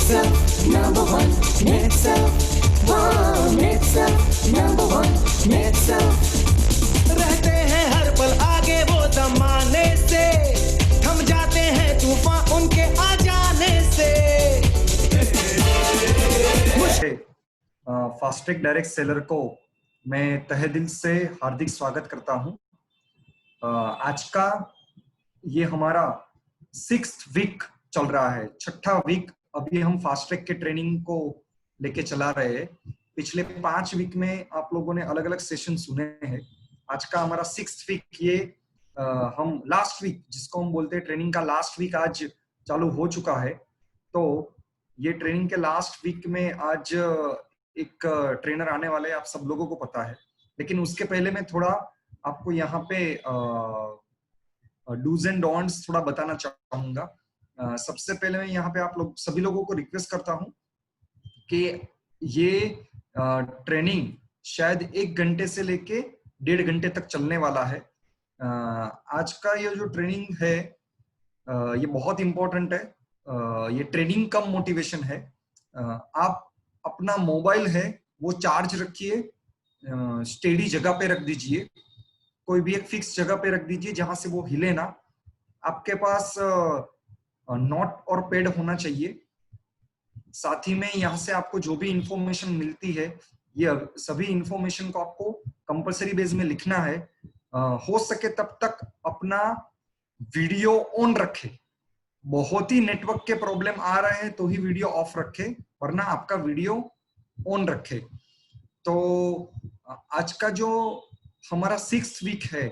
Netsurf number one, Netsurf, wow, Netsurf number one, Netsurf. रहते हैं हर पल आगे वो जमाने से, थम जाते हैं तूफान उनके आ जाने से। फास्ट्रैक डायरेक्ट सेलर को मैं तहे दिल से हार्दिक स्वागत करता हूं। आज का ये हमारा 6th वीक चल रहा है, 6ठा वीक अभी हम फास्ट्रैक के ट्रेनिंग को लेके चला रहे हैं। पिछले 5 वीक में आप लोगों ने अलग अलग सेशन सुने हैं। आज का हमारा 6th वीक ये हम लास्ट वीक जिसको हम बोलते हैं ट्रेनिंग का लास्ट वीक आज चालू हो चुका है। तो ये ट्रेनिंग के लास्ट वीक में आज एक ट्रेनर आने वाले आप सब लोगों को पता है, लेकिन उसके पहले मैं थोड़ा आपको यहाँ पे डूज एंड डोंट्स थोड़ा बताना चाहूंगा। सबसे पहले मैं यहाँ पे आप लोग सभी लोगों को रिक्वेस्ट करता हूँ कि ये ट्रेनिंग शायद 1 घंटे से लेके 1.5 घंटे तक चलने वाला है। आज का ये जो ट्रेनिंग है ये बहुत इंपॉर्टेंट है। ये ट्रेनिंग कम मोटिवेशन है। आप अपना मोबाइल है वो चार्ज रखिए, स्टेडी जगह पे रख दीजिए, कोई भी एक फिक्स जगह पे रख दीजिए जहां से वो हिले ना। आपके पास नोट और पेड होना चाहिए। साथ ही में यहाँ से आपको जो भी इंफॉर्मेशन मिलती है ये सभी इंफॉर्मेशन को आपको कंपलसरी बेस में लिखना है। हो सके तब तक अपना वीडियो ऑन रखे। बहुत ही नेटवर्क के प्रॉब्लम आ रहे हैं तो ही वीडियो ऑफ रखे, वरना आपका वीडियो ऑन रखे। तो आज का जो हमारा 6th वीक है,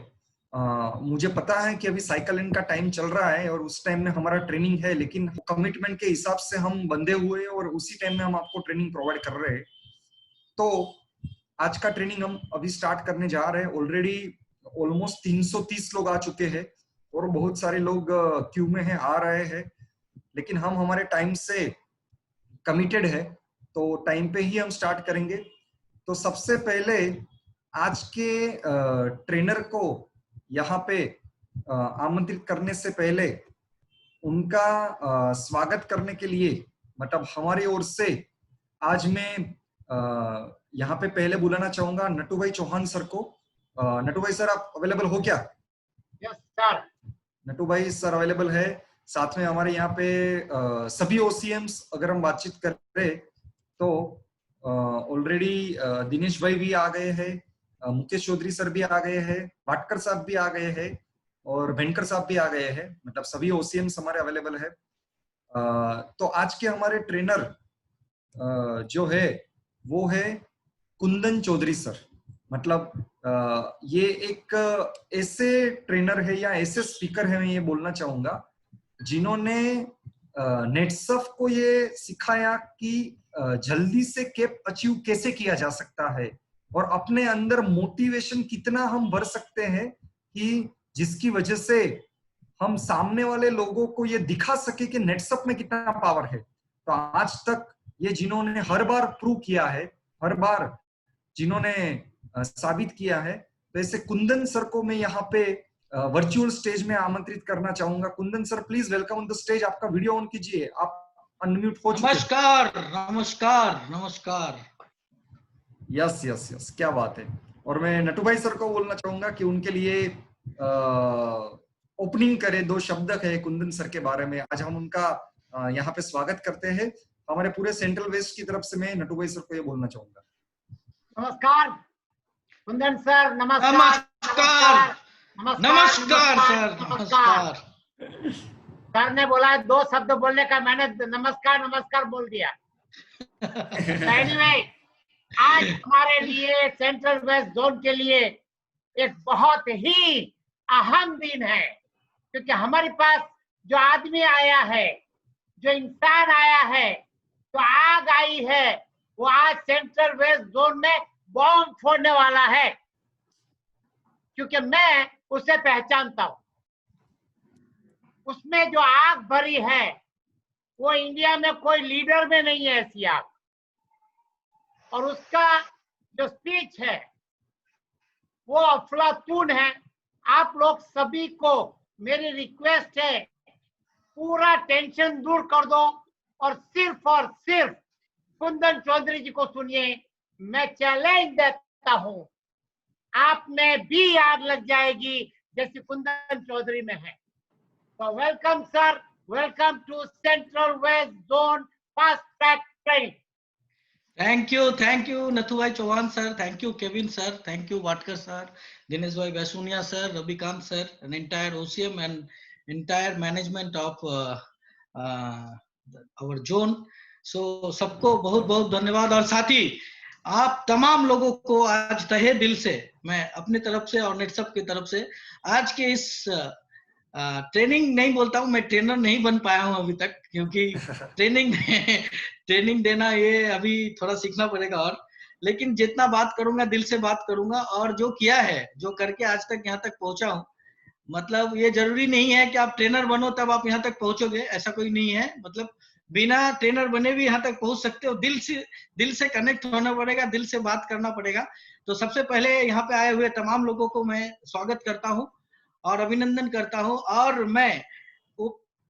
मुझे पता है कि अभी साइकिल इन का टाइम चल रहा है और उस टाइम में हमारा ट्रेनिंग है, लेकिन कमिटमेंट के हिसाब से हम बंधे हुए हैं और उसी टाइम में हम आपको ट्रेनिंग प्रोवाइड कर रहे हैं। तो आज का ट्रेनिंग हम अभी स्टार्ट करने जा रहे हैं। ऑलरेडी ऑलमोस्ट 330 लोग आ चुके हैं और बहुत सारे लोग क्यू में है, आ रहे हैं, लेकिन हम हमारे टाइम से कमिटेड है तो टाइम पे ही हम स्टार्ट करेंगे। तो सबसे पहले आज के ट्रेनर को यहाँ पे आमंत्रित करने से पहले उनका स्वागत करने के लिए, मतलब हमारी ओर से आज मैं यहाँ पे पहले बुलाना चाहूंगा नटू भाई चौहान सर को। नटू भाई सर आप अवेलेबल हो क्या? Yes sir. नटू भाई सर अवेलेबल है। साथ में हमारे यहाँ पे सभी ओसीएम्स अगर हम बातचीत करें तो ऑलरेडी दिनेश भाई भी आ गए हैं, मुकेश चौधरी सर भी आ गए हैं, भाटकर साहब भी आ गए हैं और भेंकर साहब भी आ गए हैं। मतलब सभी ओसीएम्स हमारे अवेलेबल है। तो आज के हमारे ट्रेनर जो है वो है कुंदन चौधरी सर। मतलब ये एक ऐसे ट्रेनर है या ऐसे स्पीकर है, मैं ये बोलना चाहूंगा, जिन्होंने नेटसर्फ को ये सिखाया कि जल्दी से कैप अचीव कैसे किया जा सकता है और अपने अंदर मोटिवेशन कितना हम भर सकते हैं कि जिसकी वजह से हम सामने वाले लोगों को ये दिखा सके कि नेटसर्फ में कितना पावर है। तो आज तक ये जिन्होंने हर बार प्रूव किया है, हर बार जिन्होंने साबित किया है, तो ऐसे कुंदन सर को मैं यहाँ पे वर्चुअल स्टेज में आमंत्रित करना चाहूंगा। Kundan sir please welcome on the stage. आपका वीडियो ऑन कीजिए, आप अनम्यूट हो चुके हैं। नमस्कार नमस्कार नमस्कार। यस यस यस, क्या बात है। और मैं नटू भाई सर को बोलना चाहूंगा कि उनके लिए ओपनिंग करे, 2 शब्द है कुंदन सर के बारे में। आज हम उनका यहाँ पे स्वागत करते हैं। हमारे पूरे सेंट्रल वेस्ट की तरफ से मैं नटू भाई सर को ये बोलना चाहूंगा। नमस्कार कुंदन सर। नमस्कार नमस्कार नमस्कार सर। नमस्कार। सर ने बोला 2 शब्द बोलने का, मैंने नमस्कार नमस्कार बोल दिया। एनीवे, आज हमारे लिए सेंट्रल वेस्ट जोन के लिए एक बहुत ही अहम दिन है, क्योंकि हमारे पास जो आदमी आया है, जो इंसान आया है, तो आग आई है, वो आज सेंट्रल वेस्ट जोन में बॉम्ब फोड़ने वाला है। क्योंकि मैं उसे पहचानता हूं। उसमें जो आग भरी है वो इंडिया में कोई लीडर में नहीं है ऐसी आग। और उसका जो स्पीच है वो अफलातून है। आप लोग सभी को मेरी रिक्वेस्ट है, पूरा टेंशन दूर कर दो और सिर्फ कुंदन चौधरी जी को सुनिए। मैं चैलेंज देता हूं, आप में भी आग लग जाएगी जैसे कुंदन चौधरी में है। तो welcome sir, welcome to central west zone fast track training. Thank you Nathu bhai Chauhan sir, thank you Kevin sir, thank you Watkar sir, Dinesh bhai Baisuniya sir, Ravikant sir, and entire OCM and entire management of our zone. So सबको बहुत बहुत धन्यवाद। और साथ ही आप तमाम लोगों को आज तहे दिल से मैं अपनी तरफ से और नेटसप की तरफ से आज के इस ट्रेनिंग नहीं बोलता हूँ, मैं ट्रेनर नहीं बन पाया हूँ अभी तक, क्योंकि ट्रेनिंग देना ये अभी थोड़ा सीखना पड़ेगा। और लेकिन जितना बात करूंगा दिल से बात करूंगा, और जो किया है, जो करके आज तक यहाँ तक पहुंचा हूँ, मतलब ये जरूरी नहीं है कि आप ट्रेनर बनो तब आप यहाँ तक पहुंचोगे, ऐसा कोई नहीं है। मतलब बिना ट्रेनर बने भी यहाँ तक पहुंच सकते हो। दिल से कनेक्ट होना पड़ेगा, दिल से बात करना पड़ेगा। तो सबसे पहले यहाँ पे आए हुए तमाम लोगों को मैं स्वागत करता हूँ और अभिनंदन करता हूँ। और मैं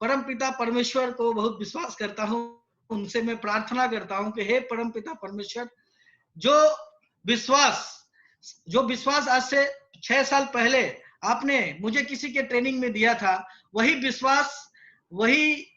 परम पिता परमेश्वर को बहुत विश्वास करता हूँ, उनसे मैं प्रार्थना करता हूँ कि हे परम पिता परमेश्वर, जो विश्वास आज से 6 साल पहले आपने मुझे किसी के ट्रेनिंग में दिया था, वही विश्वास, वही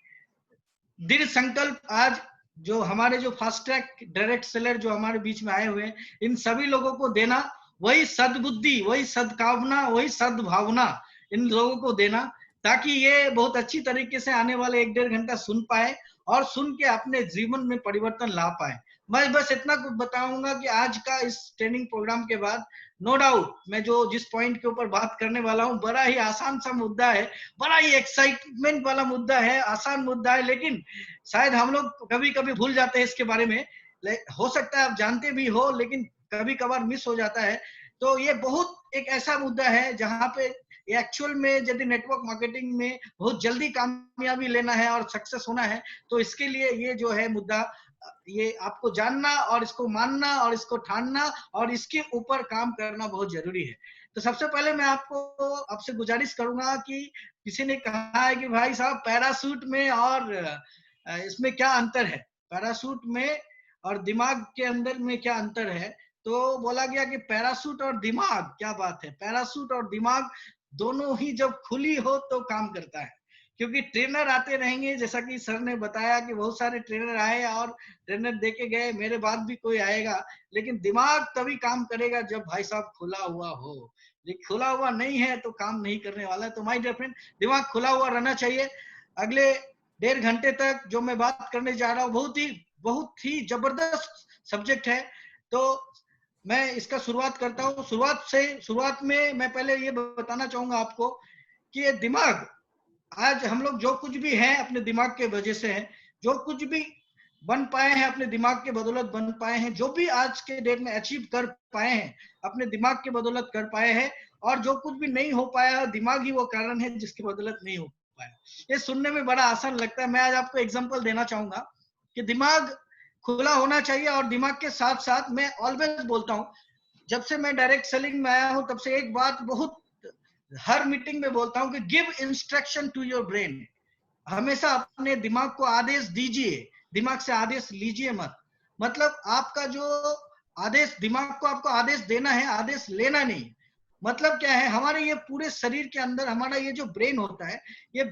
दृढ़ संकल्प आज जो हमारे जो फास्ट ट्रैक डायरेक्ट सेलर जो हमारे बीच में आए हुए हैं, इन सभी लोगों को देना, वही सद्बुद्धि, वही सद्भावना, वही सद्भावना इन लोगों को देना, ताकि ये बहुत अच्छी तरीके से आने वाले 1-1.5 घंटा सुन पाए और सुन के अपने जीवन में परिवर्तन ला पाए। मैं बस इतना कुछ बताऊंगा कि आज का इस ट्रेनिंग प्रोग्राम के बाद नो डाउट मैं जो जिस पॉइंट के ऊपर बात करने वाला हूं, बड़ा ही आसान सा मुद्दा है, बड़ा ही एक्साइटमेंट वाला मुद्दा है, आसान मुद्दा है, लेकिन शायद हम लोग कभी कभी भूल जाते हैं इसके बारे में। हो सकता है आप जानते भी हो, लेकिन कभी कभार मिस हो जाता है। तो ये बहुत एक ऐसा मुद्दा है जहां पे एक्चुअल में यदि नेटवर्क मार्केटिंग में बहुत जल्दी कामयाबी लेना है और सक्सेस होना है, तो इसके लिए ये जो है मुद्दा, ये आपको जानना और इसको मानना और इसको ठानना और इसके ऊपर काम करना बहुत जरूरी है। तो सबसे पहले मैं आपसे गुजारिश करूंगा कि किसी ने कहा है कि भाई साहब पैराशूट में और इसमें क्या अंतर है, पैराशूट में और दिमाग के अंदर में क्या अंतर है। तो बोला गया कि पैराशूट और दिमाग, क्या बात है, पैराशूट और दिमाग दोनों ही जब खुली हो तो काम करता है। क्योंकि ट्रेनर आते रहेंगे, जैसा कि सर ने बताया कि बहुत सारे ट्रेनर आए और ट्रेनर देके गए, मेरे बाद भी कोई आएगा, लेकिन दिमाग तभी काम करेगा जब भाई साहब खुला हुआ हो। खुला हुआ नहीं है तो काम नहीं करने वाला है। तो माय डियर फ्रेंड, दिमाग खुला हुआ रहना चाहिए। अगले 1.5 घंटे तक जो मैं बात करने जा रहा हूँ, बहुत ही जबरदस्त सब्जेक्ट है। तो मैं इसका शुरुआत करता हूँ। शुरुआत में मैं पहले ये बताना चाहूंगा आपको कि ये दिमाग, आज हम लोग जो कुछ भी हैं अपने दिमाग के वजह से हैं, जो कुछ भी बन पाए हैं अपने दिमाग के बदौलत बन पाए हैं, जो भी आज के डेट में अचीव कर पाए हैं अपने दिमाग के बदौलत कर पाए हैं, और जो कुछ भी नहीं हो पाया दिमाग ही वो कारण है जिसकी बदौलत नहीं हो पाया। ये सुनने में बड़ा आसान लगता है। मैं आज आपको एग्जांपल देना चाहूंगा कि दिमाग खुला होना चाहिए। और दिमाग के साथ साथ मैं ऑलवेज बोलता हूँ, जब से मैं डायरेक्ट सेलिंग में आया हूँ तब से एक बात बहुत हर मीटिंग में बोलता हूँ कि give instruction to your brain. हमेशा अपने दिमाग को आदेश दीजिए, दिमाग से आदेश लीजिए मत। मतलब आपका जो आदेश, दिमाग को आपको आदेश देना है, आदेश लेना नहीं। मतलब क्या है, हमारे ये पूरे शरीर के अंदर हमारा ये जो ब्रेन होता है, ये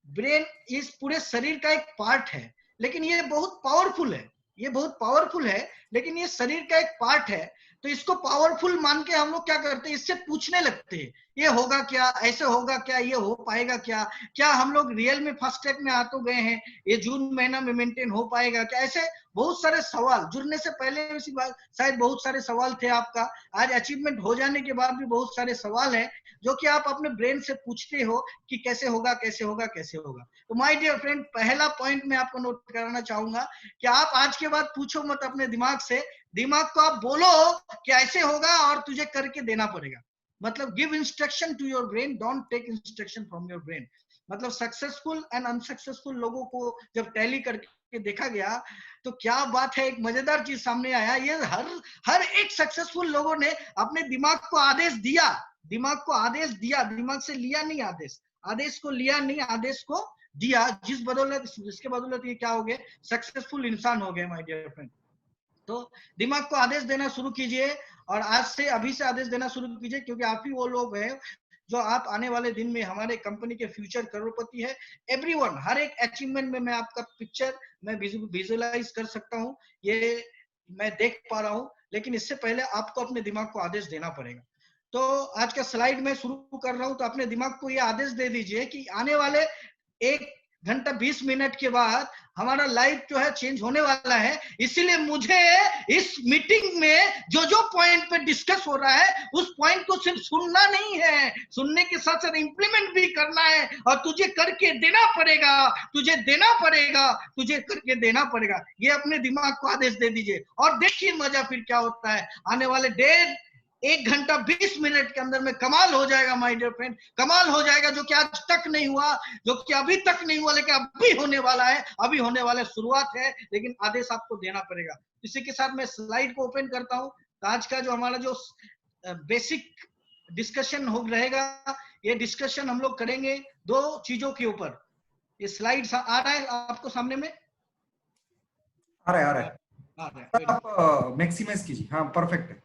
ब्रेन इस पूरे शरीर का एक पार्ट है, लेकिन ये बहुत पावरफुल है, ये बहुत पावरफुल है, लेकिन ये शरीर का एक पार्ट है। तो इसको पावरफुल मान के हम लोग क्या करते हैं, इससे पूछने लगते हैं, ये होगा क्या, ऐसे होगा क्या, ये हो पाएगा क्या हम लोग रियल में फास्ट ट्रैक में आ तो गए हैं, ये जून महीना में मेंटेन हो पाएगा क्या, ऐसे बहुत सारे सवाल। जुड़ने से पहले इसी बात शायद बहुत सारे सवाल थे आपका, आज अचीवमेंट हो जाने के बाद भी बहुत सारे सवाल हैं जो कि आप अपने ब्रेन से पूछते हो कि कैसे होगा कैसे होगा कैसे होगा। तो माय डियर फ्रेंड, पहला पॉइंट मैं आपको नोट कराना चाहूंगा कि आप आज के बाद पूछो मत अपने दिमाग से, दिमाग को आप बोलो कि ऐसे होगा और तुझे करके देना पड़ेगा। मतलब give instruction to your brain, don't take instruction from your brain. मतलब सक्सेसफुल एंड अनसक्सेसफुल लोगों को जब टैली करके देखा गया तो क्या बात है, एक मजेदार चीज सामने आया। ये हर एक सक्सेसफुल लोगों ने अपने दिमाग को आदेश दिया, दिमाग को आदेश दिया, दिमाग से लिया नहीं आदेश, आदेश को लिया नहीं, आदेश को दिया, जिसके बदौलत ये क्या हो गए, सक्सेसफुल इंसान हो गए माय डियर फ्रेंड। तो दिमाग को आदेश देना शुरू कीजिए, और आज से अभी से आदेश देना शुरू कीजिए, क्योंकि आप ही वो लोग हैं जो आप आने वाले दिन में हमारे कंपनी के फ्यूचर करोड़पति है। एवरीवन, हर एक अचीवमेंट में मैं आपका पिक्चर मैं विजुअलाइज कर सकता हूँ, ये मैं देख पा रहा हूँ, लेकिन इससे पहले आपको अपने दिमाग को आदेश देना पड़ेगा। तो आज का स्लाइड मैं शुरू कर रहा हूँ, तो अपने दिमाग को ये आदेश दे दीजिए कि आने वाले 1 घंटा 20 मिनट के बाद हमारा लाइफ जो है चेंज होने वाला है। इसीलिए मुझे इस मीटिंग में जो जो पॉइंट पे डिस्कस हो रहा है उस पॉइंट को सिर्फ सुनना नहीं है, सुनने के साथ साथ इंप्लीमेंट भी करना है, और तुझे करके देना पड़ेगा, तुझे देना पड़ेगा, तुझे करके देना पड़ेगा। ये अपने दिमाग को आदेश दे दीजिए, और देखिए मजा फिर क्या होता है। आने वाले 1 घंटा 20 मिनट के अंदर में कमाल हो जाएगा माय डियर फ्रेंड, कमाल हो जाएगा, जो कि आज तक नहीं हुआ, जो कि अभी तक नहीं हुआ, लेकिन अभी होने वाला है, अभी होने वाला है, शुरुआत है, लेकिन आदेश आपको देना पड़ेगा। इसी के साथ मैं स्लाइड को ओपन करता हूं। तो आज का जो हमारा जो बेसिक डिस्कशन हो रहेगा, ये डिस्कशन हम लोग करेंगे 2 चीजों के ऊपर। ये स्लाइड आ रहा है आपको सामने में? आ रहा है। आप मैक्सिमाइज कीजिए। हाँ, परफेक्ट है,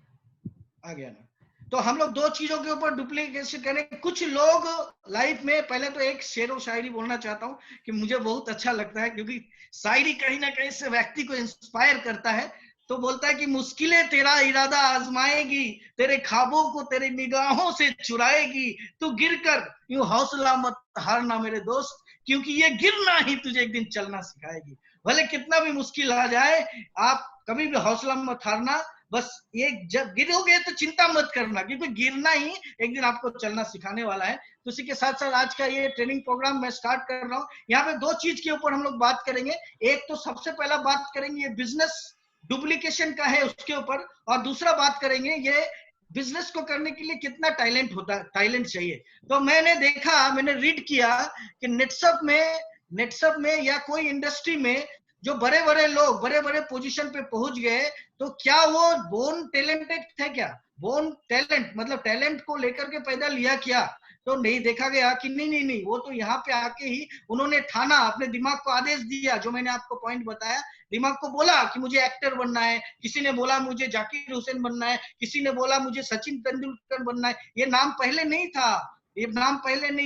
आ गया ना। तो हम लोग 2 चीजों के ऊपर डुप्लीकेशन करेंगे। कुछ लोग लाइफ में, पहले तो एक शेर व शायरी बोलना चाहता हूं कि मुझे बहुत अच्छा लगता है, क्योंकि शायरी कहीं ना कहीं से व्यक्ति को इंस्पायर करता है। तो बोलता है कि मुश्किलें तेरा इरादा आजमाएगी, तेरे ख्वाबों को तेरी निगाहों से चुराएगी, तू गिरकर यूं हौसला मत हारना मेरे दोस्त, क्योंकि ये गिरना ही तुझे एक दिन चलना सिखाएगी। भले कितना भी मुश्किल आ जाए, आप कभी भी हौसला मत हारना। बस ये जब गिरोगे तो चिंता मत करना, क्योंकि गिरना ही एक दिन आपको चलना सिखाने वाला है। तो इसी के साथ साथ आज का ये ट्रेनिंग प्रोग्राम मैं स्टार्ट कर रहा हूँ। यहाँ पे 2 चीज के ऊपर हम लोग बात करेंगे। एक तो सबसे पहला बात करेंगे ये बिजनेस डुप्लीकेशन का है उसके ऊपर, और दूसरा बात करेंगे ये बिजनेस को करने के लिए कितना टैलेंट होता है, टैलेंट चाहिए। तो मैंने देखा, मैंने रीड किया कि नेटसप में या कोई इंडस्ट्री में जो बड़े बड़े लोग बड़े बड़े पोजीशन पे पहुंच गए, तो क्या वो बोर्न टैलेंटेड थे? क्या बोर्न टैलेंट मतलब टैलेंट को लेकर के पैदा लिया क्या? तो नहीं, देखा गया कि नहीं, वो तो यहाँ पे आके ही उन्होंने ठाना, अपने दिमाग को आदेश दिया, जो मैंने आपको पॉइंट बताया। दिमाग को बोला कि मुझे एक्टर बनना है, किसी ने बोला मुझे जाकिर हुसैन बनना है, किसी ने बोला मुझे सचिन तेंदुलकर बनना है। ये नाम पहले नहीं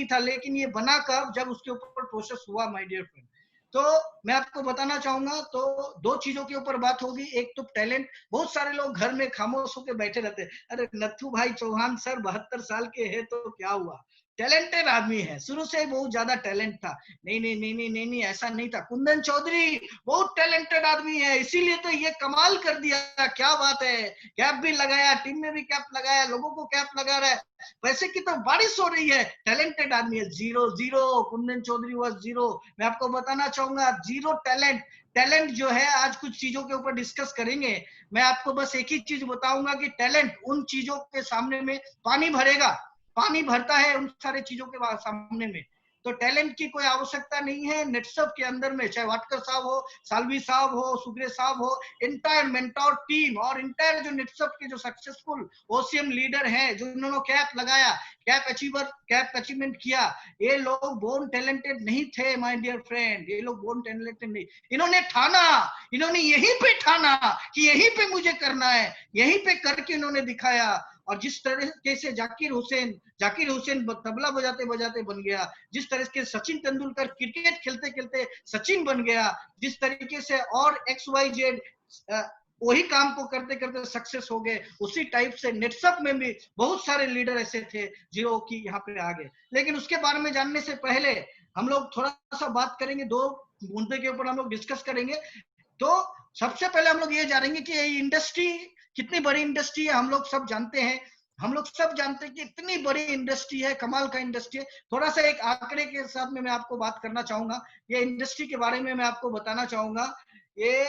था, लेकिन ये बना कब, जब उसके ऊपर प्रोसेस हुआ माय डियर फ्रेंड। तो मैं आपको बताना चाहूंगा, तो 2 चीजों के ऊपर बात होगी। एक तो टैलेंट, बहुत सारे लोग घर में खामोश होकर बैठे रहते हैं, अरे नथु भाई चौहान सर 72 साल के हैं तो क्या हुआ, टैलेंटेड आदमी है, शुरू से बहुत ज्यादा टैलेंट था। नहीं, ऐसा नहीं था। कुंदन चौधरी बहुत टैलेंटेड आदमी है, इसीलिए तो ये कमाल कर दिया, क्या बात है, कैप भी लगाया, टीम में भी कैप लगाया, लोगों को कैप लगा रहा है, पैसे की तो बारिश हो रही है। टैलेंटेड आदमी है। 0 कुंदन चौधरी वाज 0। मैं आपको बताना चाहूंगा 0 टैलेंट जो है, आज कुछ चीजों के ऊपर डिस्कस करेंगे। मैं आपको बस एक ही चीज बताऊंगा कि टैलेंट उन चीजों के सामने में पानी भरता है उन सारे चीजों के सामने में। तो टैलेंट की कोई आवश्यकता नहीं है। नेटसप के अंदर में चाहे वाटकर साहब हो, सालवी साहब हो, सुग्रे साहब हो, इंटायर मेंटोर टीम और इंटायर जो नेटसप के जो सक्सेसफुल ओसीएम लीडर हैं, जो इन्होंने कैप लगाया, कैप अचीवमेंट किया, ये लोग बोर्न टैलेंटेड नहीं थे माय डियर फ्रेंड। ये लोग बोर्न टैलेंटेड नहीं, इन्होंने यहीं पे ठाना कि यहीं पे मुझे करना है, यहीं पे करके इन्होंने दिखाया। और जिस तरीके से जाकिर हुसैन तबला बजाते बजाते बन गया, जिस तरह से सचिन तेंदुलकर क्रिकेट खेलते खेलते सचिन बन गया, जिस तरीके से और XYZ वही काम को करते करते सक्सेस हो गए, उसी टाइप से नेटसप में भी बहुत सारे लीडर ऐसे थे जो कि यहाँ पे आ गए। लेकिन उसके बारे में जानने से पहले हम लोग थोड़ा सा बात करेंगे, 2 मुद्दे के ऊपर हम लोग डिस्कस करेंगे। तो सबसे पहले हम लोग ये जानेंगे कि ये इंडस्ट्री कितनी बड़ी इंडस्ट्री है। हम लोग सब जानते हैं कि इतनी बड़ी इंडस्ट्री है, कमाल का इंडस्ट्री है। थोड़ा सा एक आंकड़े के साथ में मैं आपको बात करना चाहूंगा, ये इंडस्ट्री के बारे में मैं आपको बताना चाहूंगा। ये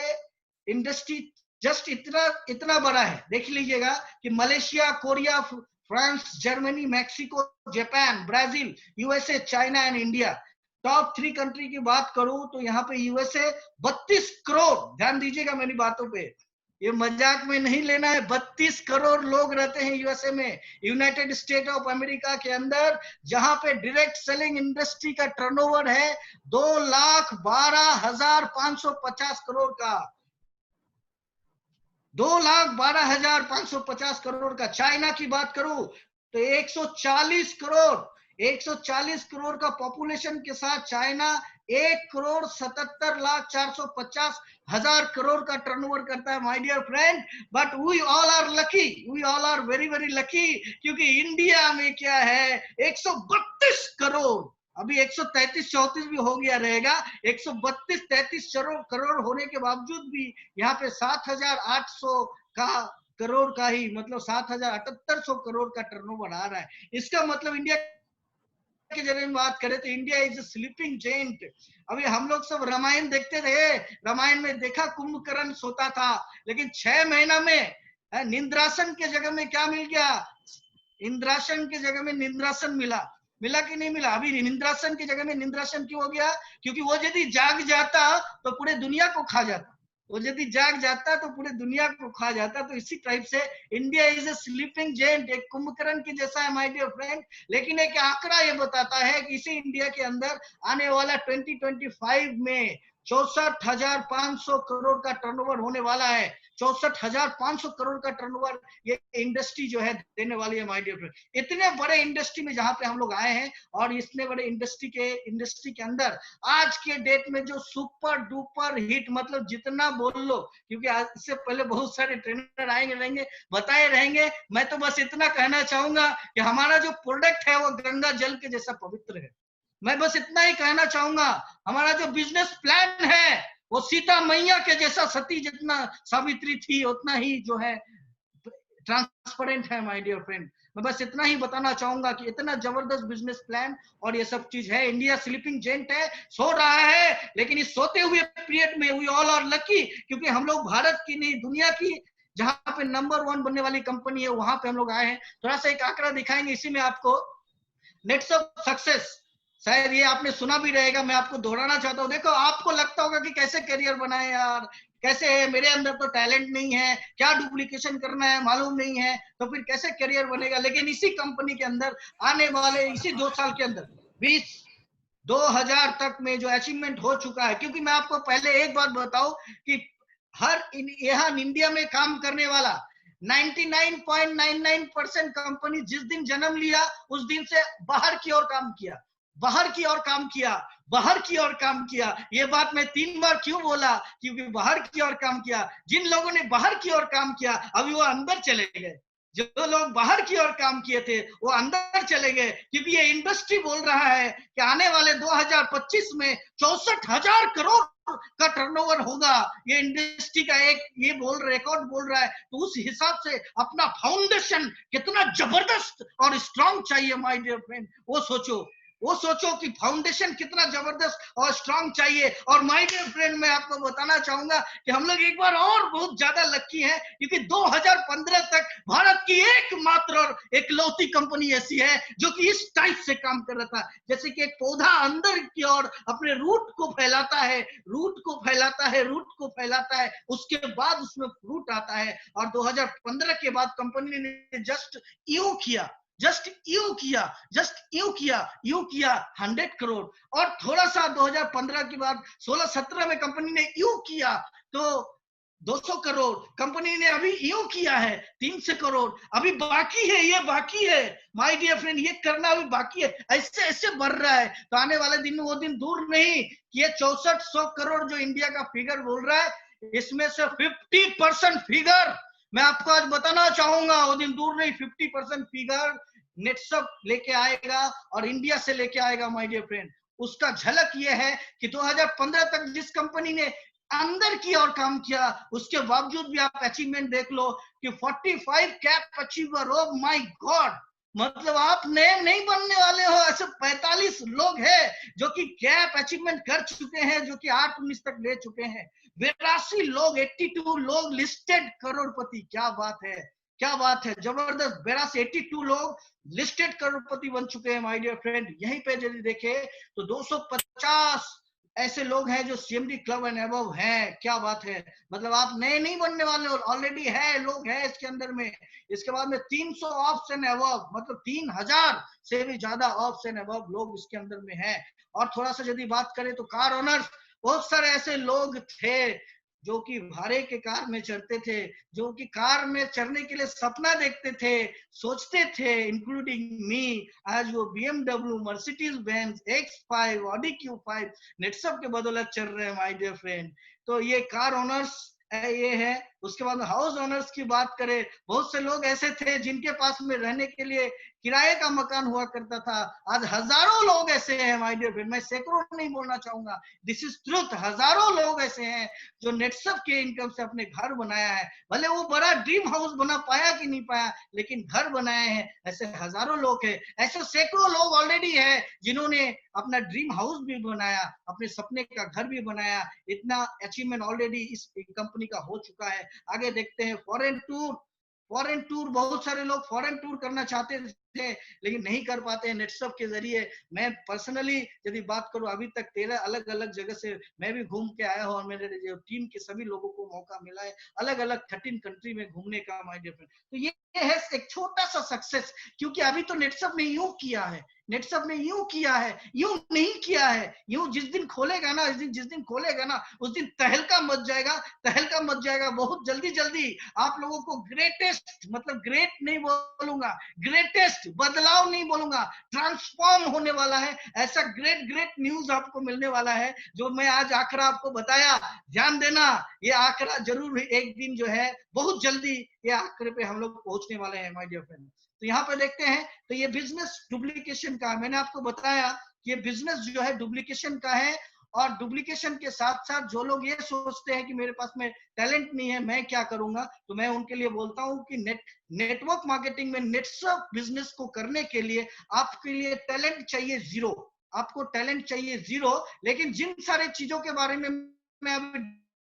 इंडस्ट्री जस्ट इतना बड़ा है, देख लीजिएगा कि Malaysia, Korea, France, Germany, Mexico, Japan, Brazil, USA, China and India, top 3 country की बात करूं तो यहाँ पे USA 32 करोड़, ध्यान दीजिएगा मेरी बातों पे, ये मजाक में नहीं लेना है। 32 करोड़ लोग रहते हैं यूएसए में, यूनाइटेड स्टेट ऑफ अमेरिका के अंदर, जहां पे डायरेक्ट सेलिंग इंडस्ट्री का टर्नओवर है 2,12,550 करोड़ का, 2,12,550 करोड़ का। चाइना की बात करूं तो 140 करोड़ का पॉपुलेशन के साथ चाइना 1,77,450,000 करोड़ का टर्नओवर करता है my dear friend. But we all are lucky, we all are very very lucky, क्योंकि इंडिया में क्या है 132 करोड़, अभी 133-34 भी हो गया रहेगा, 132-33 करोड़ होने के बावजूद भी यहाँ पे 7,800 करोड़ का ही, मतलब 7,7800 करोड़ का टर्नओवर आ रहा है। इसका मतलब इंडिया के जरिए बात करें तो इंडिया इज स्लीपिंग जेंट। अभी हम लोग सब रामायण देखते रहे, रामायण में देखा कुंभकर्ण सोता था, लेकिन 6 महीना में निंद्रासन के जगह में क्या मिल गया? इंद्रासन के जगह में निंद्रासन मिला कि नहीं मिला? अभी निंद्रासन की जगह में निंद्रासन क्यों हो गया? क्योंकि वो यदि जाग जाता तो पूरे दुनिया को खा जाता, वो यदि जाग जाता तो पूरे दुनिया को खा जाता। तो इसी टाइप से India is a sleeping giant, एक कुंभकर्ण के जैसा है माय डियर फ्रेंड। लेकिन एक आंकड़ा ये बताता है कि इसी इंडिया के अंदर आने वाला 2025 में 64,500 करोड़ का टर्नओवर होने वाला है। 64,500 करोड़ का टर्नओवर ये इंडस्ट्री जो है देने वाली है माय डियर फ्रेंड। इतने बड़े इंडस्ट्री में जहां पे हम लोग आए हैं, और इतने बड़े इंडस्ट्री के अंदर आज के डेट में जो सुपर डुपर हिट, मतलब जितना बोल लो, क्योंकि इससे पहले बहुत सारे ट्रेनर आएंगे रहेंगे, बताए रहेंगे। मैं तो बस इतना कहना चाहूंगा कि हमारा जो प्रोडक्ट है वो गंगा जल के जैसा पवित्र है। मैं बस इतना ही कहना चाहूंगा, हमारा जो बिजनेस प्लान है वो सीता मैया के जैसा, सती जितना सावित्री थी उतना ही जो है ट्रांसपेरेंट है माय डियर फ्रेंड। मैं बस इतना ही बताना चाहूंगा कि इतना जबरदस्त बिजनेस प्लान और ये सब चीज है। इंडिया स्लीपिंग जेंट है, सो रहा है, लेकिन इस सोते हुए पीरियड में वी ऑल आर लकी, क्योंकि हम लोग भारत की नहीं दुनिया की जहां पे नंबर 1 बनने वाली कंपनी है वहां पे हम लोग आए हैं। थोड़ा सा एक आंकड़ा दिखाएंगे इसी में आपको, नेट्स ऑफ सक्सेस, शायद ये आपने सुना भी रहेगा, मैं आपको दोहराना चाहता हूँ। देखो, आपको लगता होगा कि कैसे करियर बनाए यार, कैसे है, मेरे अंदर तो टैलेंट नहीं है, क्या डुप्लीकेशन करना है मालूम नहीं है, तो फिर कैसे करियर बनेगा। लेकिन इसी कंपनी के अंदर आने वाले इसी 2 साल के अंदर 20,000 तक में जो अचीवमेंट हो चुका है, क्योंकि मैं आपको पहले एक बात बताऊं कि हर यहाँ इंडिया में काम करने वाला 99.99% कंपनी जिस दिन जन्म लिया उस दिन से बाहर की ओर काम किया, बाहर की ओर काम किया, बाहर की ओर काम किया। ये बात मैं 3 बार क्यों बोला? क्योंकि बाहर की ओर काम किया। जिन लोगों ने बाहर की ओर काम किया अभी वो अंदर चले गए, जो लोग बाहर की ओर काम किए थे वो अंदर चले गए, क्योंकि ये इंडस्ट्री बोल रहा है कि आने वाले 2025 में 64,000 करोड़ का टर्नओवर होगा। ये इंडस्ट्री का एक ये रिकॉर्ड बोल रहा है। तो उस हिसाब से अपना फाउंडेशन कितना जबरदस्त और स्ट्रांग चाहिए माय डियर फ्रेंड, वो सोचो कि फाउंडेशन कितना जबरदस्त और स्ट्रांग चाहिए। और माय डियर फ्रेंड, मैं आपको बताना चाहूंगा कि हम लोग एक बार और बहुत ज्यादा लकी हैं, क्योंकि 2015 तक भारत की एकमात्र और एकलौती कंपनी ऐसी है जो कि इस टाइप से काम कर रहा था, जैसे कि एक पौधा अंदर की ओर अपने रूट को फैलाता है, उसके बाद उसमें फ्रूट आता है। और 2015 के बाद कंपनी ने जस्ट यूं किया 100 करोड़। और थोड़ा सा 2015 के बाद 16-17 में कंपनी ने यूं किया तो 200 करोड़, कंपनी ने अभी यूं किया है 300 करोड़, अभी बाकी है, ये बाकी है माय डियर फ्रेंड, ये करना अभी बाकी है। ऐसे ऐसे बढ़ रहा है, तो आने वाले दिन में वो दिन दूर नहीं कि ये 6400 करोड़ जो इंडिया का फिगर बोल रहा है, इसमें से 50% फिगर मैं आपको आज बताना चाहूंगा, वो दिन दूर नहीं, 50% फिगर नेटसप लेके आएगा और इंडिया से लेके आएगा माय डियर फ्रेंड। उसका झलक ये है कि 2015 तक जिस कंपनी ने अंदर की ओर काम किया, उसके बावजूद भी आप अचीवमेंट देख लो कि 45 cap achiever, oh my God, मतलब आप नेम नहीं बनने वाले हो। ऐसे 45 लोग हैं जो कि कैप अचीवमेंट कर चुके हैं, जो कि 8-19 तक ले चुके हैं। 82 लोग, 82 लोग लिस्टेड करोड़पति, क्या बात है, क्या बात है, जबरदस्त। 82 लोग लिस्टेड करोड़पति बन चुके हैं माय डियर फ्रेंड। यहीं पे यदि देखे तो 250 ऐसे लोग हैं जो CMD क्लब एंड अबव हैं। क्या बात है, मतलब आप नए नहीं बनने वाले हो, ऑलरेडी है, लोग हैं इसके अंदर में। इसके बाद में 300 ऑफ्स एंड अबव, मतलब 3000 से भी ज्यादा ऑफ्स एंड अबव लोग इसके अंदर में हैं। और थोड़ा सा यदि बात करें तो कार ओनर्स, बहुत सारे ऐसे लोग थे जो कि भाड़े के कार में चढ़ते थे, जो कि कार में चढ़ने के लिए सपना देखते थे, सोचते थे, इंक्लूडिंग मी। आज वो BMW, Mercedes Benz, X5, Audi Q5 नेटसप के बदौलत चल रहे हैं माय डियर फ्रेंड। तो ये कार ओनर्स ये है। उसके बाद में हाउस ओनर्स की बात करें, बहुत से लोग ऐसे थे जिनके पास में रहने के लिए किराए का मकान हुआ करता था। आज हजारों लोग ऐसे हैं माय डियर फ्रेंड, मैं सैकड़ों नहीं बोलना चाहूंगा, दिस इज ट्रुथ। हजारों लोग ऐसे हैं जो नेटसप के इनकम से अपने घर बनाया है। भले वो बड़ा ड्रीम हाउस बना पाया कि नहीं पाया, लेकिन घर बनाए हैं। ऐसे हजारों लोग हैं, ऐसे सैकड़ों लोग ऑलरेडी है जिन्होंने अपना ड्रीम हाउस भी बनाया, अपने सपने का घर भी बनाया। इतना अचीवमेंट ऑलरेडी इस कंपनी का हो चुका है। आगे देखते हैं फॉरेन टूर। फॉरेन टूर, बहुत सारे लोग फॉरेन टूर करना चाहते थे लेकिन नहीं कर पाते हैं नेटसप के जरिए। मैं पर्सनली यदि बात करूं, अभी तक 13 अलग अलग जगह से मैं भी घूम के आया हूं और मेरे जो टीम के सभी लोगों को मौका मिला है अलग अलग 13 कंट्री में घूमने का माय डियर फ्रेंड। तो ये है एक छोटा सा सक्सेस, क्योंकि अभी तो नेटसप ने यूं किया है, नेटसप ने यूं किया है, यूं नहीं किया है। यूं जिस दिन खोलेगा ना, जिस दिन खोलेगा ना, उस दिन तहलका मच जाएगा, तहलका मच जाएगा। बहुत जल्दी जल्दी आप लोगों को ग्रेटेस्ट, मतलब ग्रेट नहीं बोलूंगा, ग्रेटेस्ट बदलाव नहीं बोलूंगा, ट्रांसफॉर्म होने वाला है। ऐसा ग्रेट न्यूज आपको मिलने वाला है जो मैं आज आंकड़ा आपको बताया। ध्यान देना, ये आंकड़ा जरूर एक दिन जो है बहुत जल्दी ये आंकड़े पे हम लोग पहुंचने वाले हैं माय डियर फ्रेंड। तो यहाँ पे देखते हैं, तो ये बिजनेस डुप्लीकेशन का, मैंने आपको बताया कि ये बिजनेस जो है डुप्लीकेशन का है। और डुप्लीकेशन के साथ साथ जो लोग ये सोचते हैं कि मेरे पास में टैलेंट नहीं है, मैं क्या करूंगा, तो मैं उनके लिए बोलता हूं कि नेटवर्क मार्केटिंग में नेटसप बिजनेस को करने के लिए आपके लिए टैलेंट चाहिए जीरो। आपको टैलेंट चाहिए जीरो, लेकिन जिन सारे चीजों के बारे में मैं अभी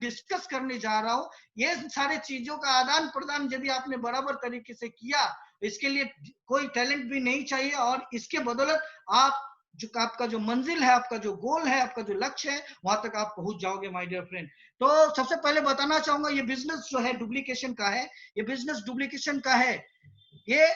डिस्कस करने जा रहा हूं, ये सारे चीजों का आदान प्रदान यदि आपने बराबर तरीके से किया, इसके लिए कोई टैलेंट भी नहीं चाहिए। और इसके बदौलत आप जो आपका जो मंजिल है, आपका जो गोल है, आपका जो लक्ष्य है, वहां तक आप पहुंच जाओगे माय डियर फ्रेंड। तो सबसे पहले बताना चाहूंगा, ये बिजनेस जो है डुप्लीकेशन का है, ये बिजनेस डुप्लीकेशन का है। ये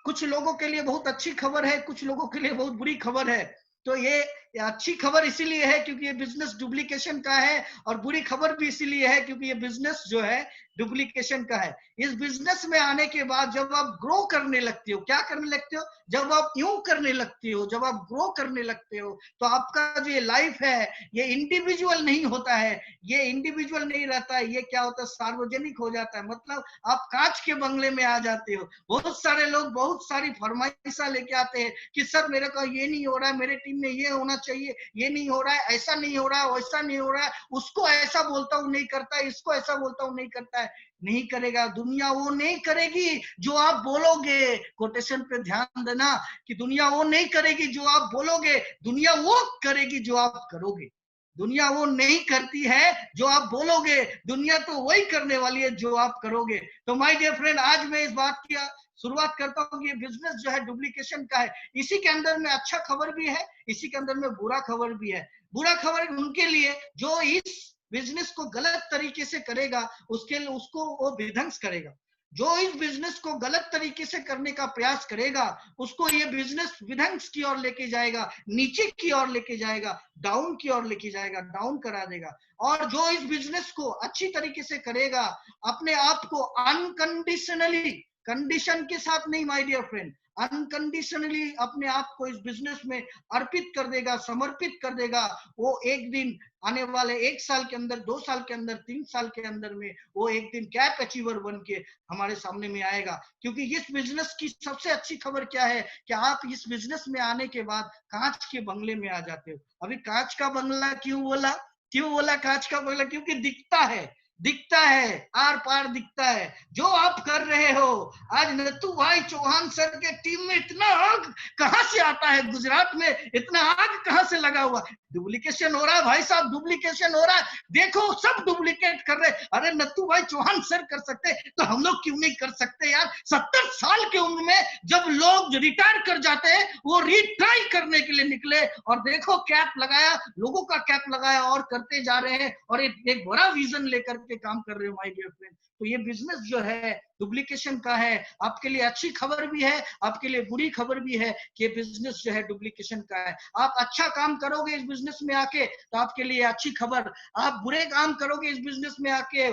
कुछ लोगों के लिए बहुत अच्छी खबर है, कुछ लोगों के लिए बहुत बुरी खबर है। तो ये अच्छी खबर इसीलिए है क्योंकि ये बिजनेस डुप्लीकेशन का है, और बुरी खबर भी इसीलिए है क्योंकि ये बिजनेस जो है डुप्लीकेशन का है। इस बिजनेस में आने के बाद जब आप ग्रो करने लगते हो, क्या करने लगते हो, जब आप यूं करने लगते हो, जब आप ग्रो करने लगते हो, तो आपका जो ये लाइफ है ये इंडिविजुअल नहीं होता है, ये इंडिविजुअल नहीं रहता है, ये क्या होता है, सार्वजनिक हो जाता है। मतलब आप कांच के बंगले में आ जाते हो। बहुत सारे लोग बहुत सारी फरमाइशा लेके आते हैं कि सर मेरे को ये नहीं हो रहा है, मेरे टीम में ये होना चाहिए, ये नहीं हो रहा है, ऐसा नहीं हो रहा है, वैसा नहीं हो रहा है, उसको ऐसा बोलता हूं नहीं करता है, इसको ऐसा बोलता हूं नहीं करता है। नहीं करेगा, दुनिया वो नहीं करेगी जो आप बोलोगे। कोटेशन पे ध्यान देना कि दुनिया वो नहीं करेगी जो आप बोलोगे, दुनिया वो करेगी जो आप करोगे। दुनिया वो नहीं करती है जो आप बोलोगे, दुनिया तो वही करने वाली है जो आप करोगे। तो माय डियर फ्रेंड, आज मैं इस बात की शुरुआत करता हूं कि ये बिजनेस जो है डुप्लीकेशन का है। इसी के अंदर में अच्छा खबर भी है, इसी के अंदर में बुरा खबर भी है। बुरा खबर उनके लिए जो इस बिजनेस को गलत तरीके से करेगा, उसके लिए उसको वो विध्वंस करेगा। जो इस बिजनेस को गलत तरीके से करने का प्रयास करेगा, उसको ये बिजनेस विध्वंस की ओर लेके जाएगा, नीचे की ओर लेके जाएगा, डाउन की ओर लेके जाएगा, डाउन करा देगा। और जो इस बिजनेस को अच्छी तरीके से करेगा, अपने आप को अनकंडीशनली, कंडीशन के साथ नहीं माय डियर फ्रेंड, अनकंडीशनली अपने आप को इस बिजनेस में अर्पित कर देगा, समर्पित कर देगा, वो एक दिन आने वाले 1 साल के अंदर, 2 साल के अंदर, 3 साल के अंदर में वो एक दिन कैप अचीवर बन के हमारे सामने में आएगा। क्योंकि इस बिजनेस की सबसे अच्छी खबर क्या है कि आप इस बिजनेस में आने के बाद कांच के बंगले में आ जाते हो। अभी कांच का बंगला क्यों बोला, कांच का बंगला? क्योंकि दिखता है, दिखता है, आर पार दिखता है जो आप कर रहे हो। आज नथु भाई चौहान सर के टीम में इतना आग कहां से आता है, गुजरात में इतना आग कहां से लगा हुआ? डुप्लीकेशन हो रहा है भाई साहब, डुप्लीकेशन हो रहा है। देखो सब डुप्लीकेट कर रहे। अरे नथु भाई चौहान सर कर सकते तो हम लोग क्यों नहीं कर सकते यार? 70 साल की उम्र में जब लोग रिटायर कर जाते हैं, वो रिट्राई करने के लिए निकले और देखो कैप लगाया, लोगों का कैप लगाया और करते जा रहे हैं और एक बड़ा विजन लेकर के काम कर रहे हो माय डियर फ्रेंड। तो ये बिजनेस जो है डुप्लीकेशन का है। आपके लिए अच्छी खबर भी है, आपके लिए बुरी खबर भी है कि बिजनेस जो है डुप्लीकेशन का है। आप अच्छा काम करोगे इस बिजनेस में आके तो आपके लिए अच्छी खबर, आप बुरे काम करोगे इस बिजनेस में आके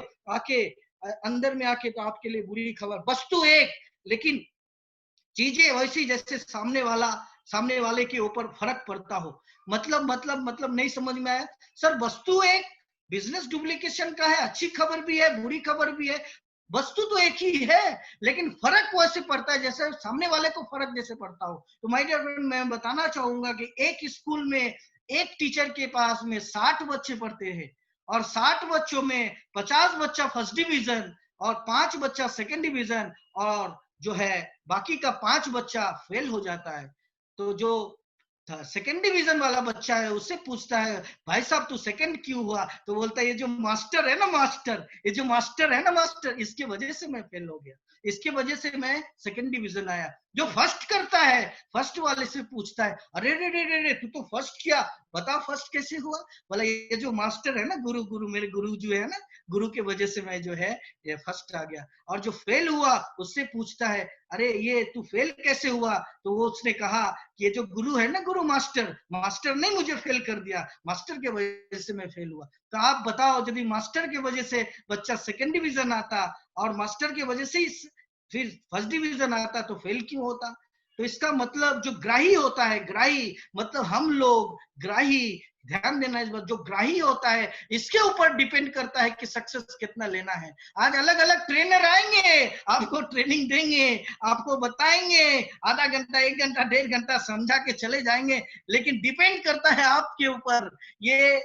अंदर में आके तो आपके लिए बुरी खबर। वस्तु एक, लेकिन चीजें वैसी जैसे सामने वाले के ऊपर फर्क पड़ता हो। मतलब नहीं समझ में आया सर? वस्तु एक, बिजनेस डुप्लीकेशन का है, अच्छी खबर भी है, बुरी खबर भी है। वस्तु तो एक ही है, लेकिन फर्क वैसे पड़ता है जैसे सामने वाले को फर्क जैसे पड़ता हो। तो माय डियर फ्रेंड, मैं बताना चाहूंगा कि एक स्कूल में एक टीचर के पास में 60 बच्चे पढ़ते हैं और 60 बच्चों में 50 बच्चा फर्स्ट डिवीजन और 5 बच्चा सेकंड डिवीजन और जो है बाकी का 5 बच्चा फेल हो जाता है। तो जो सेकंड डिवीजन वाला बच्चा है उससे पूछता है, भाई साहब तू सेकंड क्यों हुआ? तो बोलता है ये जो मास्टर है ना मास्टर, इसके वजह से मैं फेल हो गया, इसके वजह से मैं सेकंड डिवीजन आया। जो फर्स्ट करता है फर्स्ट वाले से पूछता है, अरे रे रे रे रे तू तो फर्स्ट किया, बता फर्स्ट कैसे हुआ? बोला ये जो मास्टर है ना, गुरु मेरे गुरु जो है ना, गुरु के वजह से मैं जो है ये फर्स्ट आ गया। और जो फेल हुआ उससे पूछता है, अरे ये तू फेल कैसे हुआ? तो वो उसने कहा कि ये जो गुरु है ना, गुरु मास्टर ने मुझे फेल कर दिया, मास्टर के वजह से मैं फेल हुआ। तो आप बताओ, यदि मास्टर के वजह से बच्चा सेकंड डिवीजन आता और मास्टर के वजह से फिर फर्स्ट डिवीजन आता तो फेल क्यों होता? तो इसका मतलब जो ग्राही होता है, ग्राही मतलब हम लोग ग्राही, ध्यान देना इस बात, जो ग्राही होता है इसके ऊपर डिपेंड करता है कि सक्सेस कितना लेना है। आज अलग अलग ट्रेनर आएंगे, आपको ट्रेनिंग देंगे, आपको बताएंगे, आधा घंटा 1 घंटा 1.5 घंटा समझा के चले जाएंगे, लेकिन डिपेंड करता है आपके ऊपर। ये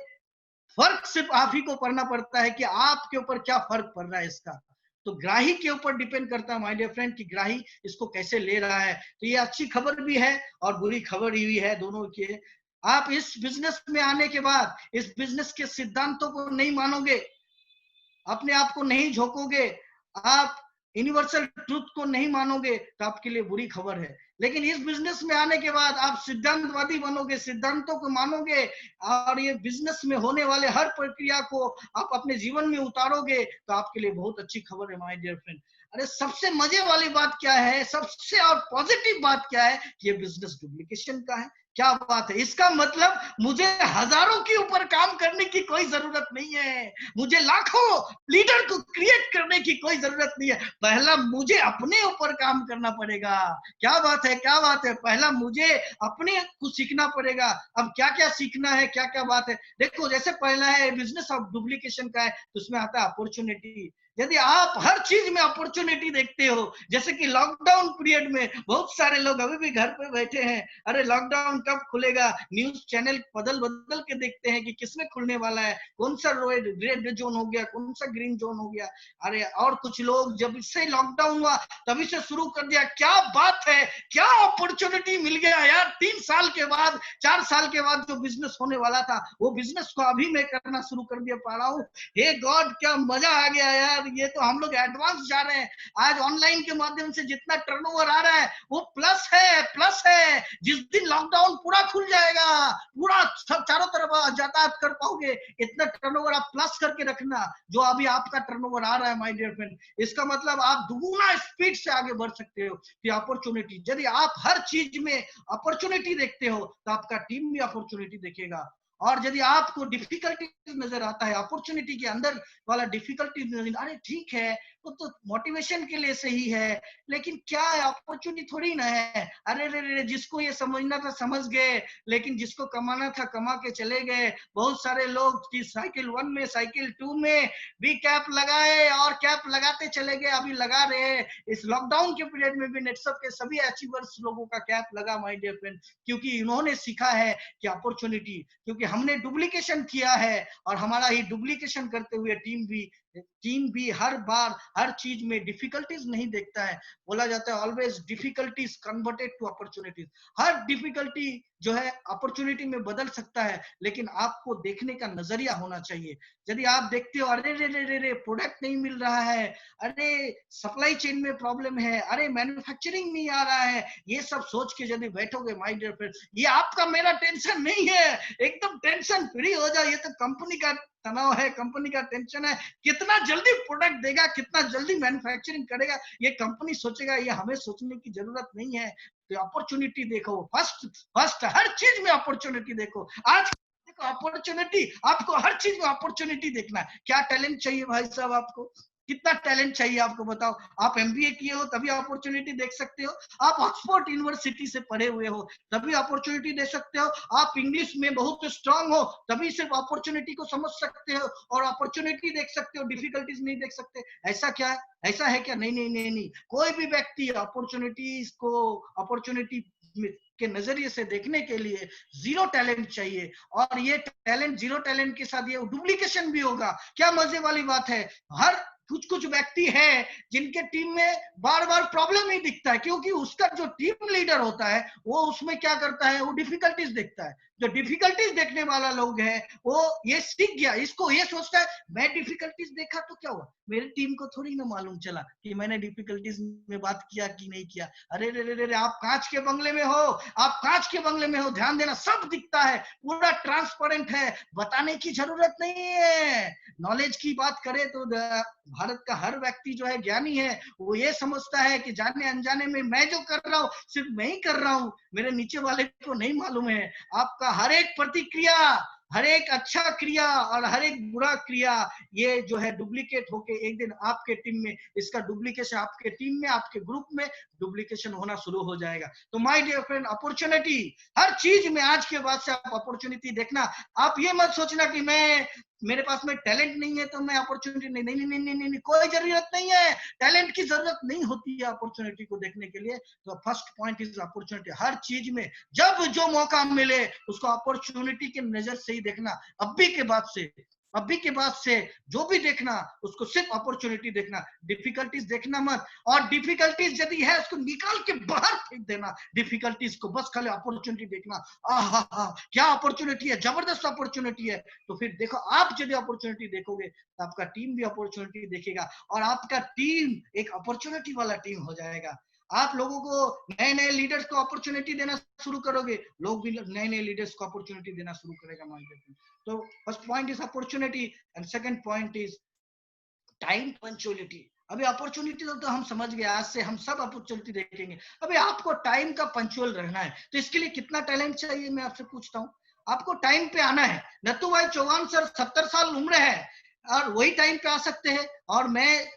फर्क सिर्फ आप ही को पड़ना पड़ता है कि आपके ऊपर क्या फर्क पड़ रहा है इसका। तो ग्राही के ऊपर डिपेंड करता है माय डियर फ्रेंड कि ग्राही इसको कैसे ले रहा है। तो ये अच्छी खबर भी है और बुरी खबर भी है, दोनों के। आप इस बिजनेस में आने के बाद इस बिजनेस के सिद्धांतों को नहीं मानोगे, अपने आप को नहीं झोंकोगे, आप यूनिवर्सल ट्रूथ को नहीं मानोगे तो आपके लिए बुरी खबर है। लेकिन इस बिजनेस में आने के बाद आप सिद्धांतवादी बनोगे, सिद्धांतों को मानोगे और ये बिजनेस में होने वाले हर प्रक्रिया को आप अपने जीवन में उतारोगे तो आपके लिए बहुत अच्छी खबर है माय डियर फ्रेंड। अरे सबसे मजे वाली बात क्या है, सबसे और पॉजिटिव बात क्या है कि ये बिजनेस डुप्लीकेशन का है। क्या बात है! इसका मतलब मुझे हजारों के ऊपर काम करने की कोई जरूरत नहीं है, मुझे लाखों लीडर को क्रिएट करने की कोई जरूरत नहीं है। पहला मुझे अपने ऊपर काम करना पड़ेगा। क्या बात है, क्या बात है! पहला मुझे अपने कुछ सीखना पड़ेगा। अब क्या क्या सीखना है, क्या क्या बात है, देखो जैसे पहला है बिजनेस ऑफ डुप्लीकेशन का है, तो उसमें आता है अपॉर्चुनिटी। यदि आप हर चीज में अपॉर्चुनिटी देखते हो, जैसे कि लॉकडाउन पीरियड में बहुत सारे लोग अभी भी घर पे बैठे हैं, अरे लॉकडाउन कब खुलेगा, न्यूज चैनल बदल के देखते हैं कि किसमें खुलने वाला है, कौन सा रेड जोन हो गया, कौन सा ग्रीन जोन हो गया। अरे और कुछ लोग जब से लॉकडाउन हुआ तभी से शुरू कर दिया। क्या बात है, क्या अपॉर्चुनिटी मिल गया यार! 3 साल के बाद, 4 साल के बाद जो बिजनेस होने वाला था वो बिजनेस को अभी मैं करना शुरू कर दिया पा रहा हूँ। हे गॉड, क्या मजा आ गया यार! ये तो हम लोग एडवांस जा रहे हैं। आज ऑनलाइन के माध्यम से जितना टर्नओवर आ रहा है वो प्लस है। जिस दिन लॉकडाउन पूरा खुल जाएगा, पूरा चारों तरफ यातायात कर पाओगे, इतना टर्नओवर आप प्लस करके रखना जो अभी आपका टर्नओवर आ रहा है माय डियर फ्रेंड। इसका मतलब आप दुगुना स्पीड से आगे बढ़ सकते हो। कि अपॉर्चुनिटी, यदि आप हर चीज में अपॉर्चुनिटी देखते हो तो आपका टीम भी अपॉर्चुनिटी देखेगा। और यदि आपको डिफिकल्टी नजर आता है, अपॉर्चुनिटी के अंदर वाला डिफिकल्टी नजर, अरे ठीक है वो तो मोटिवेशन के लिए सही है, लेकिन क्या है, अपॉर्चुनिटी थोड़ी ना है। अरे रे, जिसको ये समझना था समझ गए, लेकिन जिसको कमाना था कमा के चले गए। बहुत सारे लोग की साइकिल 1 में, साइकिल 2 में भी कैप लगाए और कैप लगाते चले गए, अभी लगा रहे। इस लॉकडाउन के पीरियड में भी नेटसप के सभी अचीवर्स लोगों का कैप लगा माय डियर फ्रेंड, क्योंकि उन्होंने सीखा है कि अपॉर्चुनिटी, क्योंकि हमने डुप्लीकेशन किया है और हमारा ही डुप्लीकेशन करते हुए टीम भी टीम भी हर बार हर चीज में डिफिकल्टीज नहीं देखता है। बोला जाता है always difficulties converted to opportunities. हर डिफिकल्टी जो है अपॉर्चुनिटी में बदल सकता है, लेकिन आपको देखने का नजरिया होना चाहिए। यदि आप देखते हो अरे रे रे रे रे प्रोडक्ट नहीं मिल रहा है, अरे सप्लाई चेन में प्रॉब्लम है, अरे मैन्युफैक्चरिंग नहीं आ रहा है, ये सब सोच के यदि बैठोगे माय डियर फ्रेंड, ये आपका मेरा टेंशन नहीं है। एकदम टेंशन फ्री हो जाओ। ये तो कंपनी का तनाव है, कंपनी का टेंशन है। कितना जल्दी प्रोडक्ट देगा, कितना जल्दी मैन्युफैक्चरिंग करेगा, ये कंपनी सोचेगा। ये हमें सोचने की जरूरत नहीं है। तो अपॉर्चुनिटी देखो, फर्स्ट हर चीज में अपॉर्चुनिटी देखो। आज देखो अपॉर्चुनिटी, आपको हर चीज में अपॉर्चुनिटी देखना है। क्या टैलेंट चाहिए भाई साहब आपको, कितना टैलेंट चाहिए आपको बताओ। आप एमबीए किए हो तभी अपॉर्चुनिटी देख सकते हो, आप ऑक्सफोर्ड यूनिवर्सिटी से पढ़े हुए हो तभी अपॉर्चुनिटी दे सकते हो, आप इंग्लिश में बहुत स्ट्रांग हो तभी सिर्फ अपॉर्चुनिटी को समझ सकते हो और अपॉर्चुनिटी देख सकते हो, डिफिकल्टीज नहीं देख सकते। ऐसा क्या है, ऐसा है क्या? नहीं नहीं नहीं नहीं। कोई भी व्यक्ति अपॉर्चुनिटीज को अपॉर्चुनिटी के नजरिए से देखने के लिए जीरो टैलेंट चाहिए। और ये टैलेंट, जीरो टैलेंट के साथ ये डुप्लीकेशन भी होगा। क्या मजे वाली बात है, हर कुछ देखती है जिनके टीम में बार बार प्रॉब्लम ही दिखता है, क्योंकि उसका जो टीम लीडर होता है वो उसमें क्या करता है, वो डिफिकल्टीज देखता है। जो डिफिकल्टीज देखने वाला लोग है वो ये सीख गया, इसको ये सोचता है मैं डिफिकल्टीज देखा तो क्या हुआ, मेरी टीम को थोड़ी ना मालूम चला कि मैंने डिफिकल्टीज में बात किया कि नहीं किया। अरे रे रे रे, आप कांच के बंगले में हो, आप कांच के बंगले में हो, ध्यान देना, सब दिखता है, पूरा ट्रांसपेरेंट है, बताने की जरूरत नहीं है। नॉलेज की बात करें तो भारत का हर व्यक्ति जो है ज्ञानी है, वो ये समझता है कि जाने अनजाने में मैं जो कर रहा हूँ सिर्फ मैं ही कर रहा हूँ, मेरे नीचे वाले को नहीं मालूम है। आपका हर एक प्रतिक्रिया, हर एक अच्छा क्रिया और हर एक बुरा क्रिया, ये जो है डुप्लीकेट होके एक दिन आपके टीम में, इसका डुप्लीकेशन आपके टीम में, आपके ग्रुप में डुप्लीकेशन होना शुरू हो जाएगा। तो माय डियर फ्रेंड, अपॉर्चुनिटी हर चीज में, आज के बाद से आप अपॉर्चुनिटी देखना। आप ये मत सोचना कि मेरे पास में टैलेंट नहीं है तो मैं अपॉर्चुनिटी नहीं, नहीं नहीं नहीं नहीं, कोई जरूरत नहीं है। टैलेंट की जरूरत नहीं होती है अपॉर्चुनिटी को देखने के लिए। तो फर्स्ट पॉइंट इज अपॉर्चुनिटी। हर चीज में जब जो मौका मिले उसको अपॉर्चुनिटी के नजर से ही देखना। अभी के बाद से जो भी देखना उसको सिर्फ अपॉर्चुनिटी देखना, डिफिकल्टीज देखना मत। और डिफिकल्टीज यदि है उसको निकाल के बाहर फेंक देना, डिफिकल्टीज को बस खाली अपॉर्चुनिटी देखना। आहा क्या अपॉर्चुनिटी है, जबरदस्त अपॉर्चुनिटी है। तो फिर देखो, आप यदि अपॉर्चुनिटी देखोगे तो आपका टीम भी अपॉर्चुनिटी देखेगा और आपका टीम एक अपॉर्चुनिटी वाला टीम हो जाएगा। आप लोगों को नए नए लीडर्स को अपॉर्चुनिटी देना शुरू करोगे, लोग भी नए नए लीडर्स को अपॉर्चुनिटी देना शुरू करेगा मार्केट में। तो first point is opportunity and second point is time punctuality. अभी अपॉर्चुनिटी तो हम समझ गए, आज से हम सब अपॉर्चुनिटी देखेंगे। अभी आपको टाइम का पंक्चुअल रहना है तो इसके लिए कितना टैलेंट चाहिए, मैं आपसे पूछता हूँ। आपको टाइम पे आना है। नत्थू भाई चौहान सर 70 साल उम्र है और वही टाइम पे आ सकते हैं, और मैं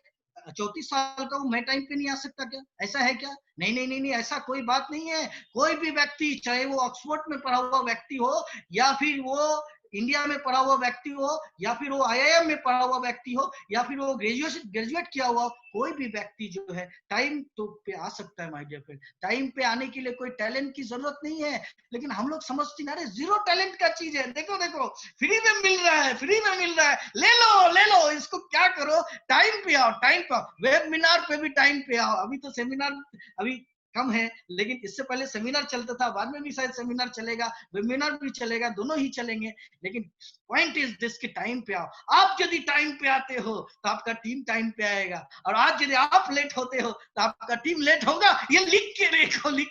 34 साल का हूं, मैं टाइम पे नहीं आ सकता क्या? ऐसा है क्या? नहीं नहीं नहीं नहीं, ऐसा कोई बात नहीं है। कोई भी व्यक्ति, चाहे वो ऑक्सफोर्ड में पढ़ा हुआ व्यक्ति हो, या फिर वो इंडिया में पढ़ा हुआ व्यक्ति हो, या फिर वो आईआईएम में पढ़ा हुआ व्यक्ति हो, या फिर वो ग्रेजुएट किया हुआ हो, कोई भी व्यक्ति जो है टाइम तो पे आ सकता है माय डियर फ्रेंड। टाइम पे आने के लिए कोई टैलेंट की जरूरत नहीं है। लेकिन हम लोग समझते हैं अरे जीरो टैलेंट का चीज है, देखो देखो फ्री में मिल रहा है, फ्री में मिल रहा है, ले लो इसको, क्या करो, टाइम पे आओ, टाइम पे आओ। वेबिनार पे भी टाइम पे आओ। अभी तो सेमिनार अभी कम है, लेकिन इससे पहले सेमिनार चलता था, बाद में भी शायद सेमिनार चलेगा, वेबिनार भी चलेगा, दोनों ही चलेंगे। लेकिन पॉइंट इज दिस कि टाइम पे आओ। आप यदि टाइम पे आते हो तो आपका टीम टाइम पे आएगा, और आज यदि आप लेट होते हो तो आपका टीम लेट होगा। ये लिख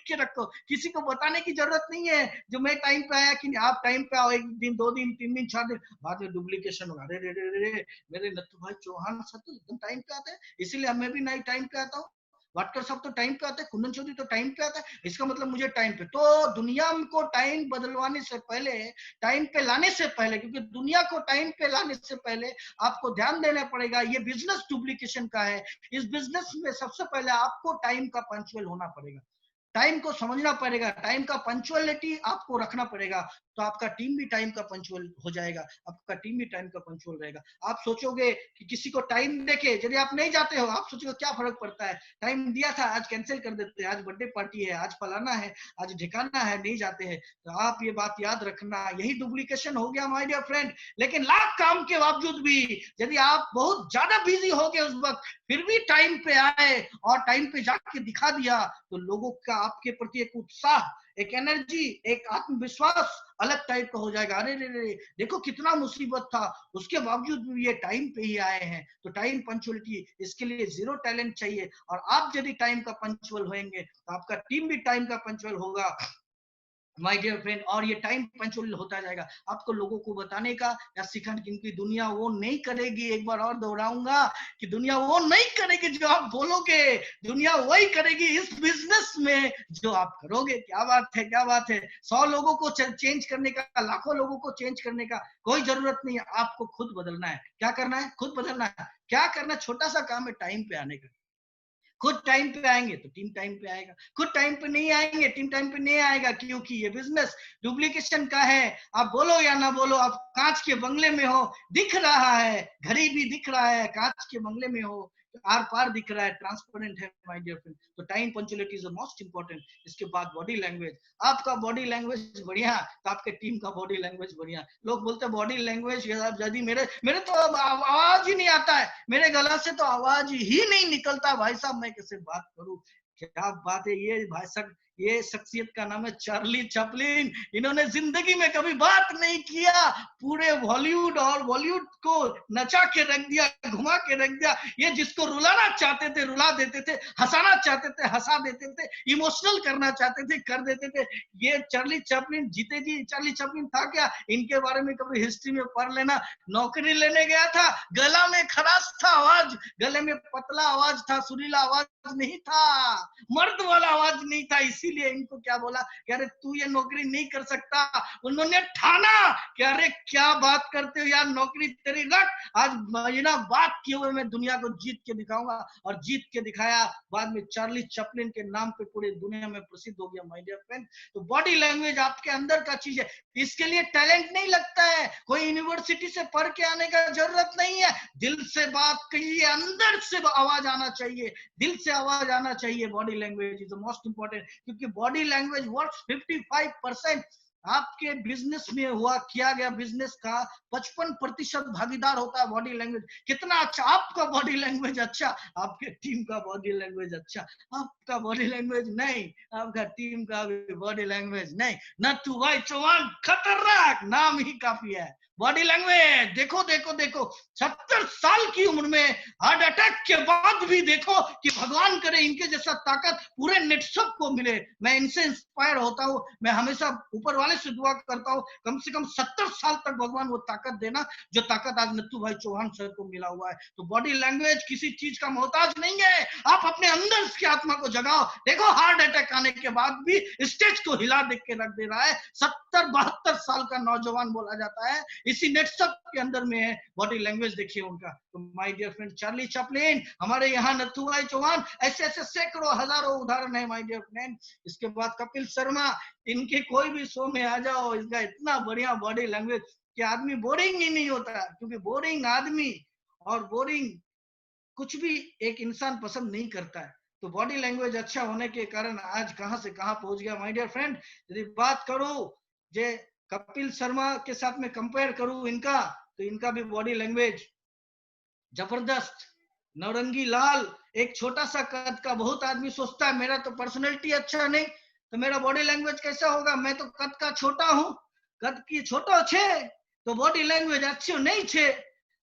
के रखो, किसी को बताने की जरूरत नहीं है जो मैं टाइम पे आया कि आप टाइम पे आओ। 1 दिन 2 दिन 3 दिन 4 दिन बाद में डुप्लीकेशन होगा। अरे रे रे रे, मेरे नत्थू भाई चौहान सर तो एकदम टाइम पे आते हैं, इसीलिए मैं भी नहीं टाइम पे आता हूँ। वाटकर साहब तो टाइम पे आते हैं, कुंदन चौधरी तो टाइम पे आता है, इसका मतलब मुझे टाइम पे। तो दुनिया को टाइम बदलवाने से पहले, टाइम पे लाने से पहले, क्योंकि दुनिया को टाइम पे लाने से पहले आपको ध्यान देना पड़ेगा। ये बिजनेस डुप्लीकेशन का है। इस बिजनेस में सबसे पहले आपको टाइम का पंक्चुअल होना पड़ेगा, टाइम को समझना पड़ेगा, टाइम का पंक्चुअलिटी आपको रखना पड़ेगा। तो आपका टीम भी टाइम का पंचुअल हो जाएगा, आपका टीम भी टाइम का पंचुअल रहेगा। आप सोचोगे कि किसी को टाइम देके यदि आप नहीं जाते हो, आप सोचोगे क्या फर्क पड़ता है, टाइम दिया था आज कैंसिल कर देते हैं, आज बर्थडे पार्टी है, आज फलाना है, आज ठिकाना है, नहीं जाते हैं। तो आप ये बात याद रखना, यही डुप्लीकेशन हो गया माय डियर फ्रेंड। लेकिन लाख काम के बावजूद भी यदि आप बहुत ज्यादा बिजी हो गए उस वक्त, फिर भी टाइम पे आए और टाइम पे जाके दिखा दिया, तो लोगों का आपके प्रति एक उत्साह, एक एनर्जी, एक आत्मविश्वास अलग टाइप का हो जाएगा। अरे रे रे, देखो कितना मुसीबत था, उसके बावजूद भी ये टाइम पे ही आए हैं। तो टाइम पंचुअलिटी, इसके लिए जीरो टैलेंट चाहिए। और आप यदि टाइम का पंचुअल होंगे तो आपका टीम भी टाइम का पंचुअल होगा माय डियर फ्रेंड। और ये टाइम पंचुअल होता जाएगा। आपको लोगों को बताने का या सिखाने की, क्योंकि दुनिया वो नहीं करेगी, एक बार और दोहराऊंगा कि दुनिया वो नहीं करेगी जो आप बोलोगे, दुनिया वही करेगी इस बिजनेस में जो आप करोगे। क्या बात है, क्या बात है। 100 लोगों को चेंज करने का, लाखों लोगों को चेंज करने का कोई जरूरत नहीं है। आपको खुद बदलना है। क्या करना है? खुद बदलना है। क्या करना? छोटा सा काम है, टाइम पे आने का। खुद टाइम पे आएंगे तो टीम टाइम पे आएगा, खुद टाइम पे नहीं आएंगे टीम टाइम पे नहीं आएगा। क्योंकि ये बिजनेस डुप्लीकेशन का है। आप बोलो या ना बोलो, आप कांच के बंगले में हो, दिख रहा है, घड़ी भी दिख रहा है, कांच के बंगले में हो, आर पार दिख रहा है, ट्रांसपेरेंट है माय डियर फ्रेंड। तो time punctuality is the most important. इसके बाद बॉडी लैंग्वेज। आपका बॉडी लैंग्वेज बढ़िया तो आपके टीम का बॉडी लैंग्वेज बढ़िया। लोग बोलते हैं बॉडी लैंग्वेज, यदि मेरे तो आवाज ही नहीं आता है, मेरे गला से तो आवाज ही नहीं निकलता, भाई साहब मैं कैसे बात करूं। क्या बात है। ये भाई साहब, ये शख्सियत का नाम है चार्ली चैपलिन। इन्होंने जिंदगी में कभी बात नहीं किया, पूरे हॉलीवुड और बॉलीवुड को नचा के रख दिया, घुमा के रख दिया। ये जिसको रुलाना चाहते थे रुला देते थे, हंसाना चाहते थे हंसा देते थे, इमोशनल करना चाहते थे कर देते थे। ये चार्ली चैपलिन, जीते जी चार्ली चैपलिन था क्या? इनके बारे में कभी हिस्ट्री में पढ़ लेना। नौकरी लेने गया था, गला में खराश था, आवाज गले में पतला आवाज था, सुरीला आवाज नहीं था, मर्द वाला आवाज नहीं था। इसीलिए इनको क्या बोला कि अरे तू ये नौकरी नहीं कर सकता। उन्होंने ठाना कि अरे क्या बात करते हो यार, नौकरी तेरी रख, आज महीना बात किए हुए मैं दुनिया को जीत के दिखाऊंगा। और जीत के दिखाया। बाद में चार्ली चैपलिन के नाम पे पूरी दुनिया में प्रसिद्ध हो गया माय डियर फ्रेंड। तो बॉडी लैंग्वेज आपके अंदर का चीज है। इसके लिए टैलेंट नहीं लगता है, कोई यूनिवर्सिटी से पढ़ के आने का जरूरत नहीं है। दिल से बात करिए, अंदर से आवाज आना चाहिए, दिल से आवाज आना चाहिए। Body language is the most important, क्योंकि बॉडी लैंग्वेज वर्क्स 55%। आपके बिजनेस में हुआ किया गया बिजनेस का 55% भागीदार होता है बॉडी लैंग्वेज। कितना अच्छा आपका बॉडी लैंग्वेज अच्छा, आपके टीम का बॉडी लैंग्वेज अच्छा। आपका बॉडी लैंग्वेज नहीं, आपका टीम का भी बॉडी लैंग्वेज नहीं। नत्थू भाई चौहान खतरनाक नाम ही काफी है। बॉडी लैंग्वेज देखो देखो देखो, 70 साल की उम्र में हार्ट अटैक के बाद भी देखो कि भगवान करे इनके जैसा ताकत पूरे नेटसप को मिले। मैं इनसे इंस्पायर होता हूँ। मैं हमेशा ऊपर वाले से दुआ करता हूँ कम से कम 70 साल तक भगवान वो ताकत देना जो ताकत आज नत्थू भाई चौहान सर को मिला हुआ है। तो बॉडी लैंग्वेज किसी चीज का मोहताज नहीं है। आप अपने अंदर की आत्मा को जगाओ। देखो हार्ट अटैक आने के बाद भी स्टेज को हिला देख के रख दे रहा है। 70-72 साल का नौजवान बोला जाता है, इसी नेटसप के अंदर में है। बॉडी लैंग्वेज देखिए उनका। तो my dear friend, Charlie Chaplin, हमारे यहाँ नत्थू भाई चौहान, ऐसे ऐसे सैकड़ों हजारों उदाहरण है माय डियर फ्रेंड। इसके बाद कपिल शर्मा, इनके कोई भी शो में आ जाओ, इसका इतना बढ़िया बॉडी लैंग्वेज कि आदमी बोरिंग ही नहीं होता। क्योंकि बोरिंग आदमी और बोरिंग कुछ भी एक इंसान पसंद नहीं करता है। तो बॉडी लैंग्वेज अच्छा होने के कारण आज कहां से कहां पहुंच गया माय डियर फ्रेंड। यदि बात करूं जे कपिल शर्मा के साथ में कंपेयर करूं इनका, तो इनका भी बॉडी लैंग्वेज जबरदस्त। नौरंगी लाल, एक छोटा सा कद का, बहुत आदमी सोचता है मेरा तो पर्सनैलिटी अच्छा नहीं तो मेरा बॉडी लैंग्वेज कैसा होगा, मैं तो कद का छोटा हूं, कद की छोटो छे तो बॉडी लैंग्वेज अच्छी नहीं छे।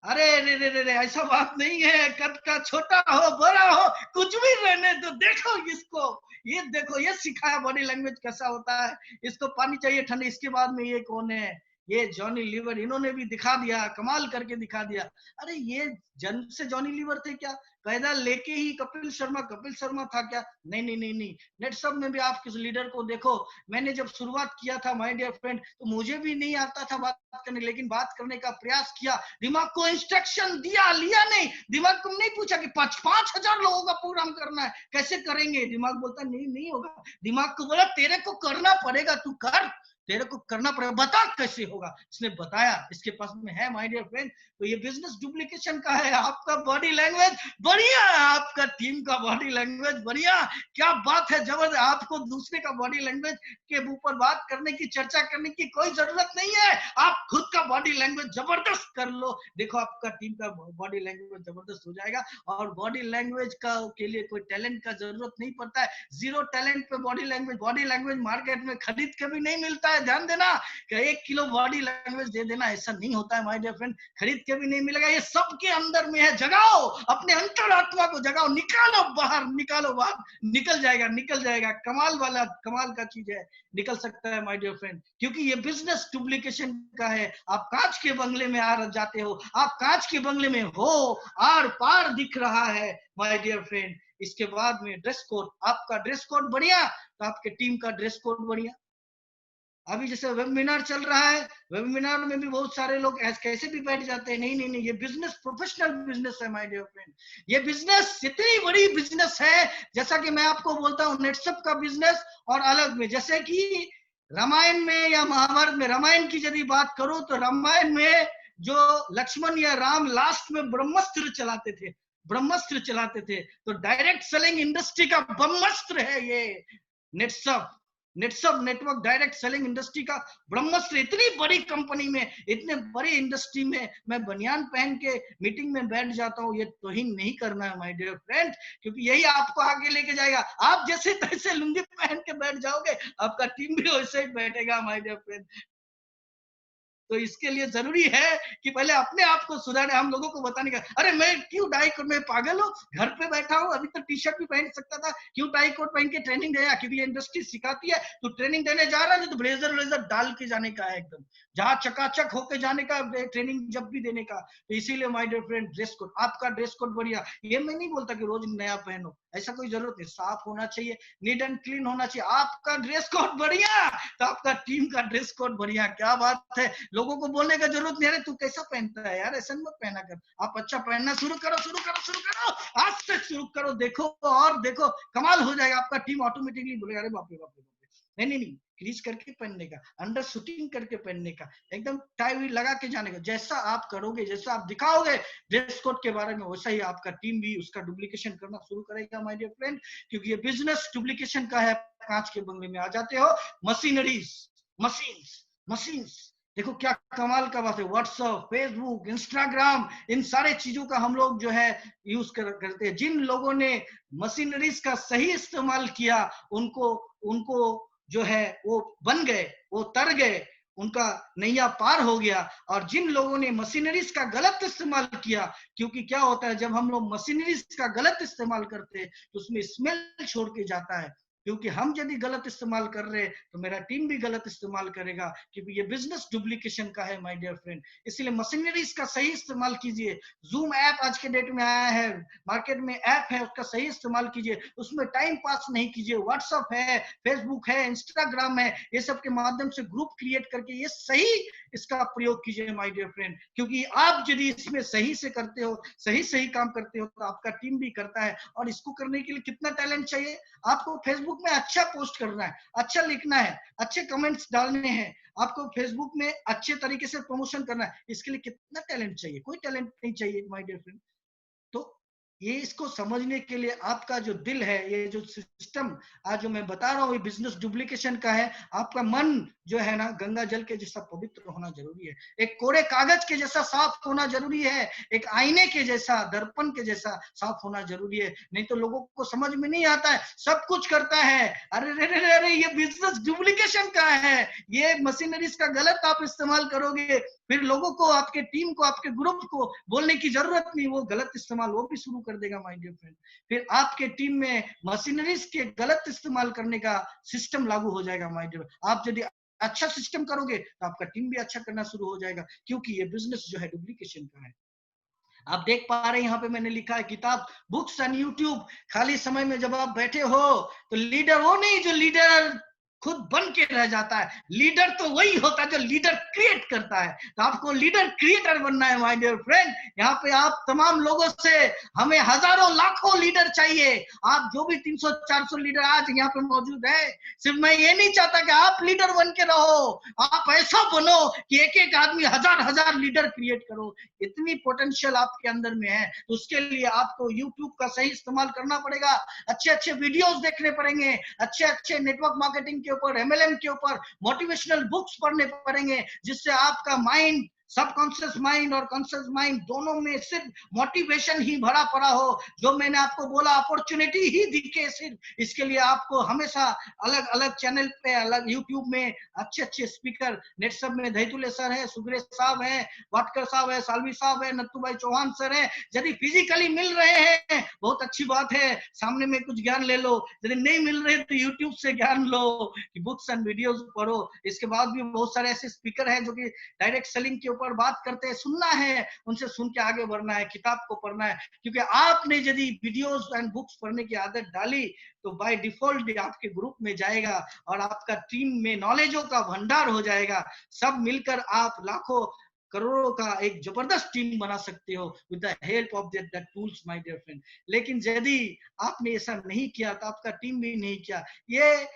अरे रे रे रे रे, ऐसा बात नहीं है। कद का छोटा हो बड़ा हो कुछ भी रहने तो देखो इसको, ये देखो ये सिखाया बॉडी लैंग्वेज कैसा होता है। इसको पानी चाहिए ठंडी। इसके बाद में ये कौन है, ये जॉनी लीवर, इन्होंने भी दिखा दिया, कमाल करके दिखा दिया। अरे ये जन्म से जॉनी लीवर थे क्या? पैदा लेके ही कपिल शर्मा था क्या? नहीं नहीं नहीं नहीं। नेटसप में भी आप किस लीडर को देखो। मैंने जब शुरुआत किया था माय डियर फ्रेंड, तो मुझे भी नहीं आता था बात करने, लेकिन बात करने का प्रयास किया। दिमाग को इंस्ट्रक्शन दिया, लिया नहीं। दिमाग को नहीं पूछा कि 5,000 लोगों का प्रोग्राम करना है, कैसे करेंगे। दिमाग बोलता नहीं नहीं होगा। दिमाग को बोला तेरे को करना पड़ेगा, तू कर, तेरे को करना पड़ेगा, बता कैसे होगा। इसने बताया, इसके पास में है माय डियर फ्रेंड। तो ये बिजनेस डुप्लीकेशन का है। आपका बॉडी लैंग्वेज बढ़िया है, आपका टीम का बॉडी लैंग्वेज बढ़िया, क्या बात है, जबरदस्त। आपको दूसरे का बॉडी लैंग्वेज के ऊपर बात करने की, चर्चा करने की कोई जरूरत नहीं है। आप खुद का बॉडी लैंग्वेज जबरदस्त कर लो, देखो आपका टीम का बॉडी लैंग्वेज जबरदस्त हो जाएगा। और बॉडी लैंग्वेज का के लिए कोई टैलेंट का जरूरत नहीं पड़ता है। जीरो टैलेंट पे बॉडी लैंग्वेज मार्केट में खरीद के भी नहीं मिलता है। ध्यान देना कि 1 किलो बॉडी लैंग्वेज दे देना, ऐसा नहीं होता है माय डियर फ्रेंड, खरीद के भी नहीं मिलेगा। ये सबके अंदर में है। जगाओ अपने अंतरात्मा को, जगाओ, निकालो बाहर, निकल जाएगा। कमाल का चीज है, निकल सकता है माय डियर फ्रेंड, क्योंकि ये बिजनेस डुप्लीकेशन का है। आप कांच के बंगले में आ जाते हो, आप कांच के बंगले में हो, आर पार दिख रहा है माय डियर फ्रेंड। इसके बाद में ड्रेस कोड, आपका ड्रेस कोड बढ़िया तो आपके टीम का ड्रेस कोड बढ़िया। अभी जैसे वेबिनार चल रहा है, वेबिनार में भी बहुत सारे लोग कैसे भी बैठ जाते हैं। नहीं, ये बिजनेस प्रोफेशनल बिजनेस है माय डियर फ्रेंड। ये बिजनेस इतनी बड़ी बिजनेस है, जैसा कि मैं आपको बोलता हूँ नेटसप का बिजनेस और अलग में, जैसे कि रामायण में या महाभारत में, रामायण की यदि बात करूं तो रामायण में जो लक्ष्मण या राम लास्ट में ब्रह्मास्त्र चलाते थे, तो डायरेक्ट सेलिंग इंडस्ट्री का ब्रह्मास्त्र है ये नेटसप नेटवर्क डायरेक्ट सेलिंग इंडस्ट्री का ब्रह्मास्त्र। इतनी बड़ी कंपनी में, इतने बड़ी इंडस्ट्री में मैं बनियान पहन के मीटिंग में बैठ जाता हूँ, ये तौहीन नहीं करना है माय डियर फ्रेंड, क्योंकि यही आपको आगे लेके जाएगा। आप जैसे तैसे लुंगी पहन के बैठ जाओगे, आपका टीम भी वैसे ही बैठेगा माय डियर फ्रेंड। तो इसके लिए जरूरी है कि पहले अपने आप को सुधारे। हम लोगों को बताने का, अरे मैं क्यों टाई कोट में, पागल हूँ, घर पे बैठा हूँ, अभी तो टी शर्ट भी पहन सकता था, क्यों टाई कोट पहन के ट्रेनिंग देगा, क्योंकि ये इंडस्ट्री सिखाती है। तो ट्रेनिंग देने जा रहा है तो ब्लेजर डाल के जाने का है, एकदम जहाँ चकाचक होके जाने का ट्रेनिंग जब भी देने का। तो इसीलिए my dear friend dress code, आपका ड्रेस कोड बढ़िया। ये मैं नहीं बोलता कि रोज नया पहनो, ऐसा कोई जरूरत नहीं, साफ होना चाहिए, नीट एंड क्लीन होना चाहिए। आपका ड्रेस कोड बढ़िया तो आपका टीम का ड्रेस कोड बढ़िया। क्या बात है, लोगों को बोलने का जरूरत नहीं है तू कैसा पहनता है यार, ऐसा मत पहना कर। आप अच्छा पहनना शुरू करो, आज से शुरू करो, देखो और देखो कमाल हो जाएगा। आपका टीम ऑटोमेटिकली बोलेगा अरे बाप रे बाप रे। नहीं, क्रीज करके पहनने का, अंडर शूटिंग करके पहनने का, एकदम टाई लगा के जाने का। जैसा आप करोगे, जैसा आप दिखाओगे ड्रेस कोड के बारे में, वैसा ही आपका टीम भी उसका डुप्लीकेशन करना शुरू करेगा माय डियर फ्रेंड, क्योंकि ये बिजनेस डुप्लीकेशन का है। कांच के बंगले में आ जाते हो, मशीन्स देखो क्या कमाल का बात है। व्हाट्सएप, फेसबुक, इंस्टाग्राम, इन सारे चीजों का हम लोग जो है यूज करते हैं। जिन लोगों ने मशीनरीज का सही इस्तेमाल किया, उनको जो है वो बन गए, वो तर गए, उनका नैया पार हो गया। और जिन लोगों ने मशीनरीज का गलत इस्तेमाल किया, क्योंकि क्या होता है जब हम लोग मशीनरीज का गलत इस्तेमाल करते हैं तो उसमें स्मेल छोड़ के जाता है, क्योंकि हम यदि गलत इस्तेमाल कर रहे हैं तो मेरा टीम भी गलत इस्तेमाल करेगा, क्योंकि ये बिजनेस डुप्लीकेशन का है माय डियर फ्रेंड। इसलिए मशीनरीज का सही इस्तेमाल कीजिए। जूम ऐप आज के डेट में आया है, मार्केट में ऐप है, उसका सही इस्तेमाल कीजिए, उसमें टाइम पास नहीं कीजिए। व्हाट्सएप है, फेसबुक है, इंस्टाग्राम है, ये सब के माध्यम से ग्रुप क्रिएट करके ये सही इसका प्रयोग कीजिए माय डियर फ्रेंड, क्योंकि आप यदि इसमें सही से करते हो, सही काम करते हो, तो आपका टीम भी करता है। और इसको करने के लिए कितना टैलेंट चाहिए, आपको फेसबुक में अच्छा पोस्ट करना है, अच्छा लिखना है, अच्छे कमेंट्स डालने हैं, आपको फेसबुक में अच्छे तरीके से प्रमोशन करना है। इसके लिए कितना टैलेंट चाहिए, कोई टैलेंट नहीं चाहिए माय डियर फ्रेंड। तो ये इसको समझने के लिए आपका जो दिल है, ये जो सिस्टम आज जो मैं बता रहा हूँ, ये बिजनेस डुप्लीकेशन का है। आपका मन जो है ना, गंगा जल के जैसा पवित्र होना जरूरी है, एक कोरे कागज के जैसा साफ होना जरूरी है, एक आईने के जैसा, दर्पण के जैसा साफ होना जरूरी है। नहीं तो लोगों को समझ में नहीं आता है, सब कुछ करता है, अरे ये बिजनेस डुप्लीकेशन का है, ये मशीनरीज का गलत आप इस्तेमाल करोगे, फिर लोगों को, आपके टीम को, आपके ग्रुप को बोलने की जरूरत नहीं, वो गलत इस्तेमाल वो भी शुरू कर देगा माय डियर फ्रेंड। फिर आपके टीम में मशीनरीज के गलत इस्तेमाल करने का सिस्टम लागू हो जाएगा माय डियर। आप यदि अच्छा सिस्टम करोगे तो आपका टीम भी अच्छा करना शुरू हो जाएगा, क्योंकि ये बिजनेस जो है डुप्लीकेशन का है। आप देख पा रहे हैं यहाँ पे मैंने लिखा है किताब, बुक्स एंड यूट्यूब। खाली समय में जब आप बैठे हो तो लीडर वो नहीं जो लीडर खुद बन के रह जाता है। लीडर तो वही होता है जो लीडर क्रिएट करता है। तो आपको लीडर क्रिएटर बनना है माय डियर फ्रेंड। यहाँ पे आप तमाम लोगों से, हमें हजारों लाखों लीडर चाहिए। आप जो भी 300-400 लीडर आज यहाँ पे मौजूद है, सिर्फ मैं ये नहीं चाहता कि आप लीडर बन के रहो, आप ऐसा बनो कि एक एक आदमी हजार लीडर क्रिएट करो। इतनी पोटेंशियल आपके अंदर में है। तो उसके लिए आपको यूट्यूब का सही इस्तेमाल करना पड़ेगा, अच्छे अच्छे वीडियोस देखने पड़ेंगे, अच्छे अच्छे नेटवर्क मार्केटिंग के ऊपर, एमएलएम के ऊपर मोटिवेशनल बुक्स पढ़ने पड़ेंगे, जिससे आपका माइंड, सबकॉन्शियस माइंड और कॉन्शियस माइंड दोनों में सिर्फ मोटिवेशन ही भरा पड़ा हो। जो मैंने आपको बोला, अपॉर्चुनिटी ही दिखे सिर्फ, इसके लिए आपको हमेशा अलग अलग चैनल पे, अलग यूट्यूब में अच्छे अच्छे स्पीकर, नेटसब में दहीतुले सर है, सुग्रेश साहब है, वाटकर साहब है, सालवी साहब है, नत्थू भाई चौहान सर है। यदि फिजिकली मिल रहे हैं बहुत अच्छी बात है, सामने में कुछ ज्ञान ले लो। यदि नहीं मिल रहे तो यूट्यूब से ज्ञान लो, बुक्स एंड वीडियोस पढ़ो। इसके बाद भी बहुत सारे ऐसे स्पीकर हैं जो कि डायरेक्ट सेलिंग के ऊपर बात करते हैं, सुनना है, उनसे सुन के आगे बढ़ना है, किताब को पढ़ना है। क्योंकि आपने यदि वीडियोस एंड बुक्स पढ़ने की आदत डाली तो बाय डिफॉल्ट आपके ग्रुप में जाएगा और आपका टीम में नॉलेजों का भंडार हो जाएगा। सब मिलकर आप लाखों करोड़ों का एक जबरदस्त टीम बना सकते हो with the help of that tools my dear friend. लेकिन यदि आपने ऐसा नहीं किया तो आपका टीम भी नहीं किया। ये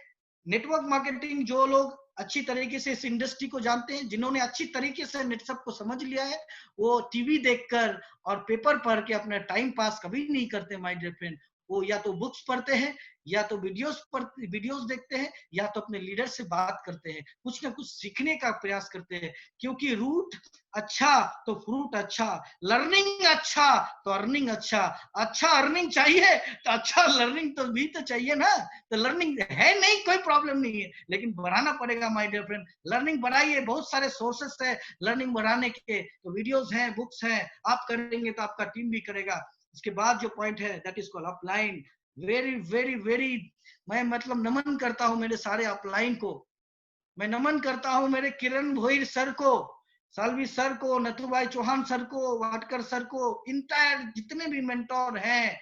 नेटवर्क मार्केटिंग, जो लोग अच्छी तरीके से इस इंडस्ट्री को जानते हैं, जिन्होंने अच्छी तरीके से नेटसब को समझ लिया है, वो टीवी देखकर और पेपर पढ़ के अपना टाइम पास कभी नहीं करते माय डियर फ्रेंड। वो या तो बुक्स पढ़ते हैं, या तो वीडियोस देखते हैं, या तो अपने लीडर से बात करते हैं, कुछ ना कुछ सीखने का प्रयास करते हैं। क्योंकि रूट अच्छा तो फ्रूट अच्छा, लर्निंग अच्छा तो अर्निंग अच्छा। अच्छा अर्निंग चाहिए तो अच्छा लर्निंग तो भी तो चाहिए ना। तो लर्निंग है नहीं, कोई प्रॉब्लम नहीं है, लेकिन बढ़ाना पड़ेगा माय डियर फ्रेंड। लर्निंग बढ़ाइए, बहुत सारे सोर्सेस है लर्निंग बढ़ाने के, तो वीडियोस हैं, बुक्स हैं, आप करेंगे तो आपका टीम भी करेगा। इसके बाद जो पॉइंट है that is called upline. Very very very, मैं मतलब नमन करता हूं मेरे सारे अपलाइन को, मैं नमन करता हूं मेरे किरण भोईर सर को, सालवी सर को, नथु भाई चौहान सर को, वाटकर सर को, इंटायर जितने भी मेंटोर हैं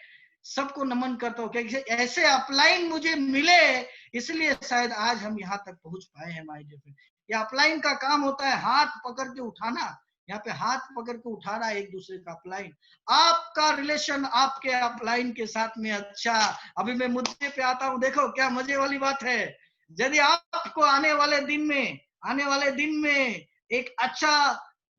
सबको नमन करता हूं। क्योंकि ऐसे अपलाइन मुझे मिले, इसलिए शायद आज हम यहाँ तक पहुंच पाए हैं माय डियर फ्रेंड। ये अपलाइन का काम होता है हाथ पकड़ के उठाना, यहाँ पे हाथ पकड़ के उठा रहा है एक दूसरे का अपलाइन। आपका रिलेशन आपके अपलाइन के साथ में अच्छा। अभी मैं मुद्दे पे आता हूँ, देखो क्या मजे वाली बात है। यदि आपको आने वाले दिन में एक अच्छा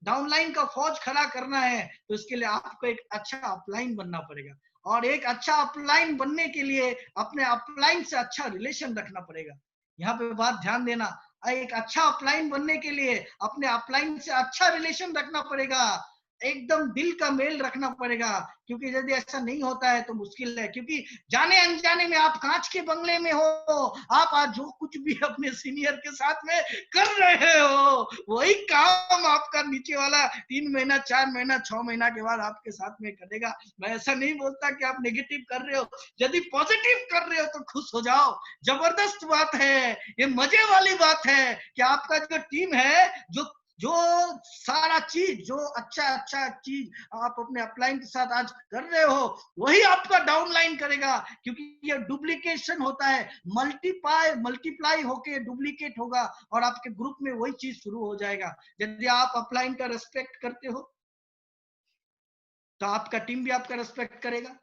डाउनलाइन का फौज खड़ा करना है तो इसके लिए आपको एक अच्छा अपलाइन बनना पड़ेगा। और एक अच्छा अपलाइन बनने के लिए अपने अपलाइन से अच्छा रिलेशन रखना पड़ेगा। यहाँ पे बात ध्यान देना, एक अच्छा अपलाइन बनने के लिए अपने अपलाइन से अच्छा रिलेशन रखना पड़ेगा, एकदम दिल का मेल रखना पड़ेगा। क्योंकि यदि ऐसा नहीं होता है तो मुश्किल है। क्योंकि जाने अनजाने में आप कांच के बंगले में हो, आप आज जो कुछ भी अपने सीनियर के साथ में कर रहे हो वही काम आपका नीचे वाला 3 महीना 4 महीना 6 महीना के बाद आपके साथ में करेगा। मैं ऐसा नहीं बोलता कि आप नेगेटिव कर रहे हो, यदि पॉजिटिव कर रहे हो तो खुश हो जाओ। जबरदस्त बात है, ये मजे वाली बात है कि आपका जो टीम है, जो सारा चीज, जो अच्छा चीज आप अपने अपलाइन के साथ आज कर रहे हो वही आपका डाउनलाइन करेगा। क्योंकि ये डुप्लीकेशन होता है, मल्टीप्लाई होके डुप्लीकेट होगा और आपके ग्रुप में वही चीज शुरू हो जाएगा। यदि आप अपलाइन का रेस्पेक्ट करते हो तो आपका टीम भी आपका रेस्पेक्ट करेगा।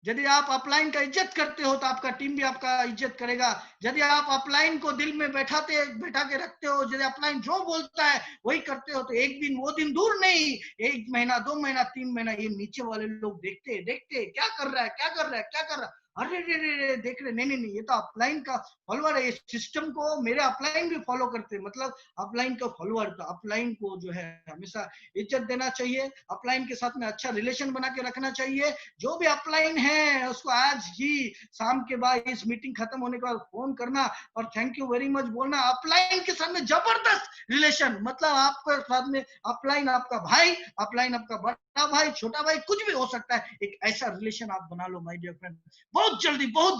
यदि आप अपलाइन का इज्जत करते हो तो आपका टीम भी आपका इज्जत करेगा। यदि आप अपलाइन को दिल में बैठा के रखते हो, यदि अपलाइन जो बोलता है वही करते हो, तो एक दिन, वो दिन दूर नहीं, 1 महीना 2 महीना 3 महीना ये नीचे वाले लोग देखते क्या कर रहा है, अरे रे देख रहे, नहीं, ये तो अपलाइन का फॉलोअर है। इस सिस्टम को मेरे अपलाइन भी फॉलो करते हैं, मतलब अपलाइन का फॉलोअर। तो अपलाइन को जो है हमेशा इज्जत देना चाहिए, अपलाइन के साथ में अच्छा रिलेशन बना के रखना चाहिए। जो भी अपलाइन है उसको आज ही शाम के बाद, इस मीटिंग खत्म होने के बाद फोन करना और थैंक यू वेरी मच बोलना। अपलाइन के साथ में जबरदस्त रिलेशन, मतलब आपके साथ में अपलाइन आपका भाई, अपलाइन आपका बड़ा भाई, छोटा भाई, कुछ भी हो सकता है। एक ऐसा रिलेशन आप बना लो माय डियर फ्रेंड, बहुत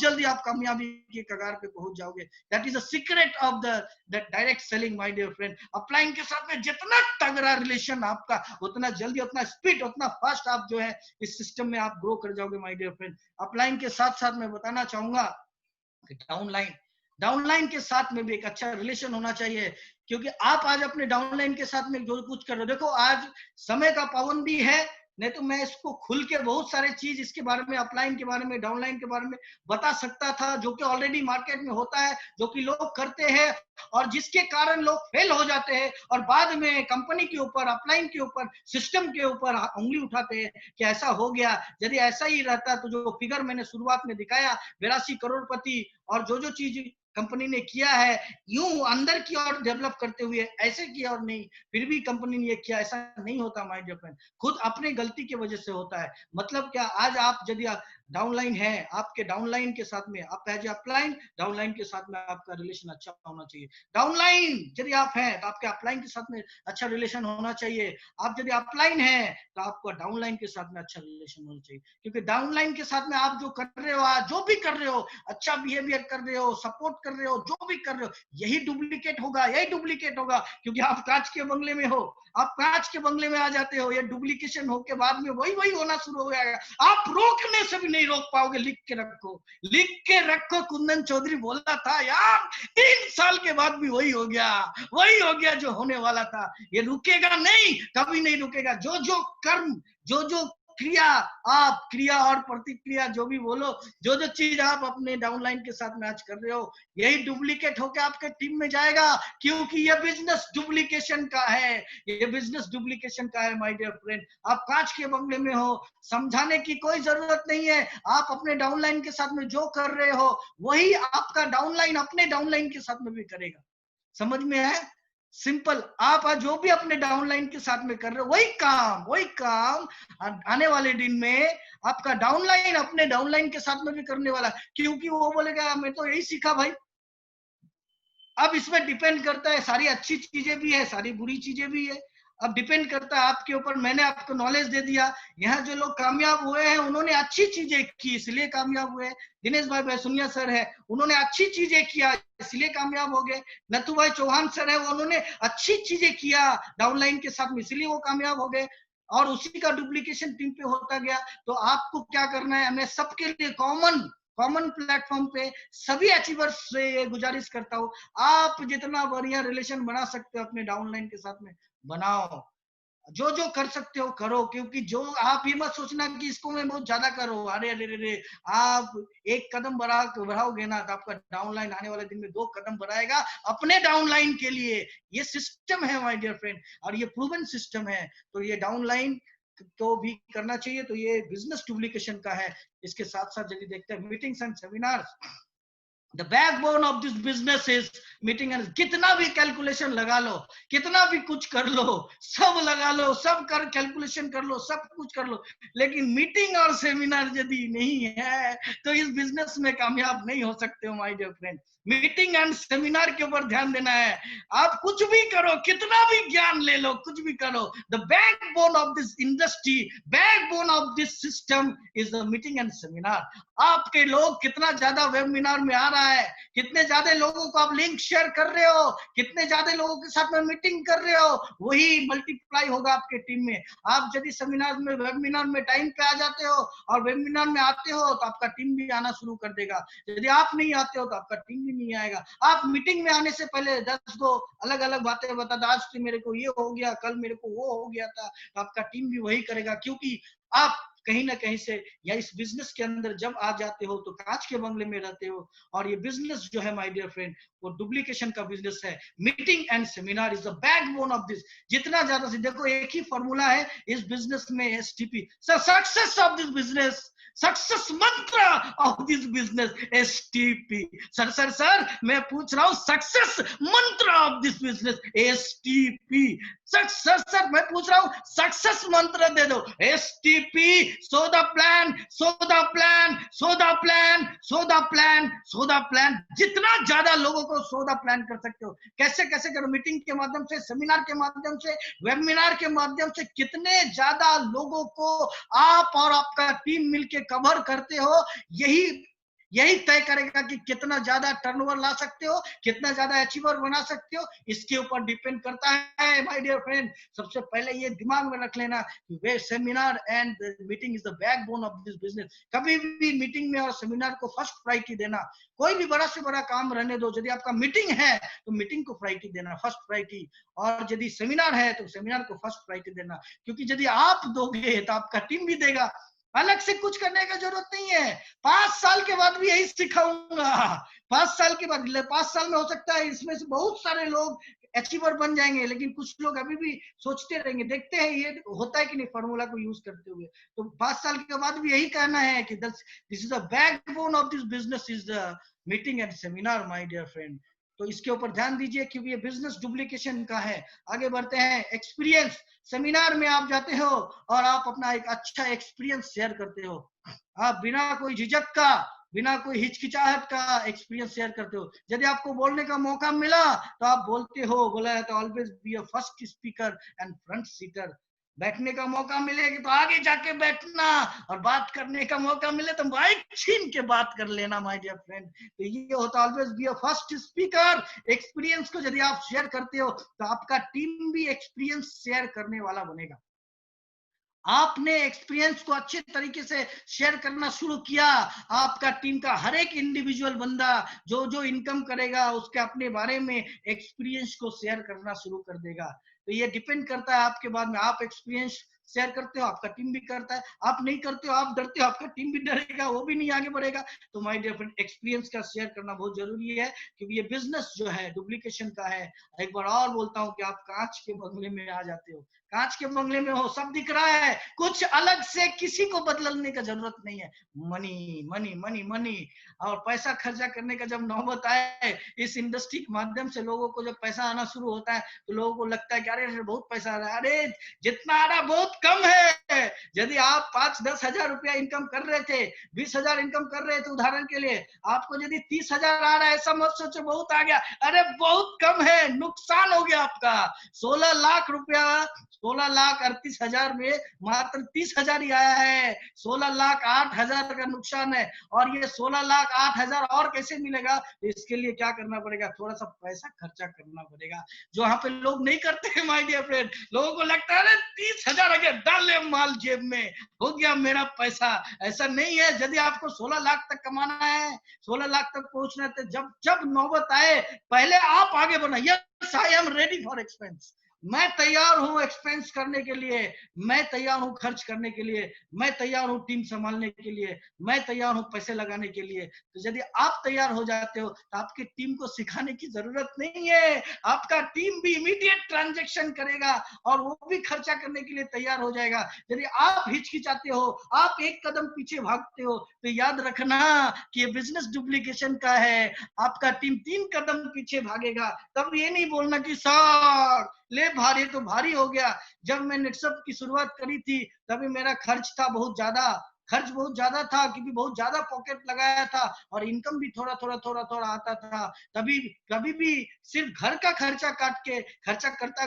जल्दी आप कामयाबी के कगार पे पहुंच जाओगे। That is the secret of the direct selling my dear friend. Upline के साथ में जितना तगड़ा रिलेशन आपका, उतना जल्दी, उतना स्पीड, उतना फास्ट आप जो है इस सिस्टम में आप ग्रो कर जाओगे माय डियर फ्रेंड। अपलाइन के साथ साथ मैं बताना चाहूंगा कि डाउनलाइन, डाउनलाइन के साथ में भी एक अच्छा रिलेशन होना चाहिए, क्योंकि आप आज अपने डाउनलाइन के साथ में जो कुछ कर रहे हो, देखो आज समय का पाबंदी है, नहीं तो मैं इसको खुल के बहुत सारे चीज इसके बारे में, अपलाइन के बारे में, डाउनलाइन के बारे में बता सकता था, जो कि ऑलरेडी मार्केट में होता है, जो कि लोग करते हैं और जिसके कारण लोग फेल हो जाते हैं और बाद में कंपनी के ऊपर, अपलाइन के ऊपर, सिस्टम के ऊपर उंगली उठाते हैं कि ऐसा हो गया। यदि ऐसा ही रहता तो जो फिगर मैंने शुरुआत में दिखाया 82 करोड़पति और जो चीज कंपनी ने किया है, यूं अंदर की ओर डेवलप करते हुए ऐसे किया और नहीं, फिर भी कंपनी ने ये किया, ऐसा नहीं होता माय डियर फ्रेंड, खुद अपने गलती की वजह से होता है। मतलब क्या, आज आप यदि डाउनलाइन है, आपके डाउनलाइन के साथ में आप एज अपलाइन, डाउनलाइन के साथ में आपका रिलेशन अच्छा होना चाहिए। डाउनलाइन यदि आप हैं तो आपके अपलाइन के साथ में अच्छा रिलेशन होना चाहिए। आप यदि अपलाइन है तो आपका डाउनलाइन के साथ में अच्छा रिलेशन होना चाहिए, क्योंकि डाउनलाइन के साथ में आप जो कर रहे हो, आज जो भी कर रहे हो, अच्छा बिहेवियर कर रहे हो, सपोर्ट कर रहे हो, जो भी कर रहे हो, यही डुप्लीकेट होगा, यही डुप्लीकेट होगा, क्योंकि आप कांच के बंगले में हो, आप कांच के बंगले में आ जाते हो, ये डुप्लीकेशन होके बाद में वही होना शुरू हो जाएगा। आप रोकने से भी नहीं रोक पाओगे। लिख के रखो, लिख के रखो। कुंदन चौधरी बोला था यार, 3 साल के बाद भी वही हो गया जो होने वाला था। ये रुकेगा नहीं, कभी नहीं रुकेगा। जो कर्म, जो क्रिया, आप क्रिया और प्रतिक्रिया जो भी बोलो, जो चीज आप अपने डाउनलाइन के साथ में आज कर रहे हो, यही डुप्लीकेट होकर आपके टीम में जाएगा, क्योंकि ये बिजनेस डुप्लीकेशन का है, ये बिजनेस डुप्लीकेशन का है माय डियर फ्रेंड। आप कांच के बंगले में हो, समझाने की कोई जरूरत नहीं है। आप अपने डाउनलाइन के साथ में जो कर रहे हो, वही आपका डाउनलाइन अपने डाउनलाइन के साथ में भी करेगा। समझ में है? सिंपल। आप जो भी अपने डाउनलाइन के साथ में कर रहे हो, वही काम आने वाले दिन में आपका डाउनलाइन अपने डाउनलाइन के साथ में भी करने वाला, क्योंकि वो बोलेगा मैं तो यही सीखा भाई। अब इसमें डिपेंड करता है, सारी अच्छी चीजें भी है, सारी बुरी चीजें भी है। अब डिपेंड करता है आपके ऊपर। मैंने आपको नॉलेज दे दिया। यहाँ जो लोग कामयाब हुए हैं, उन्होंने अच्छी चीजें की, इसलिए कामयाब हुए। दिनेश भाई बैसुनिया सर है, उन्होंने अच्छी चीजें किया, इसलिए कामयाब हो गए। नथु भाई चौहान सर है, उन्होंने अच्छी चीजें किया डाउनलाइन के साथ में, इसलिए वो कामयाब हो गए। और उसी का डुप्लीकेशन टीम पे होता गया। तो आपको क्या करना है, मैं सबके लिए कॉमन प्लेटफॉर्म पे सभी अचीवर्स से ये गुजारिश करता हूँ, आप जितना बढ़िया रिलेशन बना सकते हो अपने डाउनलाइन के साथ में बनाओ। जो कर सकते हो करो, क्योंकि जो आप ये मत सोचना कि इसको मैं बहुत ज्यादा करो। अरे आप एक कदम बढ़ाओगे ना, तो आपका डाउनलाइन आने वाले दिन में 2 कदम बढ़ाएगा अपने डाउनलाइन के लिए। ये सिस्टम है माय डियर फ्रेंड, और ये प्रूवन सिस्टम है। तो ये डाउनलाइन तो भी करना चाहिए। तो ये बिजनेस डुप्लीकेशन का है। इसके साथ साथ यदि देखते हैं meetings and seminars, the backbone of this business is meeting and. कितना भी कैलकुलेशन लगा लो, कितना भी कुछ कर लो, सब लगा लो, सब कर कैलकुलेशन कर लो, सब कुछ कर लो, लेकिन मीटिंग और सेमिनार यदि नहीं है तो इस बिजनेस में कामयाब नहीं हो सकते हो my dear friend. Meeting and seminar के ऊपर ध्यान देना है। आप कुछ भी करो, कितना भी ज्ञान ले लो, कुछ भी करो, the backbone of this industry, backbone of this system is the meeting and seminar. आपके लोग कितना ज्यादा वेबिनार में आ रहा है, कितने ज्यादा लोगों को आप लिंक शेयर कर रहे हो, कितने ज्यादा लोगों के साथ में मीटिंग कर रहे हो, वही मल्टीप्लाई होगा आपके टीम में। आप यदि सेमिनार में, वेबिनार में टाइम पे आ जाते हो और वेबिनार में आते हो, तो आपका टीम भी आना शुरू कर देगा। यदि आप नहीं आते हो तो आपका टीम भी नहीं आएगा। आप मीटिंग में आने से पहले 10 को अलग अलग बातें बताते, आज तो मेरे को ये हो गया, कल मेरे को वो हो गया था, तो आपका टीम भी वही करेगा। क्योंकि आप कहीं ना कहीं से या इस बिजनेस के अंदर जब आ जाते हो तो कांच के बंगले में रहते हो। और ये बिजनेस जो है माय डियर फ्रेंड, वो डुप्लीकेशन का बिजनेस है। Meeting and seminar is the backbone of this. जितना ज्यादा से देखो, एक ही फॉर्मूला है इस बिजनेस में, STP. Success of this business, success mantra of this business, STP. Sir मैं पूछ रहा हूं, success mantra of this business, STP. Sir मैं पूछ रहा हूं, सक्सेस मंत्र दे दो, STP. Show the plan, show the plan, show the plan, show the plan, show the plan. जितना ज्यादा लोगों को सो द प्लान कर सकते हो, कैसे कैसे करो, मीटिंग के माध्यम से, सेमिनार के माध्यम से, वेबिनार के माध्यम से, कितने ज्यादा लोगों को आप और आपका टीम मिलके कवर करते हो, यही तय करेगा कि कितना ज्यादा टर्नओवर ला सकते हो, कितना ज्यादा अचीवर बना सकते हो, इसके ऊपर डिपेंड करता है माय डियर फ्रेंड। सबसे पहले ये दिमाग में रख लेना कि वे seminar and meeting is the backbone of this business. कभी भी मीटिंग में और सेमिनार को फर्स्ट प्रायोरिटी देना। कोई भी बड़ा से बड़ा काम रहने दो, यदि आपका मीटिंग है तो मीटिंग को प्रायोरिटी देना, फर्स्ट प्रायोरिटी, और यदि सेमिनार है तो सेमिनार को फर्स्ट प्रायोरिटी देना। क्योंकि यदि आप दोगे तो आपका टीम भी देगा, अलग से कुछ करने की जरूरत नहीं है। 5 साल के बाद भी यही सिखाऊंगा। 5 साल के बाद, 5 साल में हो सकता है इसमें से बहुत सारे लोग अचीवर बन जाएंगे, लेकिन कुछ लोग अभी भी सोचते रहेंगे। देखते हैं ये होता है कि नहीं फॉर्मूला को यूज करते हुए। तो 5 साल के बाद भी यही कहना है कि this is the backbone of this business is the meeting and seminar my dear friend. तो इसके ऊपर ध्यान दीजिए क्योंकि ये बिजनेस डुप्लीकेशन का है। आगे बढ़ते हैं। एक्सपीरियंस। सेमिनार में आप जाते हो और आप अपना एक अच्छा एक्सपीरियंस शेयर करते हो। आप बिना कोई झिझक का, बिना कोई हिचकिचाहट का एक्सपीरियंस शेयर करते हो। यदि आपको बोलने का मौका मिला तो आप बोलते हो। बोला है तो always be a first speaker and front seater. बैठने का मौका मिलेगा तो आगे जाके बैठना, और बात करने का मौका मिले तो माइक छीन के बात कर लेना माय डियर फ्रेंड। तो ये होता always be a first speaker. Experience को यदि आप शेयर करते हो तो आपका टीम भी एक्सपीरियंस शेयर करने वाला बनेगा। आपने एक्सपीरियंस को अच्छे तरीके से शेयर करना शुरू किया, आपका टीम का हर एक इंडिविजुअल बंदा जो जो इनकम करेगा उसके अपने बारे में एक्सपीरियंस को शेयर करना शुरू कर देगा। तो ये डिपेंड करता है आपके बाद में। आप एक्सपीरियंस शेयर करते हो, आपका टीम भी करता है। आप नहीं करते हो, आप डरते हो, आपका टीम भी डरेगा, वो भी नहीं आगे बढ़ेगा। तो माय डियर फ्रेंड, एक्सपीरियंस का शेयर करना बहुत जरूरी है क्योंकि ये बिजनेस जो है डुप्लीकेशन का है। एक बार और बोलता हूँ कि आप कांच के बंगले में आ जाते हो, कांच के बंगले में हो, सब दिख रहा है, कुछ अलग से किसी को बदलने का जरूरत नहीं है। Money money money money. और पैसा खर्चा करने का जब नौबत आए, इस इंडस्ट्री के माध्यम से लोगों को जब पैसा आना शुरू होता है तो लोगों को लगता है कि अरे बहुत पैसा आ रहा है। अरे जितना आ रहा बहुत कम है। यदि आप 5-10 हजार रुपया इनकम कर रहे थे, 20 हजार इनकम कर रहे थे उदाहरण के लिए, आपको यदि 30 हजार आ रहा है, ऐसा मत सोचो बहुत आ गया। अरे बहुत कम है, नुकसान हो गया आपका। 16 लाख रुपया, 16,38,000 में मात्र 30,000 ही आया है। 16,08,000 का नुकसान है। और ये 16,08,000 और कैसे मिलेगा? इसके लिए क्या करना पड़ेगा? थोड़ा सा पैसा खर्चा करना पड़ेगा, जो यहाँ पे लोग नहीं करते हैं माय डियर फ्रेंड। लोगों को लगता है 30,000 आ गया, डाले माल जेब में, हो गया मेरा पैसा। ऐसा नहीं है। यदि आपको 16 लाख तक कमाना है, 16 लाख तक पहुंचना है, तो जब नौबत आए पहले आप आगे बढ़ना। Yes I am ready for expense. मैं तैयार हूं एक्सपेंस करने के लिए, मैं तैयार हूं खर्च करने के लिए, मैं तैयार हूं टीम संभालने के लिए, मैं तैयार हूं पैसे लगाने के लिए। तो यदि आप तैयार हो जाते हो तो आपकी टीम को सिखाने की जरूरत नहीं है। आपका टीम भी इमीडिएट ट्रांजैक्शन करेगा और वो भी खर्चा करने के लिए तैयार हो जाएगा। यदि आप हिचकिचाते हो, आप एक कदम पीछे भागते हो, तो याद रखना कि ये बिजनेस डुप्लीकेशन का है। आपका टीम 3 कदम पीछे भागेगा। तब ये नहीं बोलना कि सर ले भारी तो भारी हो गया। जब मैं नेटसप की शुरुआत करी थी तभी मेरा खर्च बहुत ज्यादा था क्योंकि बहुत ज्यादा पॉकेट लगाया था और इनकम भी थोड़ा आता था। तभी कभी भी सिर्फ घर का खर्चा काट के खर्चा करता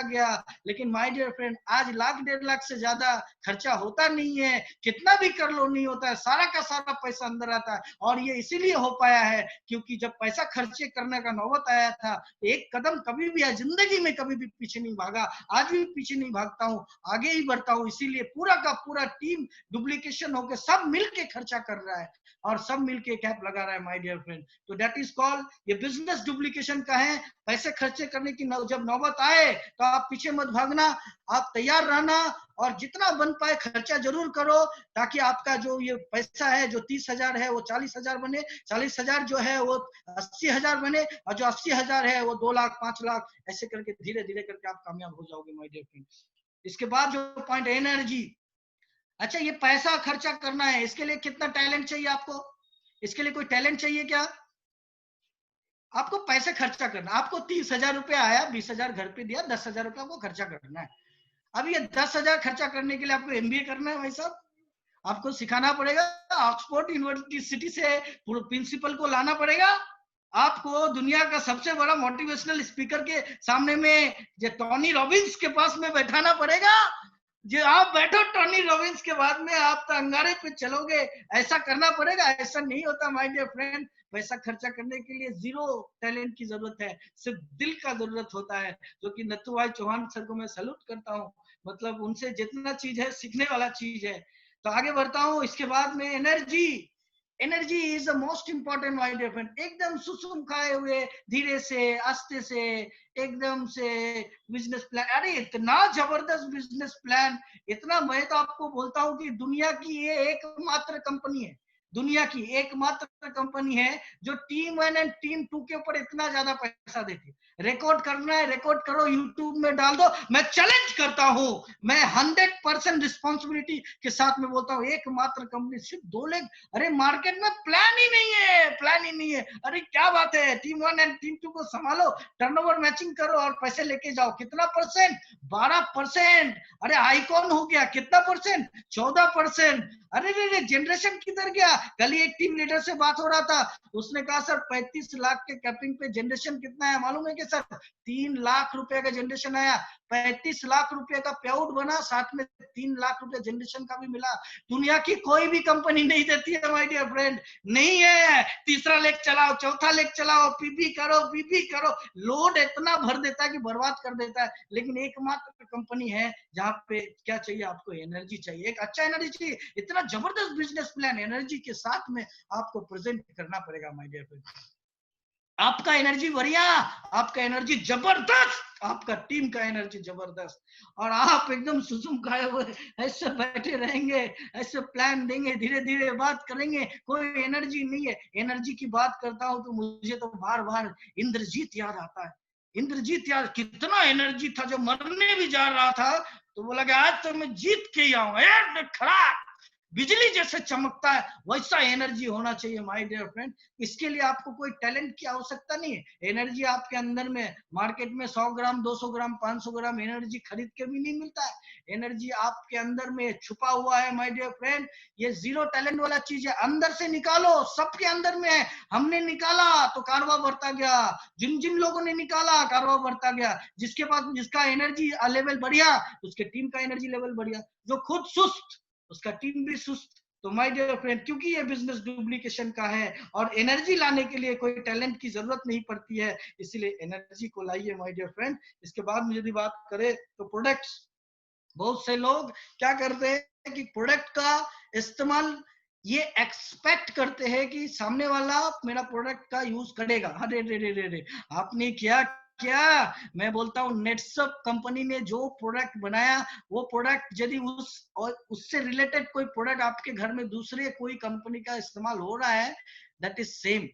गया। लेकिन माय डियर फ्रेंड, आज 1,00,000 1.5 लाख से ज्यादा खर्चा होता नहीं है। कितना भी कर लो नहीं होता है, सारा का सारा पैसा अंदर आता है। और ये इसीलिए हो पाया है क्योंकि जब पैसा खर्चे करने का नौबत आया था, एक कदम कभी भी जिंदगी में कभी भी पीछे नहीं भागा। आज भी पीछे नहीं भागता हूँ, आगे ही बढ़ता हूँ। इसीलिए पूरा का पूरा टीम डुप्लीकेशन होकर सब मिलके खर्चा कर रहा है और सब मिलके कैप लगा रहा है माय डियर फ्रेंड। तो दैट इज कॉल्ड, ये बिजनेस डुप्लीकेशन का है। पैसे खर्चे करने की जब नौबत आए तो आप पीछे मत भागना, आप तैयार रहना और जितना बन पाए खर्चा जरूर करो, ताकि आपका जो ये पैसा है जो 30,000 है वो 40,000 बने, 40,000 जो है वो 80,000 बने, और जो 80,000 है वो 2 लाख 5 लाख, ऐसे करके धीरे धीरे करके आप कामयाब हो जाओगे माय डियर फ्रेंड। इसके बाद जो पॉइंट, एनर्जी। अच्छा, ये पैसा खर्चा करना है, इसके लिए कितना टैलेंट चाहिए आपको? इसके लिए कोई टैलेंट चाहिए क्या? आपको पैसे खर्चा करना। आपको 30,000 रुपया आया, 20,000 घर पे दिया, 10,000 रुपया आपको खर्चा करना है। अब ये 10,000 खर्चा करने के लिए आपको MBA करना है भाई साहब, आपको सिखाना पड़ेगा। ऑक्सफोर्ड यूनिवर्सिटी से प्रिंसिपल को लाना पड़ेगा। आपको दुनिया का सबसे बड़ा मोटिवेशनल स्पीकर के सामने में, जो टोनी रॉबिन्स के पास में बैठाना पड़ेगा। जो आप बैठो टोनी रॉबिन्स के बाद में आप तो अंगारे पे चलोगे, ऐसा करना पड़ेगा। ऐसा नहीं होता माय डियर फ्रेंड। पैसा खर्चा करने के लिए जीरो टैलेंट की जरूरत है, सिर्फ दिल का जरूरत होता है, जो कि नथु भाई चौहान सर को मैं सैल्यूट करता हूँ। मतलब उनसे जितना चीज है सीखने वाला चीज है। तो आगे बढ़ता हूँ। इसके बाद में energy. Energy is the most important my dear friend. एकदम सुसुम खाए हुए धीरे से आस्ते से एकदम से बिजनेस प्लान, अरे इतना जबरदस्त बिजनेस प्लान, इतना, मैं तो आपको बोलता हूँ कि दुनिया की ये एकमात्र कंपनी है, दुनिया की एकमात्र कंपनी है जो टीम 1 एंड टीम 2 के ऊपर इतना ज्यादा पैसा देती है। रिकॉर्ड करना है, रिकॉर्ड करो, यूट्यूब में डाल दो। मैं चैलेंज करता हूं, मैं 100% रिस्पॉन्सिबिलिटी के साथ में बोलता हूं, एकमात्र कंपनी, सिर्फ 2 लाख। अरे मार्केट में प्लान ही नहीं है, प्लान ही नहीं है। अरे क्या बात है, टीम 1 एंड टीम 2 को संभालो, टर्नओवर मैचिंग करो और पैसे लेके जाओ। कितना परसेंट? 12%। अरे आइकॉन हो गया, कितना परसेंट? 14%। अरे रे जनरेशन किधर गया? कल ही एक टीम लीडर से बात हो रहा था, उसने कहा सर 35 लाख के कैपिंग पे जनरेशन कितना है मालूम है कि सर 3 लाख रुपए का जनरेशन आया। 35 लाख रुपए का पे आउट बना, साथ में 3 लाख रुपए जनरेशन का भी मिला। दुनिया की कोई भी कंपनी नहीं देती है माय डियर फ्रेंड, नहीं है। तीसरा लेग चलाओ, चौथा लेग चलाओ, पीपी करो, लोड इतना भर देता है कि बर्बाद कर देता है। लेकिन एकमात्र कंपनी है जहां पे क्या चाहिए आपको? एनर्जी चाहिए, एक अच्छा एनर्जी चाहिए। इतना जबरदस्त बिजनेस प्लान एनर्जी के साथ में आपको प्रेजेंट करना पड़ेगा माय डियर फ्रेंड। आपका एनर्जी बढ़िया, आपका एनर्जी जबरदस्त, आपका टीम का एनर्जी जबरदस्त, और आप एकदम सुसुम खाए हुए ऐसे बैठे रहेंगे, ऐसे प्लान देंगे, धीरे धीरे बात करेंगे, कोई एनर्जी नहीं है। एनर्जी की बात करता हूं तो मुझे तो बार बार इंद्रजीत याद आता है। इंद्रजीत यार, कितना एनर्जी था, जब मरने भी जा रहा था तो बोला कि आज तो मैं जीत के ही आऊंगा। खड़ा बिजली जैसे चमकता है वैसा एनर्जी होना चाहिए माय डियर फ्रेंड। इसके लिए आपको कोई टैलेंट की आवश्यकता नहीं है। एनर्जी आपके अंदर में, मार्केट में 100 ग्राम 200 ग्राम 500 ग्राम एनर्जी खरीद के भी नहीं मिलता है। एनर्जी आपके अंदर में छुपा हुआ है माय डियर फ्रेंड। ये जीरो टैलेंट वाला चीज है, अंदर से निकालो, सबके अंदर में है। हमने निकाला तो कारवा बढ़ता गया, जिन जिन लोगों ने निकाला कारवा बढ़ता गया। जिसके पास, जिसका एनर्जी लेवल बढ़िया, उसके टीम का एनर्जी लेवल बढ़िया। जो खुद सुस्त, उसका टीम भी सुस्त। तो माय डियर फ्रेंड, क्योंकि ये बिजनेस डुप्लीकेशन का है और एनर्जी लाने के लिए कोई टैलेंट की जरूरत नहीं पड़ती है, इसीलिए एनर्जी को लाइए माय डियर फ्रेंड। इसके बाद में यदि बात करें तो प्रोडक्ट्स, बहुत से लोग क्या करते हैं कि प्रोडक्ट का इस्तेमाल ये एक्सपेक्ट करते हैं कि सामने वाला मेरा प्रोडक्ट का यूज करेगा। अरे रे रे रे रे, आपने क्या मैं बोलता हूँ, नेटसप कंपनी ने जो प्रोडक्ट बनाया, वो प्रोडक्ट यदि उससे रिलेटेड कोई प्रोडक्ट आपके घर में दूसरे कोई कंपनी का इस्तेमाल हो रहा है, दैट इज सेम।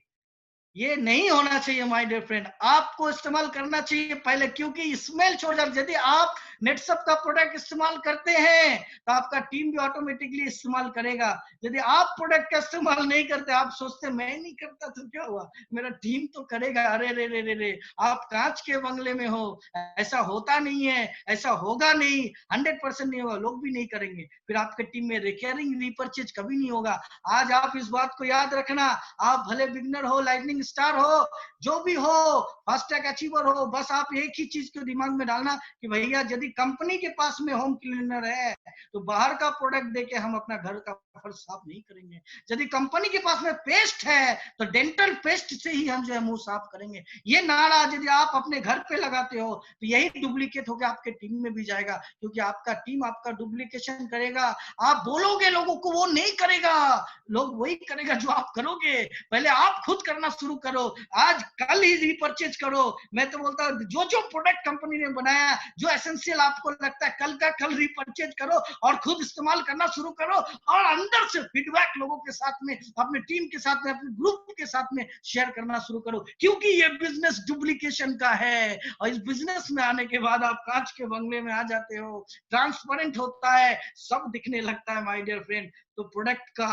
ये नहीं होना चाहिए माय डियर फ्रेंड। आपको इस्तेमाल करना चाहिए पहले, क्योंकि स्मेल छोड़ जाती। यदि आप नेटसप का प्रोडक्ट इस्तेमाल करते हैं तो आपका टीम भी ऑटोमेटिकली इस्तेमाल करेगा। यदि आप प्रोडक्ट का इस्तेमाल नहीं करते, आप सोचते मैं नहीं करता तो क्या हुआ, मेरा टीम तो करेगा। अरे रे रे रे रे, आप कांच के बंगले में हो, ऐसा होता नहीं है, ऐसा होगा नहीं, 100% नहीं होगा, लोग भी नहीं करेंगे। फिर आपके टीम में रिकरिंग रीपरचेज कभी नहीं होगा। आज आप इस बात को याद रखना, आप भले बिगनर हो, लाइटनिंग स्टार हो, जो भी हो, फास्ट ट्रैक अचीवर हो, बस आप एक ही चीज को दिमाग में डालना कि भैया यदि कंपनी के पास में होम क्लीनर है तो बाहर का प्रोडक्ट देके हम अपना घर का फर्श साफ नहीं करेंगे। यदि कंपनी के पास में पेस्ट है तो डेंटल पेस्ट से ही हम जो है मुंह साफ करेंगे। ये नारा यदि आप अपने घर पे लगाते हो तो यही डुप्लीकेट होकर आपके टीम में भी जाएगा, क्योंकि आपका टीम आपका डुप्लीकेशन करेगा। आप बोलोगे लोगों को, वो नहीं करेगा, लोग वही करेगा जो आप करोगे। पहले आप खुद करना शुरू करो, आज कल ही रीपरचेज करो। मैं तो बोलता हूँ जो जो प्रोडक्ट कंपनी ने बनाया, जो एसेंशियल आपको लगता है, कल का कल रीपरचेज करो और खुद इस्तेमाल करना शुरू करो, और अंदर से फीडबैक लोगों के साथ में, अपने टीम के साथ में, अपने ग्रुप के साथ में शेयर करना शुरू करो, क्योंकि ये बिजनेस डुप्लीकेशन का है। और इस बिजनेस में आने के बाद आप कांच के बंगले में आ जाते हो, ट्रांसपेरेंट होता है, सब दिखने लगता है माय डियर फ्रेंड। तो प्रोडक्ट का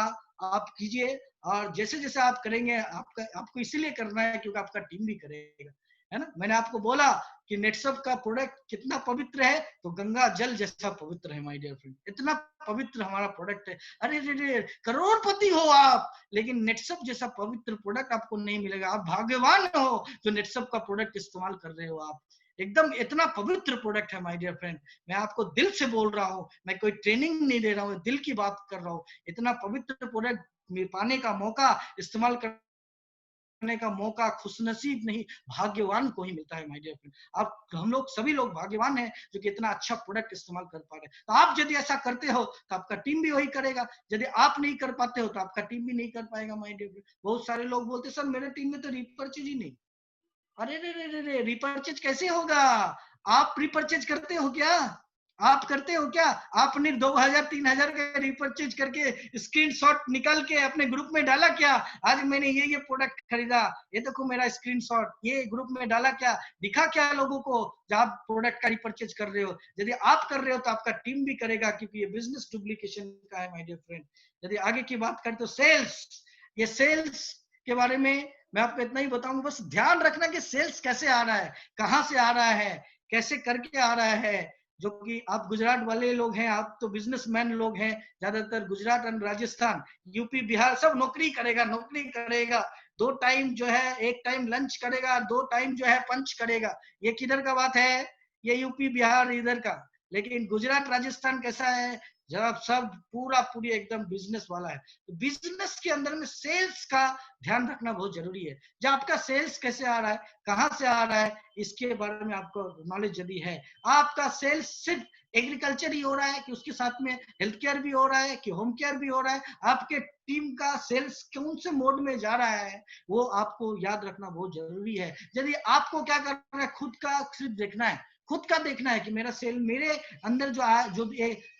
आप कीजिए, और जैसे जैसे आप करेंगे, आपको इसीलिए करना है क्योंकि आपका टीम भी करेगा, है ना। मैंने आपको बोला कि नेटसप का प्रोडक्ट कितना पवित्र है, तो गंगा जल जैसा पवित्र है माय डियर फ्रेंड। इतना पवित्र हमारा प्रोडक्ट है। अरे रे रे, करोड़पति हो आप, लेकिन नेटसप जैसा पवित्र प्रोडक्ट आपको नहीं मिलेगा। आप भाग्यवान हो जो नेटसप का प्रोडक्ट इस्तेमाल कर रहे हो आप। एकदम इतना पवित्र प्रोडक्ट है माय डियर फ्रेंड। मैं आपको दिल से बोल रहा हूँ, मैं कोई ट्रेनिंग नहीं दे रहा हूँ, दिल की बात कर रहा हूँ। इतना पवित्र प्रोडक्ट पाने का मौका, इस्तेमाल करने का मौका खुशनसीब नहीं भाग्यवान को ही मिलता है माय डियर फ्रेंड। आप हम लोग सभी लोग भाग्यवान हैं जो कि इतना अच्छा प्रोडक्ट इस्तेमाल कर पा रहे हैं। तो आप यदि ऐसा करते हो तो आपका टीम भी वही करेगा, यदि आप नहीं कर पाते हो तो आपका टीम भी नहीं कर पाएगा माय डियर फ्रेंड। बहुत सारे लोग बोलते सर मेरे टीम में तो रिपर्चेज ही नहीं। अरे रे रे रे रे, रिपर्चेज कैसे होगा? आप रिपर्चेज करते हो क्या? आप करते हो क्या? आपने 2000-3000 का रिपर्चेज करके स्क्रीनशॉट निकाल के अपने ग्रुप में डाला क्या? आज मैंने ये प्रोडक्ट खरीदा, ये देखो मेरा स्क्रीनशॉट, ये ग्रुप में डाला क्या? दिखा क्या लोगों को जब आप प्रोडक्ट का रिपर्चेज कर रहे हो? यदि आप कर रहे हो तो आपका टीम भी करेगा, क्योंकि ये बिजनेस डुप्लीकेशन का है माय डियर फ्रेंड। यदि आगे की बात करें तो सेल्स, ये सेल्स के बारे में मैं आपको इतना ही बताऊंगा, बस ध्यान रखना कि सेल्स कैसे आ रहा है, कहां से आ रहा है, कैसे करके आ रहा है। जो कि आप गुजरात वाले लोग हैं, आप तो बिजनेसमैन लोग हैं, ज्यादातर गुजरात और राजस्थान, यूपी बिहार सब नौकरी करेगा। 2 टाइम जो है, 1 टाइम लंच करेगा, 2 टाइम जो है पंच करेगा। ये किधर का बात है? ये यूपी बिहार इधर का। लेकिन गुजरात राजस्थान कैसा है? जब सब पूरी एकदम बिजनेस वाला है। तो बिजनेस के अंदर में सेल्स का ध्यान रखना बहुत जरूरी है। जब आपका सेल्स कैसे आ रहा है, कहां से आ रहा है, इसके बारे में आपको नॉलेज यदि है। आपका सेल्स सिर्फ एग्रीकल्चर ही हो रहा है कि उसके साथ में हेल्थ केयर भी हो रहा है कि होम केयर भी हो रहा है, आपके टीम का सेल्स कौन से मोड में जा रहा है, वो आपको याद रखना बहुत जरूरी है। यदि आपको क्या करना है, खुद का सिर्फ देखना है, खुद का देखना है कि मेरा सेल, मेरे अंदर जो आया,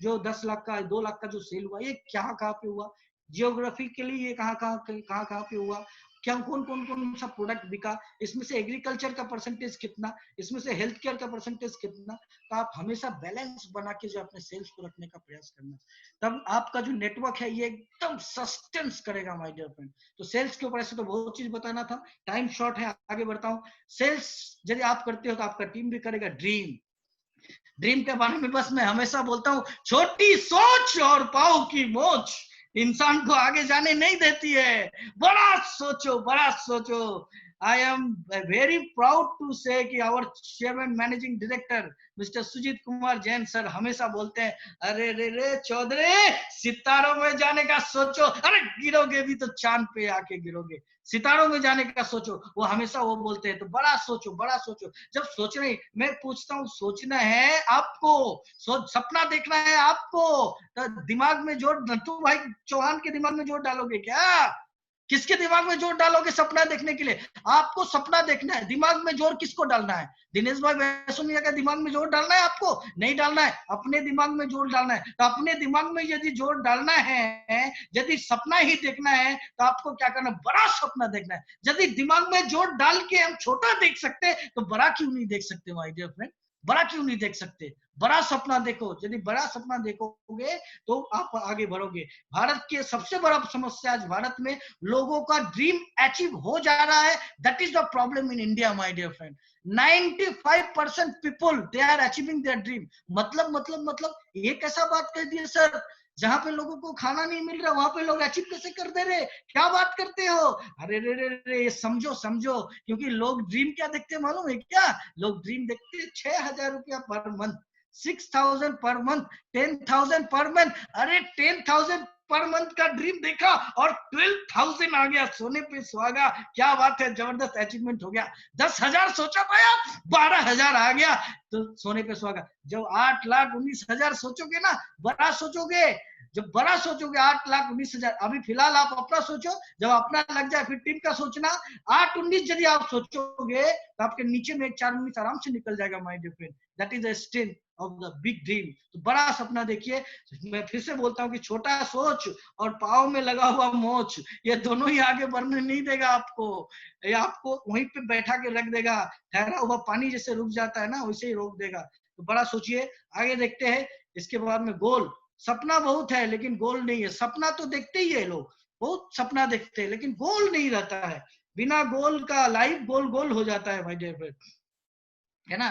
जो 10 लाख का 2 लाख का जो सेल हुआ, ये कहाँ पे हुआ, जियोग्राफिकली ये कहाँ पे हुआ, क्या कौन सा प्रोडक्ट बिका, इसमें से एग्रीकल्चर का परसेंटेज कितना, इसमें से हेल्थ केयर का परसेंटेज कितना। तो आप हमेशा बैलेंस बना के जो अपने सेल्स को रखने का प्रयास करना, तब आपका जो नेटवर्क है ये एकदम सस्टेंस करेगा माय डियर फ्रेंड। तो सेल्स के ऊपर ऐसे तो बहुत चीज बताना था, टाइम शॉर्ट है, आगे बढ़ता हूँ। सेल्स यदि आप करते हो तो आपका टीम भी करेगा। ड्रीम के बारे में बस मैं हमेशा बोलता हूँ, छोटी सोच और पाँव की मोच इंसान को आगे जाने नहीं देती है। बड़ा सोचो। I am very proud to say कि our chairman managing director mister Sujit Kumar Jain sir हमेशा बोलते हैं, अरे रे चौधरी, सितारों में जाने का सोचो, अरे गिरोगे भी तो चांद पे आके गिरोगे, सितारों में जाने का सोचो। वो हमेशा वो बोलते हैं। तो बड़ा सोचो। जब सोच रहे, मैं पूछता हूँ, सोचना है आपको, सपना देखना है आपको, तो दिमाग में जोर, नट्टू भाई चौहान के दिमाग में जोर डालोगे क्या? किसके दिमाग में जोर डालोगे सपना देखने के लिए? आपको सपना देखना है, दिमाग में जोर किसको डालना है? दिनेश भाई वैष्णोनिया के दिमाग में जोर डालना है आपको? नहीं डालना है, अपने दिमाग में जोर डालना है। तो अपने दिमाग में यदि जोर डालना है, यदि सपना ही देखना है, तो आपको क्या करना है? बड़ा सपना देखना है। यदि दिमाग में जोर डाल के हम छोटा देख सकते, तो बड़ा क्यों नहीं देख सकते माय डियर फ्रेंड? बड़ा क्यों नहीं देख सकते? बड़ा सपना देखो। यदि बड़ा सपना देखोगे तो आप आगे बढ़ोगे। भारत की सबसे बड़ा समस्या आज भारत में लोगों का ड्रीम अचीव हो जा रहा है। That is the problem in India my dear friend. 95% people they are achieving their dream. मतलब ये कैसा बात कर दी सर? जहां पे लोगों को खाना नहीं मिल रहा, वहां पे लोग अचीव कैसे कर दे रहे? क्या बात करते हो? अरे रे ये समझो, क्योंकि लोग ड्रीम क्या देखते हैं मालूम है क्या? लोग ड्रीम देखते हैं 6,000 रुपया per month, 6,000 per month, 10,000 per month. अरे 10,000 पर मंथ का ड्रीम देखा और 12,000 आ गया, सोने पे सुहागा। क्या बात है, जबरदस्त अचीवमेंट हो गया। 10,000 सोचा पाया, 12,000 आ गया, तो सोने पे सुहागा। जब 8,19,000 सोचोगे ना, बड़ा सोचोगे, जब बड़ा सोचोगे 8,19,000, अभी फिलहाल आप अपना सोचो, जब अपना लग जाए फिर टीम का सोचना। 8,19 यदि आप सोचोगे तो आपके नीचे में 4,19 आराम से निकल जाएगा my dear friend. That is the strength of the big dream. तो बड़ा सपना देखिए। मैं फिर से बोलता हूँ कि छोटा सोच और पाँव में लगा हुआ मोच, ये दोनों ही आगे बढ़ने नहीं देगा आपको। ये आपको वहीं पे बैठा के रख देगा, ठहरा हुआ पानी जैसे रुक जाता है ना, वैसे ही रोक देगा। तो बड़ा सोचिए। आगे देखते हैं इसके बाद में गोल। सपना बहुत है लेकिन गोल नहीं है। सपना तो देखते ही है लोग, बहुत सपना देखते हैं, लेकिन गोल नहीं रहता है। बिना गोल का लाइफ गोल हो जाता है माय डियर फ्रेंड, है ना?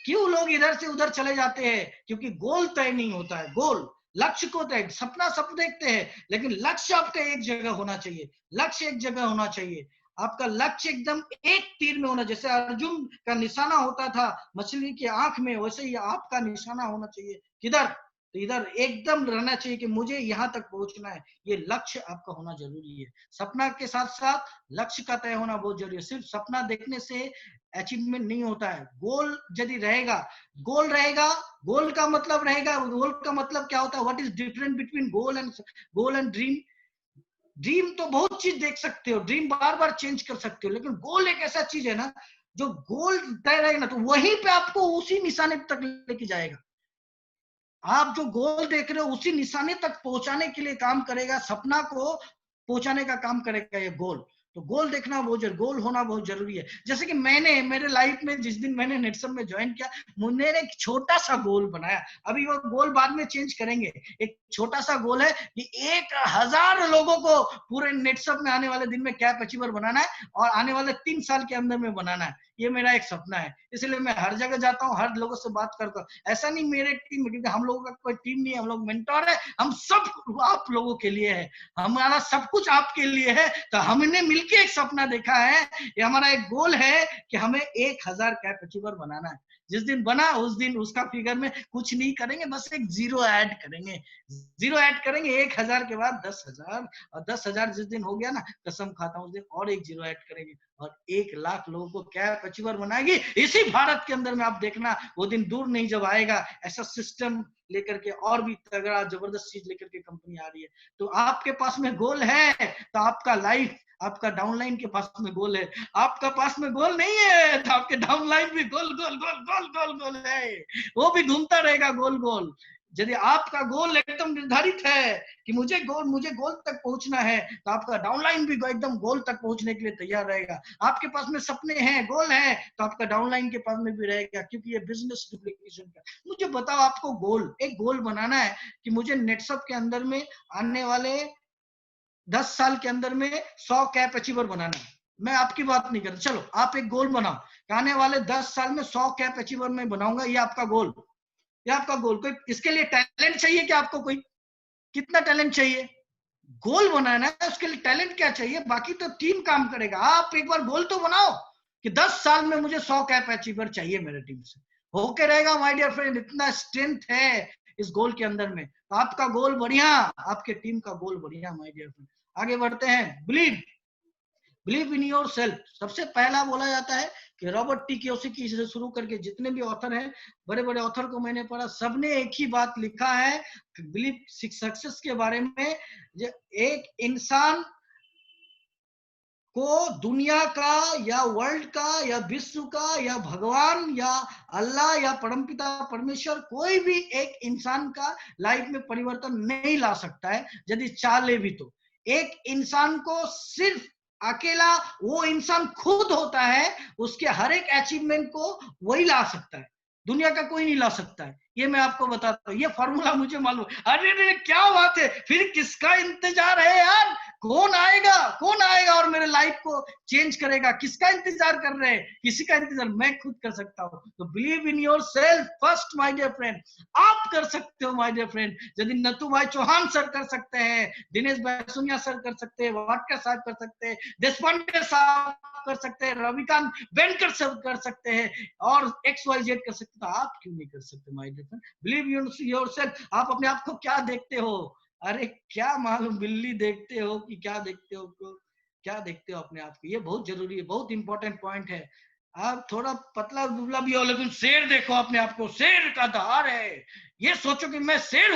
क्यों लोग इधर से उधर चले जाते हैं? क्योंकि गोल तय नहीं होता है। गोल, लक्ष्य को तय, सपना सब देखते हैं लेकिन लक्ष्य आपका एक जगह होना चाहिए। लक्ष्य एक जगह होना चाहिए। आपका लक्ष्य एकदम एक तीर में होना, जैसे अर्जुन का निशाना होता था मछली की आंख में, वैसे ही आपका निशाना होना चाहिए किधर, तो इधर एकदम रहना चाहिए कि मुझे यहाँ तक पहुंचना है। ये लक्ष्य आपका होना जरूरी है। सपना के साथ साथ लक्ष्य का तय होना बहुत जरूरी है। सिर्फ सपना देखने से अचीवमेंट नहीं होता है। गोल यदि रहेगा, गोल रहेगा, गोल का मतलब रहेगा, गोल का मतलब क्या होता है, what is different between goal and dream. Dream तो बहुत चीज देख सकते हो, ड्रीम बार बार चेंज कर सकते हो, लेकिन गोल एक ऐसा चीज है ना, जो गोल तय रहेगा ना, तो वहीं पे आपको उसी निशाने तक लेके जाएगा। आप जो गोल देख रहे हो उसी निशाने तक पहुंचाने के लिए काम करेगा, सपना को पहुंचाने का काम करेगा ये गोल। तो गोल देखना बहुत जरूरी, गोल होना बहुत जरूरी है। जैसे कि मैंने मेरे लाइफ में जिस दिन मैंने नेटसम में ज्वाइन किया, मैंने एक छोटा सा गोल बनाया। अभी वो गोल बाद में चेंज करेंगे। एक छोटा सा गोल है कि 1000 लोगों को पूरे नेटसम में आने वाले दिन में कैप अचीवर बनाना है और आने वाले 3 साल के अंदर में बनाना है। ये मेरा एक सपना है, इसलिए मैं हर जगह जाता हूँ, हर लोगों से बात करता हूँ। ऐसा नहीं मेरे टीम में, क्योंकि हम लोगों का कोई टीम नहीं है, हम लोग मेंटोर है, हम सब आप लोगों के लिए है, हमारा सब कुछ आपके लिए है। तो हमने मिलके एक सपना देखा है, ये हमारा एक गोल है कि हमें 1000 कैप अचीवर बनाना है। जिस दिन बना उस दिन उसका फिगर में कुछ नहीं करेंगे, बस एक जीरो ऐड करेंगे, जीरो ऐड करेंगे 1000 के बाद 10,000, और 10,000 जिस दिन हो गया ना, कसम खाता हूँ उस दिन और एक जीरो ऐड करेंगे और 1 लाख लोगों को कैप अचीवर बनाएगी इसी भारत के अंदर में। आप देखना वो दिन दूर नहीं जब आएगा, ऐसा सिस्टम लेकर के और भी तगड़ा जबरदस्त चीज लेकर के कंपनी आ रही है। तो आपके पास में गोल है तो आपका लाइफ, आपका डाउनलाइन के पास में गोल है। आपका पास में गोल नहीं है तो आपके डाउनलाइन भी गोल गोल गोल गोल गोल गोल है, वो भी घूमता रहेगा गोल गोल। यदि आपका गोल एकदम निर्धारित है कि मुझे गोल तक पहुंचना है, तो आपका डाउनलाइन भी एकदम गोल तक पहुंचने के लिए तैयार रहेगा। आपके पास में सपने हैं, गोल है, तो आपका डाउनलाइन के पास में भी रहेगा, क्योंकि ये बिजनेस डुप्लीकेशन का। मुझे बताओ, आपको गोल, एक गोल बनाना है कि मुझे नेटसप के अंदर में आने वाले 10 साल के अंदर में 100 कैप अचीवर बनाना है। मैं आपकी बात नहीं करता, चलो आप एक गोल बनाओ, आने वाले 10 साल में 100 कैप अचीवर में बनाऊंगा, ये आपका गोल, ये आपका गोल। कोई इसके लिए टैलेंट चाहिए क्या आपको? कोई कितना टैलेंट चाहिए? गोल बनाना है, उसके लिए टैलेंट क्या चाहिए? बाकी तो टीम काम करेगा। आप एक बार गोल तो बनाओ कि 10 साल में मुझे 100 कैप अचीवर चाहिए मेरे टीम से, होके रहेगा माय डियर फ्रेंड। इतना स्ट्रेंथ है इस गोल के अंदर में। तो आपका गोल बढ़िया, आपके टीम का गोल बढ़िया माय डियर फ्रेंड। आगे बढ़ते हैं। Believe in your self. सबसे पहला बोला जाता है कि रॉबर्ट टी कियोसाकी से शुरू करके जितने भी ऑथर हैं, बड़े बड़े ऑथर को मैंने पढ़ा, सबने एक ही बात लिखा है बिलीव सक्सेस के बारे में। एक इंसान को दुनिया का या वर्ल्ड का या विश्व का या भगवान या अल्लाह या परमपिता परमेश्वर, कोई भी एक इंसान का लाइफ में परिवर्तन नहीं ला सकता है यदि चाहे भी। तो एक इंसान को सिर्फ अकेला वो इंसान खुद होता है, उसके हर एक अचीवमेंट को वही ला सकता है, दुनिया का कोई नहीं ला सकता है। ये मैं आपको बताता हूँ, ये फॉर्मूला मुझे मालूम। अरे क्या बात है, फिर किसका इंतजार है यार? कौन आएगा और मेरे लाइफ को चेंज करेगा? किसका इंतजार कर रहे हैं? किसी का इंतजार मैं खुद कर सकता हूँ। तो believe in yourself first my dear friend. आप कर सकते हो माय डियर फ्रेंड। यदि नथु भाई चौहान सर कर सकते हैं, दिनेश बैसुनिया सर कर सकते हैं, वाटकर साहब कर सकते हैं, देशपांडे साहब कर सकते हैं, रविकांत बेनकर सब कर सकते हैं और XYZ कर सकते, तो आप क्यों नहीं कर सकते my dear friend? Believe in yourself. आप अपने आप को क्या देखते हो? अरे क्या मालूम, बिल्ली देखते हो कि क्या देखते हो, क्या देखते हो अपने आप को? ये बहुत जरूरी है, बहुत इंपॉर्टेंट पॉइंट है। आप थोड़ा पतला दुबला भी हो लेकिन शेर देखो अपने आप को, शेर का दहाड़ है। ये सोचो कि मैं शेर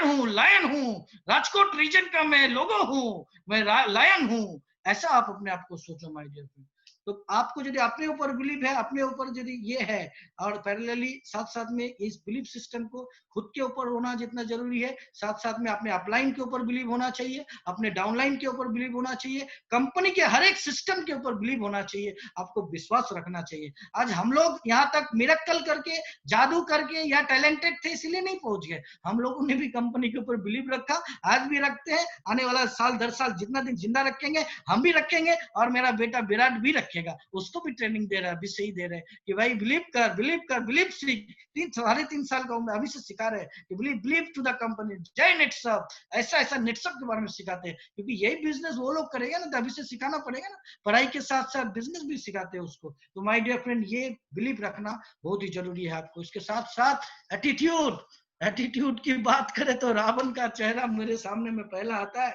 हूँ, लायन हूँ, राजकोट रीजन का मैं लोगो हूँ, मैं लायन हूँ। ऐसा आप अपने आप को सोचो माय डियर फ्रेंड। तो आपको यदि अपने ऊपर बिलीव है, अपने ऊपर यदि ये है, और पैरेलली साथ साथ में इस बिलीफ सिस्टम को खुद के ऊपर होना जितना जरूरी है, साथ साथ में अपने अपलाइन के ऊपर बिलीव होना चाहिए, अपने डाउनलाइन के ऊपर बिलीव होना चाहिए, कंपनी के हर एक सिस्टम के ऊपर बिलीव होना चाहिए, आपको विश्वास रखना चाहिए। आज हम लोग यहाँ तक मिरेकल करके, जादू करके या टैलेंटेड थे इसलिए नहीं पहुंच गए। हम लोगों ने भी कंपनी के ऊपर बिलीव रखा, आज भी रखते हैं, आने वाला साल 10 साल जितना दिन जिंदा रखेंगे हम भी रखेंगे और मेरा बेटा विराट भी रखेगा। रखेगा। उसको भी ट्रेनिंग दे रहा है, अभी से ही दे रहे हैं कि भाई बिलीव कर, बिलीव कर, बिलीव सीख। 3 साल का उम्र अभी से सिखा रहे हैं कि बिलीव टू द कंपनी, जय नेटसप, ऐसा ऐसा नेटसप के बारे में सिखाते हैं, क्योंकि यही बिजनेस वो लोग करेगा ना, तो अभी से सिखाना पड़ेगा ना। पढ़ाई के साथ साथ बिजनेस भी सिखाते हैं उसको। तो माय डियर फ्रेंड, ये बिलीव रखना बहुत ही जरूरी है आपको। इसके साथ साथ एटीट्यूड, एटीट्यूड की बात करें तो रावण का चेहरा मेरे सामने में पहला आता है,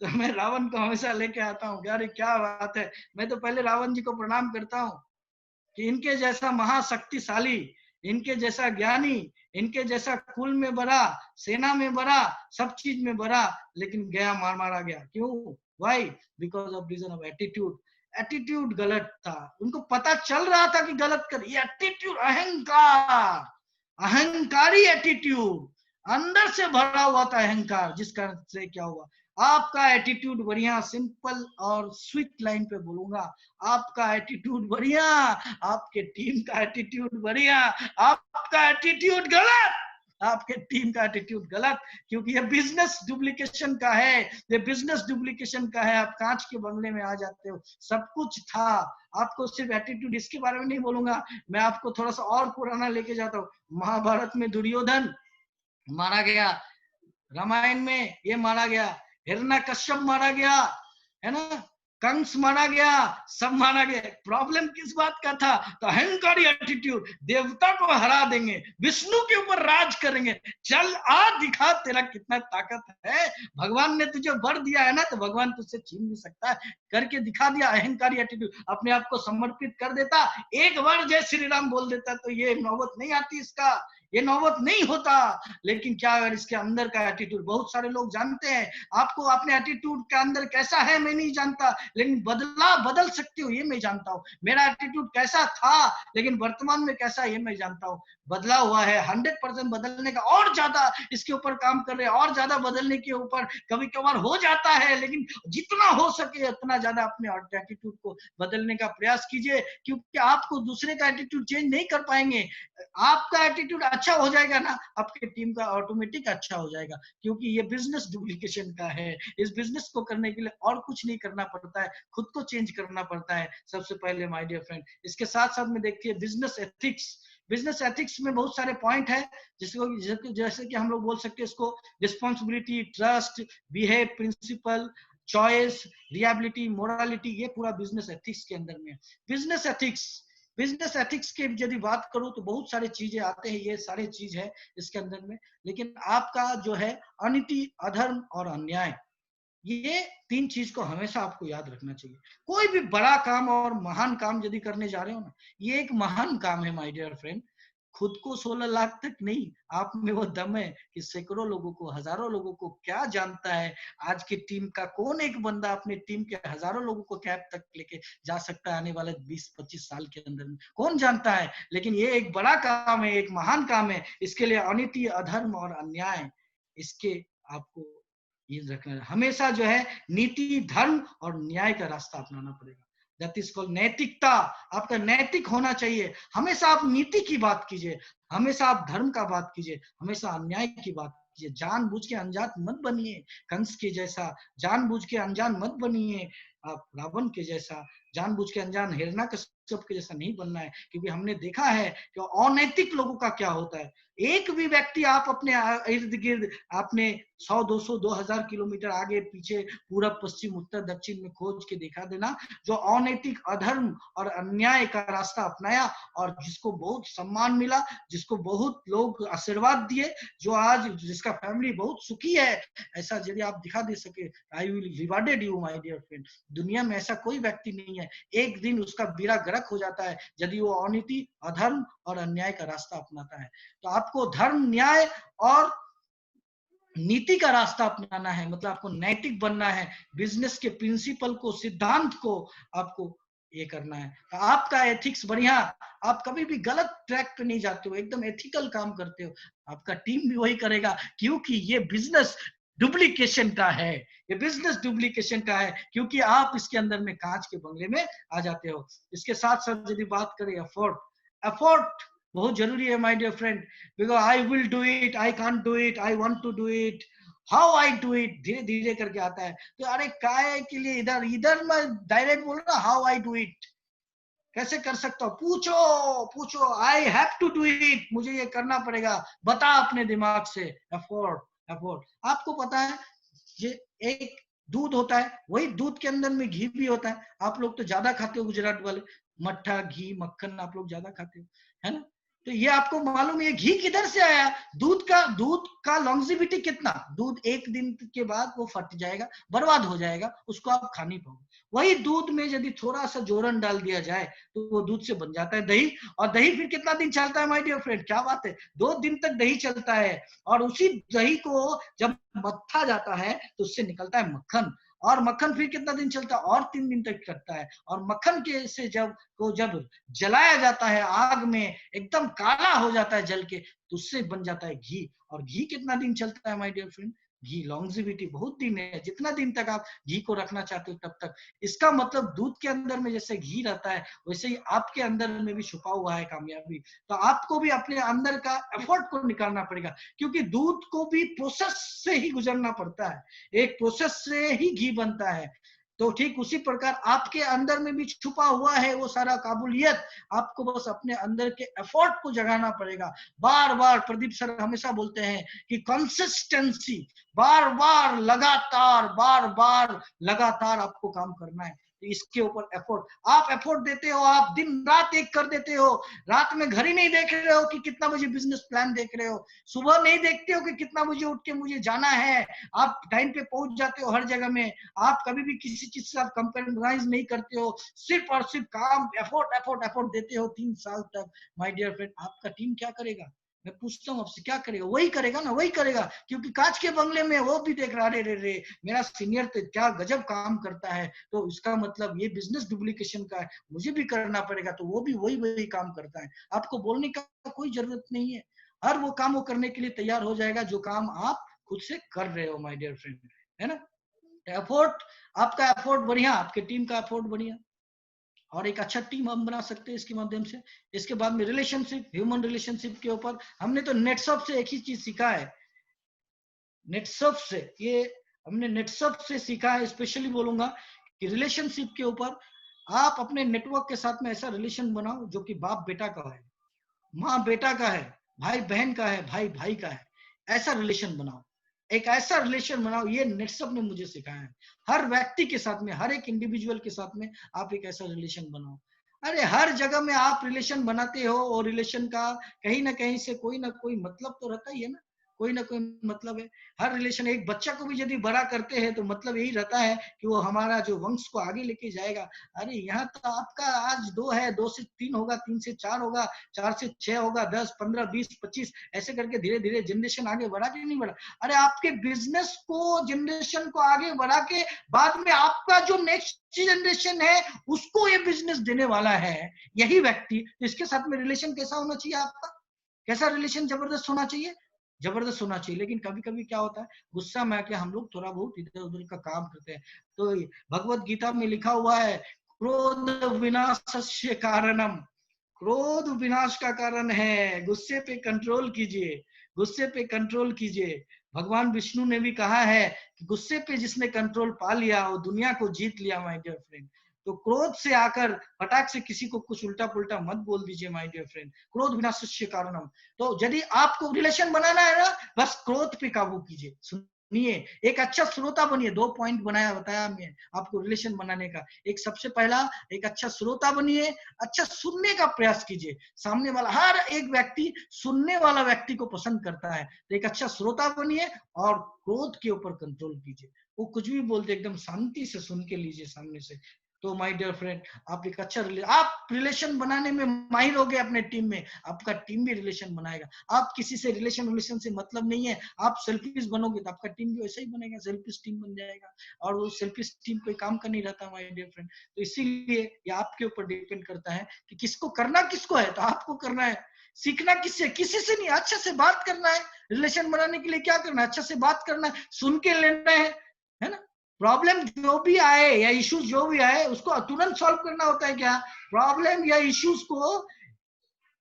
तो मैं रावण को हमेशा लेके आता हूँ। यार क्या बात है, मैं तो पहले रावण जी को प्रणाम करता हूँ कि इनके जैसा महाशक्तिशाली, इनके जैसा ज्ञानी, इनके जैसा कुल में बड़ा, सेना में बड़ा, सब चीज में बड़ा, लेकिन गया मारा गया। क्यों? Why? Because of reason of attitude. Attitude गलत था, उनको पता चल रहा था कि गलत कर, ये एटीट्यूड, अहंकार, अहंकारी एटीट्यूड, अंदर से भरा हुआ था अहंकार, जिस कारण से क्या हुआ, आपका एटीट्यूड बढ़िया, सिंपल और स्वीट लाइन पे बोलूंगा, आपका एटीट्यूड बढ़िया, आपके टीम का एटीट्यूड बढ़िया, आपका एटीट्यूड गलत, आपके टीम का एटीट्यूड गलत, क्योंकि ये बिजनेस डुप्लीकेशन का है, ये बिजनेस डुप्लीकेशन का है। आप कांच के बंगले में आ जाते हो, सब कुछ था, आपको सिर्फ एटीट्यूड, इसके बारे में नहीं बोलूंगा मैं, आपको थोड़ा सा और पुराना लेके जाता हूँ। महाभारत में दुर्योधन मारा गया, रामायण में ये मारा गया, हिरण्यकश्यप मारा गया, है ना, कंस मारा गया, सब मारा गया। प्रॉब्लम किस बात का था? तो अहंकारी एटीट्यूड, देवता को हरा देंगे, विष्णु के ऊपर राज करेंगे, चल आ दिखा तेरा कितना ताकत है, भगवान ने तुझे वर दिया है ना, तो भगवान तुझसे छीन नहीं सकता है, करके दिखा दिया। अहंकारी एटीट्यूड, अपने आप को समर्पित कर देता, एक बार जय श्री राम बोल देता तो ये नौबत नहीं आती, इसका ये नौबत नहीं होता। लेकिन क्या अगर इसके अंदर का एटीट्यूड, बहुत सारे लोग जानते हैं, आपको अपने एटीट्यूड के अंदर कैसा है मैं नहीं जानता, लेकिन बदल सकते हो ये मैं जानता हूँ। मेरा एटीट्यूड कैसा था लेकिन वर्तमान में कैसा ये मैं जानता हूँ, बदला हुआ है। 100% बदलने का, और ज्यादा इसके ऊपर काम कर रहे हैं, और ज्यादा बदलने के ऊपर कभी कभार हो जाता है, लेकिन जितना हो सके उतना ज्यादा अपने एटीट्यूड को बदलने का प्रयास कीजिए, क्योंकि आपको दूसरे का एटीट्यूड चेंज नहीं कर पाएंगे। आपका एटीट्यूड अच्छा हो जाएगा ना, आपके टीम का ऑटोमेटिक अच्छा हो जाएगा, क्योंकि ये बिजनेस डुप्लीकेशन का है। इस बिजनेस को करने के लिए और कुछ नहीं करना पड़ता है, खुद को चेंज करना पड़ता है सबसे पहले माय डियर फ्रेंड। इसके साथ साथ में देखिए बिजनेस एथिक्स, बिजनेस एथिक्स में बहुत सारे पॉइंट है, जिसको जैसे कि हम लोग बोल सकते हैं इसको responsibility, trust, behave, principle, choice, reliability, morality, ये पूरा बिजनेस एथिक्स के अंदर में है। बिजनेस एथिक्स की यदि बात करूं तो बहुत सारे चीजें आते हैं, ये सारे चीज है इसके अंदर में, लेकिन आपका जो है अनीति, अधर्म और अन्याय, ये 3 चीज को हमेशा आपको याद रखना चाहिए। कोई भी बड़ा काम और महान काम यदि करने जा रहे हो ना, ये एक महान काम है माय डियर फ्रेंड। खुद को 16 लाख तक नहीं, आप में वो दम है कि सैकड़ों लोगों को, हजारों लोगों को क्या जानता है, आज की टीम का कौन एक बंदा अपने टीम के हजारों लोगों को कैप तक लेके जा सकता है आने वाले 20-25 साल के अंदर में, कौन जानता है। लेकिन ये एक बड़ा काम है, एक महान काम है। इसके लिए अनीति, अधर्म और अन्याय, इसके आपको ये रखना है। हमेशा जो है नीति, धर्म और न्याय का रास्ता अपनाना पड़ेगा। दैट इज कॉल्ड नैतिकता। आपका नैतिक होना चाहिए, हमेशा आप नीति की बात कीजिए, हमेशा आप धर्म का बात कीजिए, हमेशा अन्याय की बात कीजिए। जानबूझ के अनजान मत बनिए, कंस के जैसा जानबूझ के अनजान मत बनिए, आप रावण के जैसा जानबूझ के अनजान, हिरण्यकश्यप के जैसा नहीं बनना है, क्योंकि हमने देखा है कि अनैतिक लोगों का क्या होता है। एक भी व्यक्ति आप अपने इर्द गिर्द, आपने 100, 200, 2000 किलोमीटर आगे पीछे, पूरब, पश्चिम, उत्तर, दक्षिण में खोज के देखा देना, जो अनैतिक, अधर्म और अन्याय का रास्ता अपनाया और जिसको बहुत सम्मान मिला, जिसको बहुत लोग आशीर्वाद दिए, जो आज जिसका फैमिली बहुत सुखी है, ऐसा यदि आप दिखा दे सके, I will rewarded you my dear friend. दुनिया में ऐसा कोई व्यक्ति नहीं है, एक दिन उसका बेड़ा गर्क हो जाता है यदि वो अनीति, अधर्म और अन्याय का रास्ता अपनाता है। तो आपको धर्म, न्याय और नीति का रास्ता अपनाना है, मतलब आपको नैतिक बनना है, बिजनेस के प्रिंसिपल को, सिद्धांत को आपको ये करना है। तो आपका एथिक्स बढ़िया, आप कभी भी गलत ट्रैक पे नहीं जाते हो, एकदम एथिकल काम करते हो, आपका टीम भी वही करेगा, क्योंकि ये बिजनेस डुप्लीकेशन का है, ये बिजनेस डुप्लीकेशन का है, क्योंकि आप इसके अंदर में कांच के बंगले में आ जाते हो। इसके साथ साथ यदि बात करें एफर्ट बहुत जरूरी है my dear friend, because I will do it, I can't do it, I want to do it, how I do it, धीरे धीरे करके आता है। तो अरे काय के लिए इधर मैं डायरेक्ट बोल रहा, हाउ आई डू इट, कैसे कर सकता हूँ, पूछो पूछो, I have to do it, मुझे ये करना पड़ेगा, बता अपने दिमाग से, एफोर्ड एफोर्ड। आपको पता है ये एक दूध होता है, वही दूध के अंदर में घी भी होता है। आप लोग तो ज्यादा खाते हो गुजरात वाले, मट्ठा घी मक्खन आप लोग ज्यादा खाते हो, है ना। तो ये आपको मालूम है ये घी किधर से आया, दूध का लॉन्जिविटी कितना, दूध एक दिन के बाद वो फट जाएगा, बर्बाद हो जाएगा, उसको आप खा नहीं पाओगे। वही दूध में यदि थोड़ा सा जोरन डाल दिया जाए तो वो दूध से बन जाता है दही, और दही फिर कितना दिन चलता है माय डियर फ्रेंड, क्या बात है, 2 दिन तक दही चलता है। और उसी दही को जब मत्था जाता है तो उससे निकलता है मक्खन, और मक्खन फिर कितना दिन चलता है, और 3 दिन तक करता है। और मक्खन के से जब जलाया जाता है आग में, एकदम काला हो जाता है जल के, तो उससे बन जाता है घी। और घी कितना दिन चलता है माय डियर फ्रेंड, घी लॉन्जिविटी बहुत दिन है, जितना दिन तक आप घी को रखना चाहते हो तब तक। इसका मतलब दूध के अंदर में जैसे घी रहता है, वैसे ही आपके अंदर में भी छुपा हुआ है कामयाबी। तो आपको भी अपने अंदर का एफर्ट को निकालना पड़ेगा, क्योंकि दूध को भी प्रोसेस से ही गुजरना पड़ता है, एक प्रोसेस से ही घी बनता है। तो ठीक उसी प्रकार आपके अंदर में भी छुपा हुआ है वो सारा काबुलियत, आपको बस अपने अंदर के एफर्ट को जगाना पड़ेगा। बार बार प्रदीप सर हमेशा बोलते हैं कि कंसिस्टेंसी, बार बार लगातार आपको काम करना है। तो इसके ऊपर एफर्ट, आप एफर्ट देते हो, आप दिन रात एक कर देते हो, रात में घड़ी नहीं देख रहे हो कि कितना बजे बिजनेस प्लान देख रहे हो, सुबह नहीं देखते हो कि कितना बजे उठ के मुझे जाना है, आप टाइम पे पहुंच जाते हो हर जगह में, आप कभी भी किसी चीज से आप कंप्रोमाइज नहीं करते हो, सिर्फ और सिर्फ काम एफर्ट एफर्ट एफर्ट देते हो 3 साल तक। माय डियर फ्रेंड, आपका टीम क्या करेगा, मैं पूछता हूँ आपसे, क्या करेगा, वही करेगा ना, वही करेगा, क्योंकि कांच के बंगले में वो भी देख रहा है, रे मेरा सीनियर तो क्या गजब काम करता है, तो इसका मतलब ये बिजनेस डुप्लीकेशन का है, मुझे भी करना पड़ेगा, तो वो भी वही काम करता है। आपको बोलने का कोई जरूरत नहीं है, हर वो काम वो करने के लिए तैयार हो जाएगा जो काम आप खुद से कर रहे हो माय डियर फ्रेंड, है ना। एफर्ट, आपका एफर्ट बढ़िया, आपके टीम का एफर्ट बढ़िया, और एक अच्छा टीम हम बना सकते हैं इसके माध्यम से। इसके बाद में रिलेशनशिप, ह्यूमन रिलेशनशिप के ऊपर हमने तो नेटसप से एक ही चीज सीखा है, नेटसप से, ये हमने नेटसप से सीखा है, स्पेशली बोलूंगा कि रिलेशनशिप के ऊपर आप अपने नेटवर्क के साथ में ऐसा रिलेशन बनाओ जो कि बाप बेटा का है, माँ बेटा का है, भाई बहन का है, भाई भाई का है, ऐसा रिलेशन बनाओ, एक ऐसा रिलेशन बनाओ। ये नेटसप ने मुझे सिखाया है, हर व्यक्ति के साथ में, हर एक इंडिविजुअल के साथ में आप एक ऐसा रिलेशन बनाओ। अरे हर जगह में आप रिलेशन बनाते हो, और रिलेशन का कहीं ना कहीं से कोई ना कोई मतलब तो रहता ही है ना, कोई ना कोई मतलब है। हर रिलेशन, एक बच्चा को भी यदि बड़ा करते हैं तो मतलब यही रहता है कि वो हमारा जो वंश को आगे लेके जाएगा। अरे यहाँ तो आपका आज 2 है, 2 से 3 होगा, 3 से 4 होगा, 4 से 6 होगा, 10, 15, 20, 25 ऐसे करके धीरे धीरे जनरेशन आगे बढ़ा के नहीं बढ़ा। अरे आपके बिजनेस को, जनरेशन को आगे बढ़ा के बाद में आपका जो नेक्स्ट जनरेशन है उसको ये बिजनेस देने वाला है यही व्यक्ति। तो इसके साथ में रिलेशन कैसा होना चाहिए आपका, कैसा रिलेशन, जबरदस्त होना चाहिए, जबरदस्त होना चाहिए। लेकिन कभी कभी क्या होता है, गुस्सा में आके हम लोग थोड़ा बहुत इधर उधर का काम करते हैं। तो भगवत गीता में लिखा हुआ है, क्रोध विनाशस्य कारणम, क्रोध विनाश का कारण है, गुस्से पे कंट्रोल कीजिए, गुस्से पे कंट्रोल कीजिए। भगवान विष्णु ने भी कहा है कि गुस्से पे जिसने कंट्रोल पा लिया वो दुनिया को जीत लिया माय डियर फ्रेंड। तो क्रोध से आकर फटाक से किसी को कुछ उल्टा पुल्टा मत बोल दीजिए माय डियर फ्रेंड, क्रोध विनाशस्य कारणम। तो यदि आपको रिलेशन बनाना है ना, बस क्रोध पे काबू कीजिए। सुनिए, एक अच्छा श्रोता बनिए, 2 पॉइंट बताया मैं आपको रिलेशन बनाने का। एक सबसे पहला, एक अच्छा श्रोता बनिए, अच्छा सुनने का प्रयास कीजिए। सामने वाला, हर एक व्यक्ति सुनने वाला व्यक्ति को पसंद करता है, तो एक अच्छा श्रोता बनिए और क्रोध के ऊपर कंट्रोल कीजिए। वो कुछ भी बोलते एकदम शांति से सुन के लीजिए सामने से। तो माय डियर फ्रेंड, आप एक अच्छा आप रिलेशन बनाने में माहिर हो गए अपने टीम में, आपका टीम भी रिलेशन बनाएगा। आप किसी से रिलेशन से मतलब नहीं है, आप सेल्फिश बनोगे तो आपका टीम भी वैसा ही बनेगा, सेल्फिश टीम बन जाएगा। और वो सेल्फिश टीम कोई काम का नहीं रहता माय डियर फ्रेंड। तो इसीलिए ये आपके ऊपर डिपेंड करता है कि किसको करना, किसको है। तो आपको करना है, सीखना किससे, किसी से नहीं, अच्छा से बात करना है। रिलेशन बनाने के लिए क्या करना है, अच्छा से बात करना है, सुन के लेना है ना। प्रॉब्लम जो भी आए या इश्यूज जो भी आए उसको तुरंत सॉल्व करना होता है क्या, प्रॉब्लम या इश्यूज को।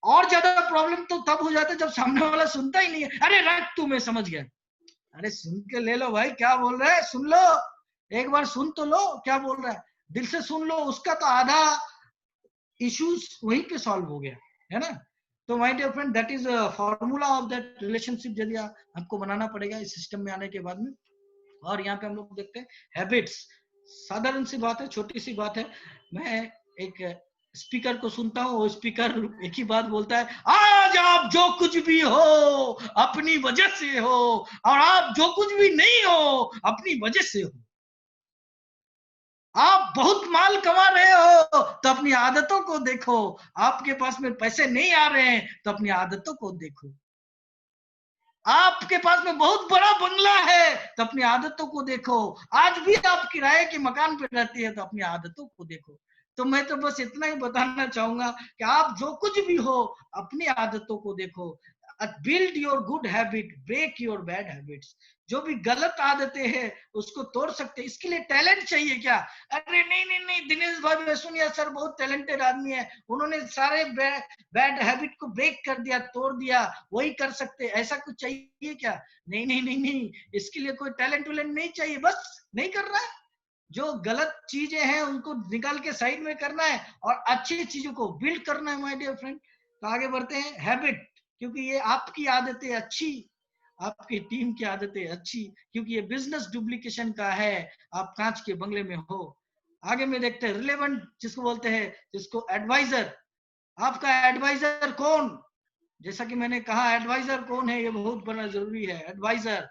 और ज्यादा प्रॉब्लम तो तब हो जाता है जब सामने वाला सुनता ही नहीं है। अरे रख तू, मैं समझ गया। अरे सुन के ले लो भाई, क्या बोल रहा है, सुन लो, एक बार सुन तो लो क्या बोल रहा है, दिल से सुन लो। उसका तो आधा इश्यूज वहीं पे सॉल्व हो गया, है ना। तो my dear friend, that is formula of that relationship, यदि हमको बनाना पड़ेगा इस सिस्टम में आने के बाद में। और यहाँ पे हम लोग देखते हैं हैबिट्स, साधारण सी बात है, छोटी सी बात है। मैं एक स्पीकर को सुनता हूँ, वो स्पीकर एक ही बात बोलता है, आज आप जो कुछ भी हो अपनी वजह से हो, और आप जो कुछ भी नहीं हो अपनी वजह से हो। आप बहुत माल कमा रहे हो तो अपनी आदतों को देखो, आपके पास में पैसे नहीं आ रहे हैं तो अपनी आदतों को देखो, आपके पास में बहुत बड़ा बंगला है तो अपनी आदतों को देखो, आज भी आप किराए के मकान पे रहती है तो अपनी आदतों को देखो। तो मैं तो बस इतना ही बताना चाहूंगा कि आप जो कुछ भी हो अपनी आदतों को देखो। Build your good habit, break your bad habits. जो भी गलत आदतें हैं उसको तोड़ सकते हैं, इसके लिए टैलेंट चाहिए क्या? अरे नहीं नहीं नहीं, दिनेश भाई वैसुनिया सर बहुत टैलेंटेड आदमी है, उन्होंने सारे बैड हैबिट को ब्रेक कर दिया, तोड़ दिया, वही कर सकते, ऐसा कुछ चाहिए क्या? नहीं नहीं नहीं नहीं, इसके लिए कोई टैलेंट वैलेंट नहीं चाहिए, बस नहीं कर रहा है, जो गलत चीजें हैं उनको निकाल के साइड में करना है और अच्छी चीजों को बिल्ड करना है माय डियर फ्रेंड। तो आगे बढ़ते हैं, हैबिट, क्योंकि ये आपकी आदतें अच्छी, आपकी टीम की आदतें अच्छी, क्योंकि ये बिजनेस डुप्लीकेशन का है, आप कांच के बंगले में हो। आगे में देखते हैं रिलेवेंट, जिसको बोलते हैं, जिसको एडवाइजर। आपका एडवाइजर कौन, जैसा कि मैंने कहा एडवाइजर कौन है ये बहुत बड़ा जरूरी है। एडवाइजर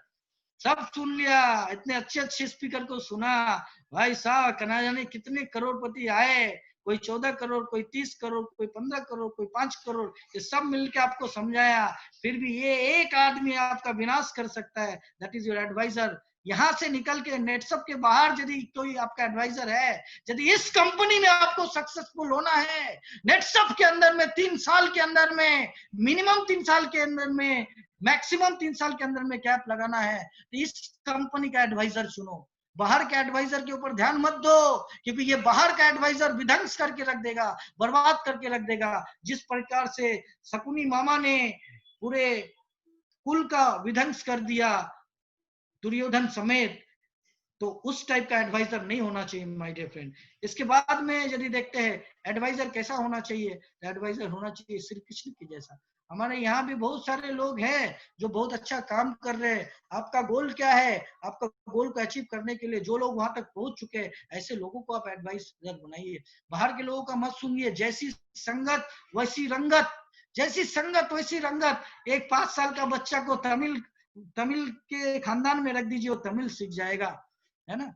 सब सुन लिया, इतने अच्छे अच्छे स्पीकर को सुना, भाई साहब कना जाने कितने करोड़पति आए, कोई 14 करोड़, कोई 30 करोड़, कोई 15 करोड़, कोई 5 करोड़, ये सब मिलके आपको समझाया, फिर भी ये एक आदमी आपका विनाश कर सकता है, दैट इज योर एडवाइजर। यहाँ से निकल के नेटसप के बाहर यदि कोई आपका एडवाइजर है, यदि इस कंपनी में आपको सक्सेसफुल होना है, नेटसप के अंदर में 3 साल के अंदर में, मिनिमम 3 साल के अंदर में, मैक्सिमम 3 साल के अंदर में कैप लगाना है, तो इस कंपनी का एडवाइजर चुनो। बाहर के एडवाइजर के ऊपर ध्यान मत दो, क्योंकि ये बाहर का एडवाइजर विध्वंस करके रख देगा, बर्बाद करके रख देगा। जिस प्रकार से शकुनी मामा ने पूरे कुल का विध्वंस कर दिया, दुर्योधन समेत, तो उस टाइप का एडवाइजर नहीं होना चाहिए माय डियर फ्रेंड। इसके बाद में यदि देखते हैं एडवाइजर कैसा होना चाहिए, तो एडवाइजर होना चाहिए श्री कृष्ण के जैसा। हमारे यहाँ भी बहुत सारे लोग हैं जो बहुत अच्छा काम कर रहे हैं। आपका गोल क्या है, आपका गोल को अचीव करने के लिए जो लोग वहां तक पहुंच चुके हैं, ऐसे लोगों को आप एडवाइजर बनाइए। बाहर के लोगों का मत सुनिए, जैसी संगत वैसी रंगत, जैसी संगत वैसी रंगत। एक 5 साल का बच्चा को तमिल के खानदान में रख दीजिए, वो तमिल सीख जाएगा, है ना।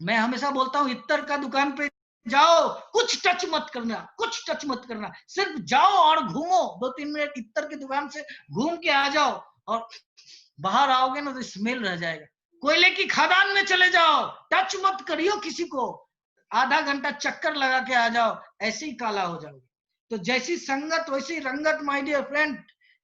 मैं हमेशा बोलता हूँ, इत्तर का दुकान पे जाओ, कुछ टच मत करना, कुछ टच मत करना, सिर्फ जाओ और घूमो, 2-3 मिनट इत्तर की दुकान से घूम के आ जाओ, और बाहर आओगे ना तो स्मेल रह जाएगा। कोयले की खदान में चले जाओ, टच मत करियो किसी को, आधा घंटा चक्कर लगा के आ जाओ, ऐसे ही काला हो जाओगे। तो जैसी संगत वैसी रंगत माय डियर फ्रेंड,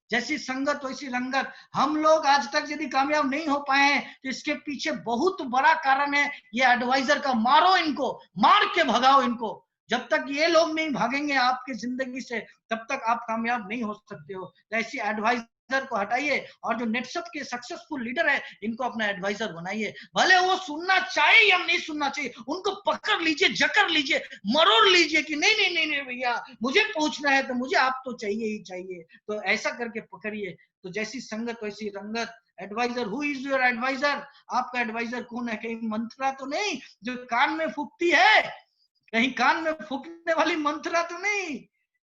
जैसी संगत वैसी रंगत। हम लोग आज तक यदि कामयाब नहीं हो पाए हैं तो इसके पीछे बहुत बड़ा कारण है ये एडवाइजर का। मारो इनको, मार के भगाओ इनको। जब तक ये लोग नहीं भागेंगे आपकी जिंदगी से, तब तक आप कामयाब नहीं हो सकते हो। तो ऐसी एडवाइजर को हटाइए, और जो नेटसप के सक्सेसफुल लीडर है इनको अपना एडवाइजर बनाइए। भले वो सुनना चाहे या नहीं सुनना चाहिए, उनको पकड़ लीजिए, जकड़ लीजिए, मरोड़ लीजिए कि नहीं नहीं नहीं नहीं भैया, मुझे पूछना है तो मुझे आप तो चाहिए ही चाहिए। तो ऐसा करके पकड़िए। तो जैसी संगत वैसी रंगत। Advisor, who is your advisor? आपका एडवाइजर कौन है? कहीं मंत्रा तो नहीं जो कान में फूकती है, कहीं कान में फूकने वाली मंत्रा तो नहीं?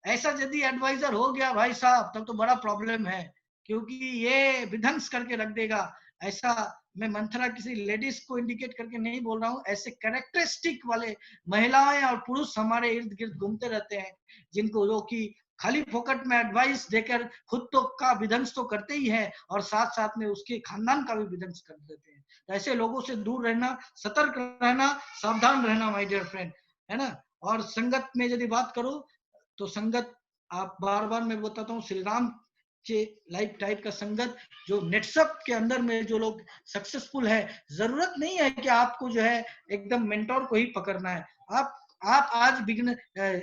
ऐसा यदि एडवाइजर हो गया भाई साहब, तब तो बड़ा प्रॉब्लम है, क्योंकि ये विध्वंस करके रख देगा। ऐसा मैं मंत्रा किसी लेडीज को इंडिकेट करके नहीं बोल रहा हूँ, ऐसे कैरेक्टरिस्टिक वाले महिलाएं और पुरुष हमारे इर्द गिर्द घूमते रहते हैं, जिनको जो कि खाली फोकट में एडवाइस देकर खुद तो का विध्वंस तो करते ही है, और साथ साथ में उसके खानदान का भी विध्वंस कर देते हैं। तो ऐसे लोगों से दूर रहना, सतर्क रहना, सावधान रहना माय डियर फ्रेंड, है ना। और संगत में यदि बात करो तो संगत, आप बार बार मैं बताता हूँ, श्री राम के लाइफ टाइप का संगत, जो नेटसप के अंदर में जो लोग सक्सेसफुल है, जरूरत नहीं है कि आपको जो है एकदम मेंटोर को ही पकड़ना है। आप आज बिगिनर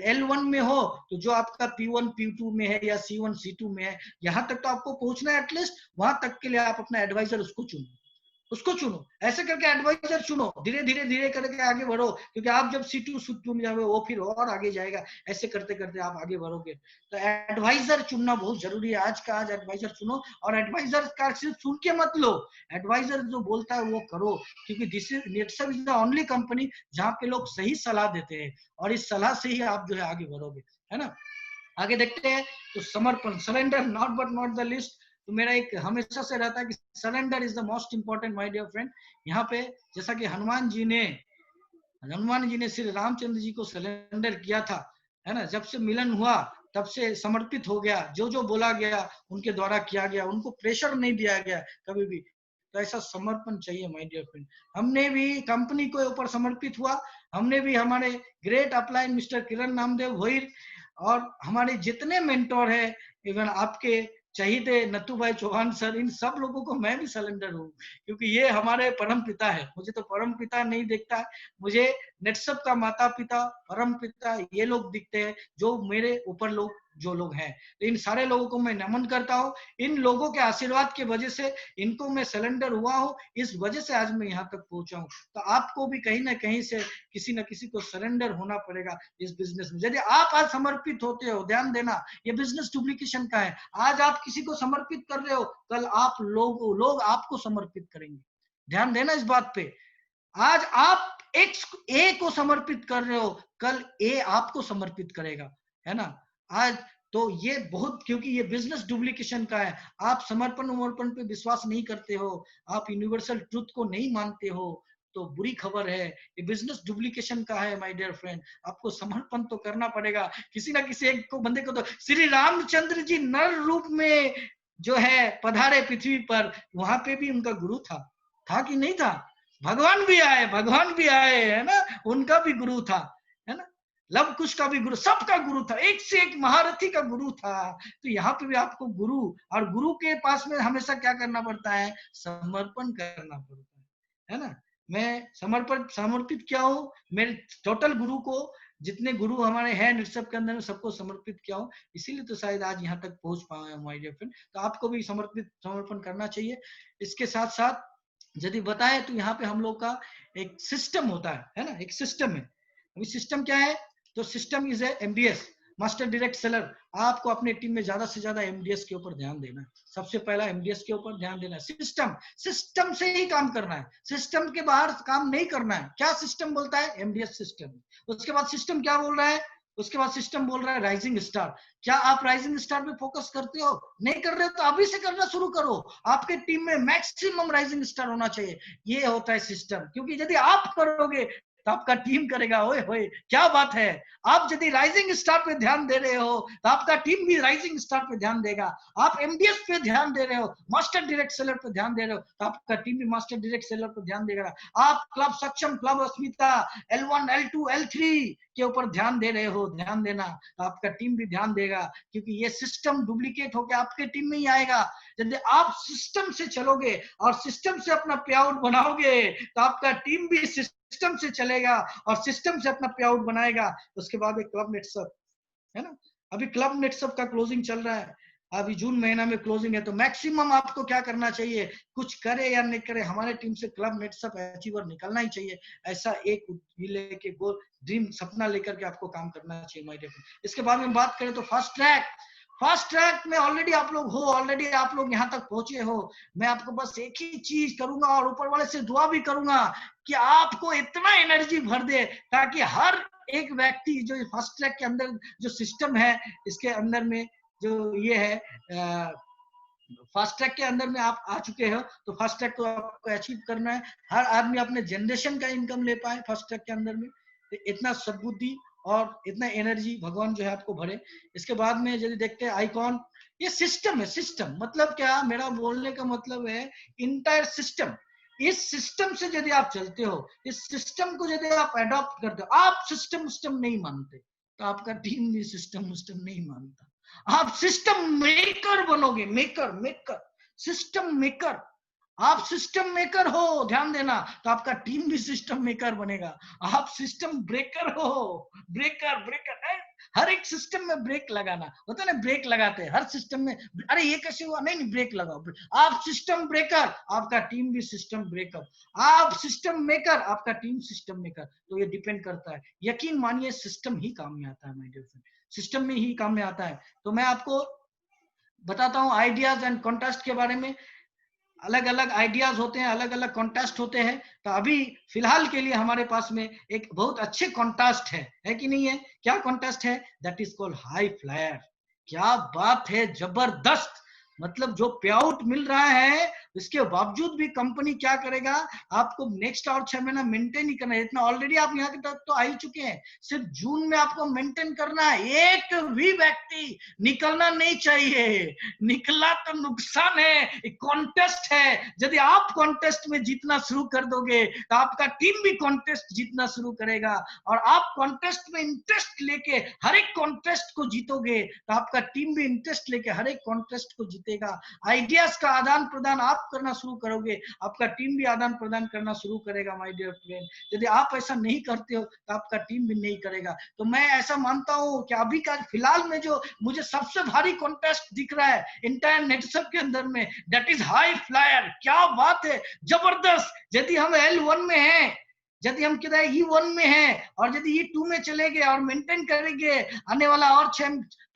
L1 में हो तो जो आपका P1 P2 में है या C1 C2 में है, यहाँ तक तो आपको पहुंचना है एटलीस्ट, वहां तक के लिए आप अपना एडवाइजर उसको चुनो। उसको चुनो, ऐसे करके एडवाइजर चुनो, धीरे धीरे धीरे करके आगे बढ़ो, क्योंकि आप जब C2 में जाओगे वो फिर और आगे जाएगा, ऐसे करते करते आप आगे बढ़ोगे। तो एडवाइजर चुनना बहुत जरूरी है, आज का आज एडवाइजर चुनो, और एडवाइजर का सिर्फ सुन के मत लो, एडवाइजर जो बोलता है वो करो, क्योंकि this is Netsurf is the only company जहाँ पे लोग सही सलाह देते हैं, और इस सलाह से ही आप जो है आगे बढ़ोगे, है ना। आगे देखते हैं, तो समर्पण, surrender not but not the list. तो मेरा एक हमेशा से रहता है कि surrender is the most important my dear friend. यहाँ पे जैसा कि हनुमान जी ने श्री रामचंद्र जी को सरेंडर किया था, है ना, जब से मिलन हुआ तब से समर्पित हो गया, जो जो बोला गया उनके द्वारा किया गया, उनको प्रेशर नहीं दिया गया कभी भी। तो ऐसा समर्पण चाहिए माय डियर फ्रेंड। हमने भी कंपनी के ऊपर समर्पित हुआ, हमने भी हमारे ग्रेट अपलाइन मिस्टर किरण नामदेव भोईर और हमारे जितने मेंटोर है, इवन आपके चाहिए नत्थू भाई चौहान सर, इन सब लोगों को मैं भी सरेंडर हूँ, क्योंकि ये हमारे परम पिता है। मुझे तो परम पिता नहीं दिखता है, मुझे नेटसप का माता पिता, परम पिता ये लोग दिखते हैं, जो मेरे ऊपर लोग जो लोग हैं। तो इन सारे लोगों को मैं नमन करता हूँ, इन लोगों के आशीर्वाद की वजह से इनको मैं सरेंडर हुआ हूँ, इस वजह से आज मैं यहाँ तक पहुंचा हूँ। तो आपको भी कहीं ना कहीं से किसी न किसी को सरेंडर होना पड़ेगा इस बिजनेस में। यदि आप आज समर्पित होते हो, ध्यान देना, ये बिजनेस डुप्लीकेशन का है। आज आप किसी को समर्पित कर रहे हो, कल आप लोग आपको समर्पित करेंगे। ध्यान देना इस बात पे। आज आप ए को समर्पित कर रहे हो, कल ए आपको समर्पित करेगा, है ना। आज तो ये बहुत, क्योंकि ये बिजनेस डुप्लीकेशन का है। आप समर्पण पे विश्वास नहीं करते हो, आप यूनिवर्सल ट्रुथ को नहीं मानते हो, तो बुरी खबर है, ये बिजनेस डुप्लीकेशन का है माय डियर फ्रेंड। आपको समर्पण तो करना पड़ेगा, किसी ना किसी एक को बंदे को। तो श्री रामचंद्र जी नर रूप में जो है पधारे पृथ्वी पर, वहां पे भी उनका गुरु था कि नहीं था? भगवान भी आए, है ना, उनका भी गुरु था, है ना। लव कुश का भी गुरु, सबका गुरु था, एक से एक महारथी का गुरु था। तो यहाँ पे भी आपको गुरु, और गुरु के पास में हमेशा क्या करना पड़ता है? समर्पण करना पड़ता है ना। मैं समर्पित क्या हूँ, मेरे टोटल गुरु को, जितने गुरु हमारे हैं नेटसप के अंदर में, सबको समर्पित किया हूँ, इसीलिए तो शायद आज यहाँ तक पहुंच पाए माय डियर फ्रेंड। तो आपको भी समर्पण करना चाहिए। इसके साथ साथ यदि बताए तो यहाँ पे हम लोग का एक सिस्टम होता है ना, एक सिस्टम है। अभी सिस्टम क्या है? तो system is a MDS, master direct seller. आपको अपने टीम में ज्यादा से ज्यादा MDS के ऊपर ध्यान देना है। सबसे पहला MDS के ऊपर ध्यान देना है। सिस्टम से ही काम करना है, सिस्टम के बाहर काम नहीं करना है। क्या सिस्टम बोलता है? MDS system. उसके बाद सिस्टम क्या बोल रहा है? उसके बाद सिस्टम बोल रहा है राइजिंग स्टार। क्या आप राइजिंग स्टार पे फोकस करते हो? नहीं कर रहे हो तो अभी से करना शुरू करो। आपके टीम में मैक्सिमम राइजिंग स्टार होना चाहिए। ये होता है सिस्टम, क्योंकि यदि आप करोगे तो आपका टीम करेगा। ओए होए, क्या बात है। आप यदि राइजिंग स्टार पे ध्यान दे रहे हो तो आपका टीम भी राइजिंग स्टार पे ध्यान देगा। आप MDS पे ध्यान दे रहे हो, मास्टर डायरेक्ट सेलर पे ध्यान दे रहे हो, तो आपका टीम भी मास्टर डायरेक्ट सेलर पे ध्यान देगा। आप क्लब सक्षम, क्लब अस्मिता, L1, L2, L3 के ऊपर ध्यान दे रहे हो, ध्यान देना, तो आपका टीम भी ध्यान देगा, क्योंकि ये सिस्टम डुप्लीकेट होकर आपके टीम में ही आएगा। यदि आप सिस्टम से चलोगे और सिस्टम से अपना पे आउट बनाओगे तो आपका टीम भी सिस्टम से चलेगा और सिस्टम से अपना पे आउट बनाएगा। उसके बाद एक क्लब नेटसप, है ना। अभी क्लब नेटसप का क्लोजिंग चल रहा है, अभी जून महीना में क्लोजिंग है। तो मैक्सिमम आपको क्या करना चाहिए, कुछ करे या नहीं करे, हमारे टीम से क्लब नेटसप अचीवर निकलना ही चाहिए। ऐसा एक लेके गोल, ड्रीम, सपना लेकर के आपको काम करना चाहिए माय डियर फ्रेंड। इसके बाद में बात करें तो फास्ट ट्रैक में ऑलरेडी आप लोग हो, ऑलरेडी आप लोग यहाँ तक पहुंचे हो। मैं आपको बस एक ही चीज करूंगा और ऊपर वाले से दुआ भी करूंगा कि आपको इतना एनर्जी भर दे ताकि हर एक व्यक्ति जो फास्ट ट्रैक के अंदर जो सिस्टम है, इसके अंदर में जो ये है, फास्ट ट्रैक के अंदर में आप आ चुके हो, तो फास्ट ट्रैक को आपको अचीव करना है। हर आदमी अपने जनरेशन का इनकम ले पाए फास्ट ट्रैक के अंदर में। तो इतना सद्बुद्धि और इतना एनर्जी भगवान जो है आपको भरे। इसके बाद में यदि देखते हैं आइकॉन, ये सिस्टम है। सिस्टम मतलब क्या, मेरा बोलने का मतलब है इंटायर सिस्टम। इस सिस्टम से यदि आप चलते हो, इस सिस्टम को यदि आप अडॉप्ट करते हो, आप सिस्टम नहीं मानते तो आपका टीम भी सिस्टम नहीं मानता। आप सिस्टम मेकर बनोगे, मेकर सिस्टम मेकर। आप सिस्टम मेकर हो, ध्यान देना, तो आपका टीम भी सिस्टम मेकर बनेगा। आप सिस्टम ब्रेकर हो, ब्रेकर हर एक सिस्टम में ब्रेक लगाना होता है ना, ब्रेक लगाते हैं हर सिस्टम में, अरे ये कैसे हुआ, नहीं नहीं ब्रेक लगाओ, आप सिस्टम ब्रेकर, आपका टीम भी सिस्टम ब्रेकर, आप सिस्टम मेकर, आपका टीम सिस्टम मेकर। तो ये डिपेंड करता है, यकीन मानिए सिस्टम ही काम में आता है माय डियर फ्रेंड, सिस्टम में ही काम में आता है। तो मैं आपको बताता हूँ आइडियाज एंड कॉन्टेस्ट के बारे में। अलग अलग आइडियाज होते हैं, अलग अलग कॉन्टेस्ट होते हैं। तो अभी फिलहाल के लिए हमारे पास में एक बहुत अच्छे कॉन्टेस्ट है कि नहीं है? क्या कॉन्टेस्ट है? That is called high flyer. क्या बात है, जबरदस्त। मतलब जो पे आउट मिल रहा है इसके बावजूद भी कंपनी क्या करेगा, आपको नेक्स्ट और 6 महीना मेंटेन ही करना है। इतना ऑलरेडी आप यहाँ तक तो आ ही चुके हैं, सिर्फ जून में आपको मेंटेन करना है। एक भी व्यक्ति निकलना नहीं चाहिए, निकला तो नुकसान है। कॉन्टेस्ट है, यदि आप कॉन्टेस्ट में जीतना शुरू कर दोगे तो आपका टीम भी कॉन्टेस्ट जीतना शुरू करेगा, और आप कॉन्टेस्ट में इंटरेस्ट लेके हर एक कॉन्टेस्ट को जीतोगे तो आपका टीम भी इंटरेस्ट लेके हर एक कॉन्टेस्ट को जीतेगा। आइडियाज का आदान प्रदान आप करना शुरू करोगे, आपका टीम भी आदान प्रदान करना शुरू करेगा माय डियर फ्रेंड। यदि आप ऐसा नहीं करते हो तो आपका टीम भी नहीं करेगा। तो मैं ऐसा मानता हूं कि अभी का फिलहाल में जो मुझे सबसे भारी कॉन्टेस्ट दिख रहा है इंटायर नेटसप के अंदर में, दैट इज हाई फ्लायर। क्या बात है, जबरदस्त। यदि हम L1 में हैं, यदि हम किधर E1 में हैं और यदि E2 में चले गए और मेंटेन करेंगे आने वाला और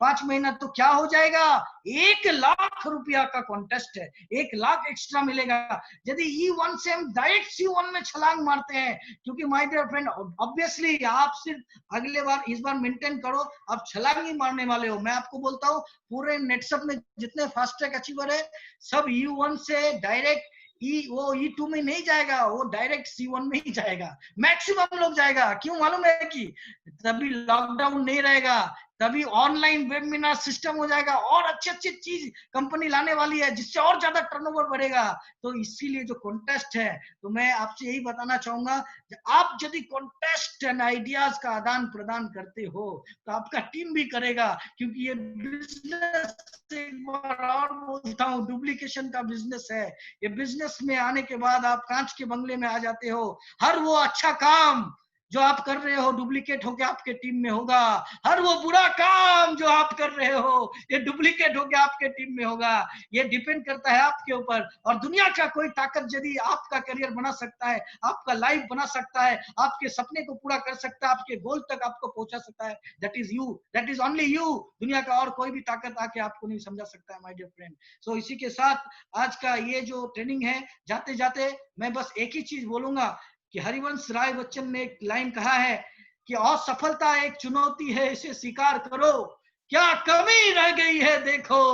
5 महीना, तो क्या हो जाएगा? 1 लाख रुपया का कॉन्टेस्ट है, 1 लाख एक्स्ट्रा मिलेगा। यदि E1 से हम डायरेक्ट C1 में छलांग मारते हैं, क्योंकि माय डियर फ्रेंड ऑब्वियसली आप सिर्फ अगले बार इस बार मेंटेन करो, आप छलांग ही मारने वाले हो। मैं आपको बोलता हूँ पूरे नेटसप में जितने फास्ट ट्रैक अचीवर है सब E1 से डायरेक्ट वो E2 में नहीं जाएगा, वो डायरेक्ट C1 में ही जाएगा। मैक्सिमम लोग जाएगा, क्यों मालूम है? कि तभी लॉकडाउन नहीं रहेगा, तभी ऑनलाइन वेबिनार सिस्टम हो जाएगा, और अच्छी अच्छी चीज कंपनी लाने वाली है जिससे और ज्यादा टर्नओवर बढ़ेगा। तो इसीलिए जो कॉन्टेस्ट है, तो मैं आपसे यही बताना चाहूंगा कि आप यदि कॉन्टेस्ट एंड आइडियाज का आदान प्रदान करते हो तो आपका टीम भी करेगा, क्योंकि ये बिजनेस, एक बार और बोलता हूँ, डुप्लीकेशन का बिजनेस है। ये बिजनेस में आने के बाद आप कांच के बंगले में आ जाते हो। हर वो अच्छा काम जो आप कर रहे हो डुप्लीकेट होके आपके टीम में होगा, हर वो बुरा काम जो आप कर रहे हो ये डुप्लीकेट होके आपके टीम में होगा। ये डिपेंड करता है आपके ऊपर। और दुनिया का कोई ताकत यदि आपका करियर बना सकता है, आपका लाइफ बना सकता है, आपके सपने को पूरा कर सकता है, आपके गोल तक आपको पहुंचा सकता है, that is you, that is only you. दुनिया का और कोई भी ताकत आके आपको नहीं समझा सकता है माय डियर फ्रेंड। सो इसी के साथ आज का ये जो ट्रेनिंग है, जाते जाते मैं बस एक ही चीज बोलूंगा कि हरिवंश राय बच्चन ने एक लाइन कहा है कि असफलता एक चुनौती है, इसे स्वीकार करो, क्या कमी रह गई है देखो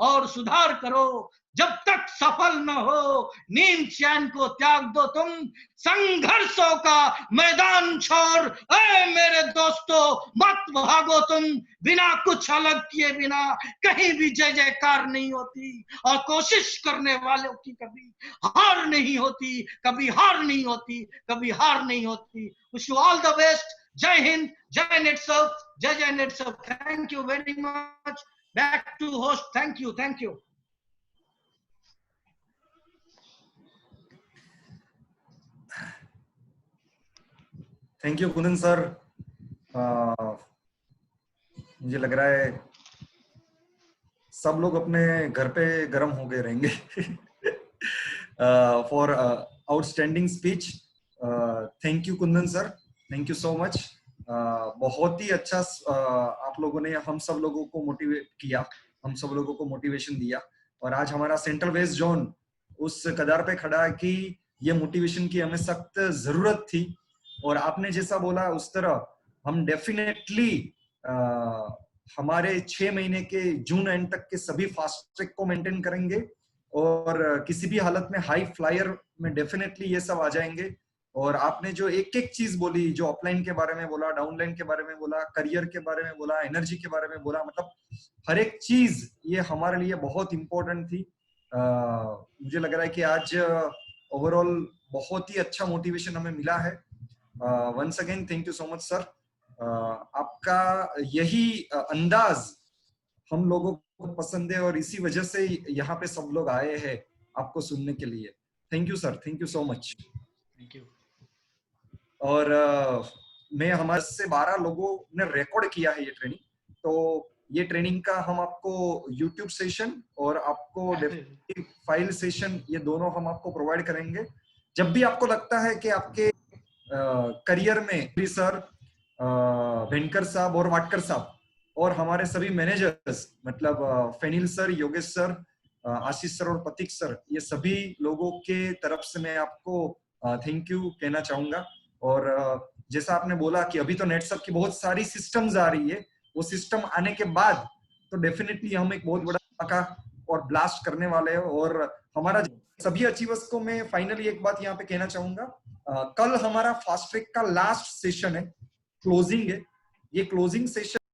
और सुधार करो। जब तक सफल न हो नींद चैन को त्याग दो तुम, संघर्षों का मैदान छोड़ ऐ मेरे दोस्तों मत भागो तुम। बिना कुछ अलग किए बिना कहीं भी जय जयकार नहीं होती, और कोशिश करने वालों की कभी हार नहीं होती, कभी हार नहीं होती, कभी हार नहीं होती। Wish you all the best. Jai Hind, Jai Netsurf, Jai Jai Netsurf. Thank you very much. Back to host. Thank you, thank you. Thank you Kundan sir. मुझे लग रहा है सब लोग अपने घर पे गर्म हो गए रहेंगे for outstanding speech. Thank you Kundan sir, thank you so much. बहुत ही अच्छा आप लोगों ने हम सब लोगों को मोटिवेट किया, हम सब लोगों को मोटिवेशन दिया, और आज हमारा सेंट्रल वेस्ट जोन उस कगार पे खड़ा है कि ये मोटिवेशन की हमें सख्त जरूरत थी। और आपने जैसा बोला उस तरह हम डेफिनेटली हमारे 6 महीने के जून एंड तक के सभी फास्ट ट्रैक को मेंटेन करेंगे, और किसी भी हालत में हाई फ्लायर में डेफिनेटली ये सब आ जाएंगे। और आपने जो एक एक चीज बोली, जो अपलाइन के बारे में बोला, डाउनलाइन के बारे में बोला, करियर के बारे में बोला, एनर्जी के बारे में बोला, मतलब हर एक चीज ये हमारे लिए बहुत इंपॉर्टेंट थी। मुझे लग रहा है कि आज ओवरऑल बहुत ही अच्छा मोटिवेशन हमें मिला है। Once again thank you so much sir. आपका यही अंदाज हम लोगों को पसंद है, और इसी वजह से यहाँ पे सब लोग आए हैं आपको सुनने के लिए। Thank you sir, thank you so much. Thank you. और में हमारे 10 से 12 लोगों ने रिकॉर्ड किया है ये ट्रेनिंग। तो ये ट्रेनिंग का हम आपको YouTube सेशन और आपको फाइल सेशन ये दोनों हम आपको प्रोवाइड करेंगे। जब भी आपको लगता है कि आपके करियर में भी सर भेंकर साहब और वाटकर साहब और हमारे सभी मैनेजर्स मतलब फेनिल सर, योगेश सर, आशीष सर और प्रतीक सर, ये सभी लोगों के तरफ से मैं आपको थैंक यू कहना चाहूंगा। और जैसा आपने बोला कि अभी तो नेटसअप की बहुत सारी सिस्टम्स आ रही है, वो सिस्टम आने के बाद तो डेफिनेटली हम एक बहुत बड़ा धमाका और ब्लास्ट करने वाले हैं। और हमारा सभी अचीवर्स को मैं फाइनली एक बात यहाँ पे कहना चाहूंगा, कल हमारा फास्ट ट्रैक का लास्ट सेशन है, क्लोजिंग है। ये क्लोजिंग सेशन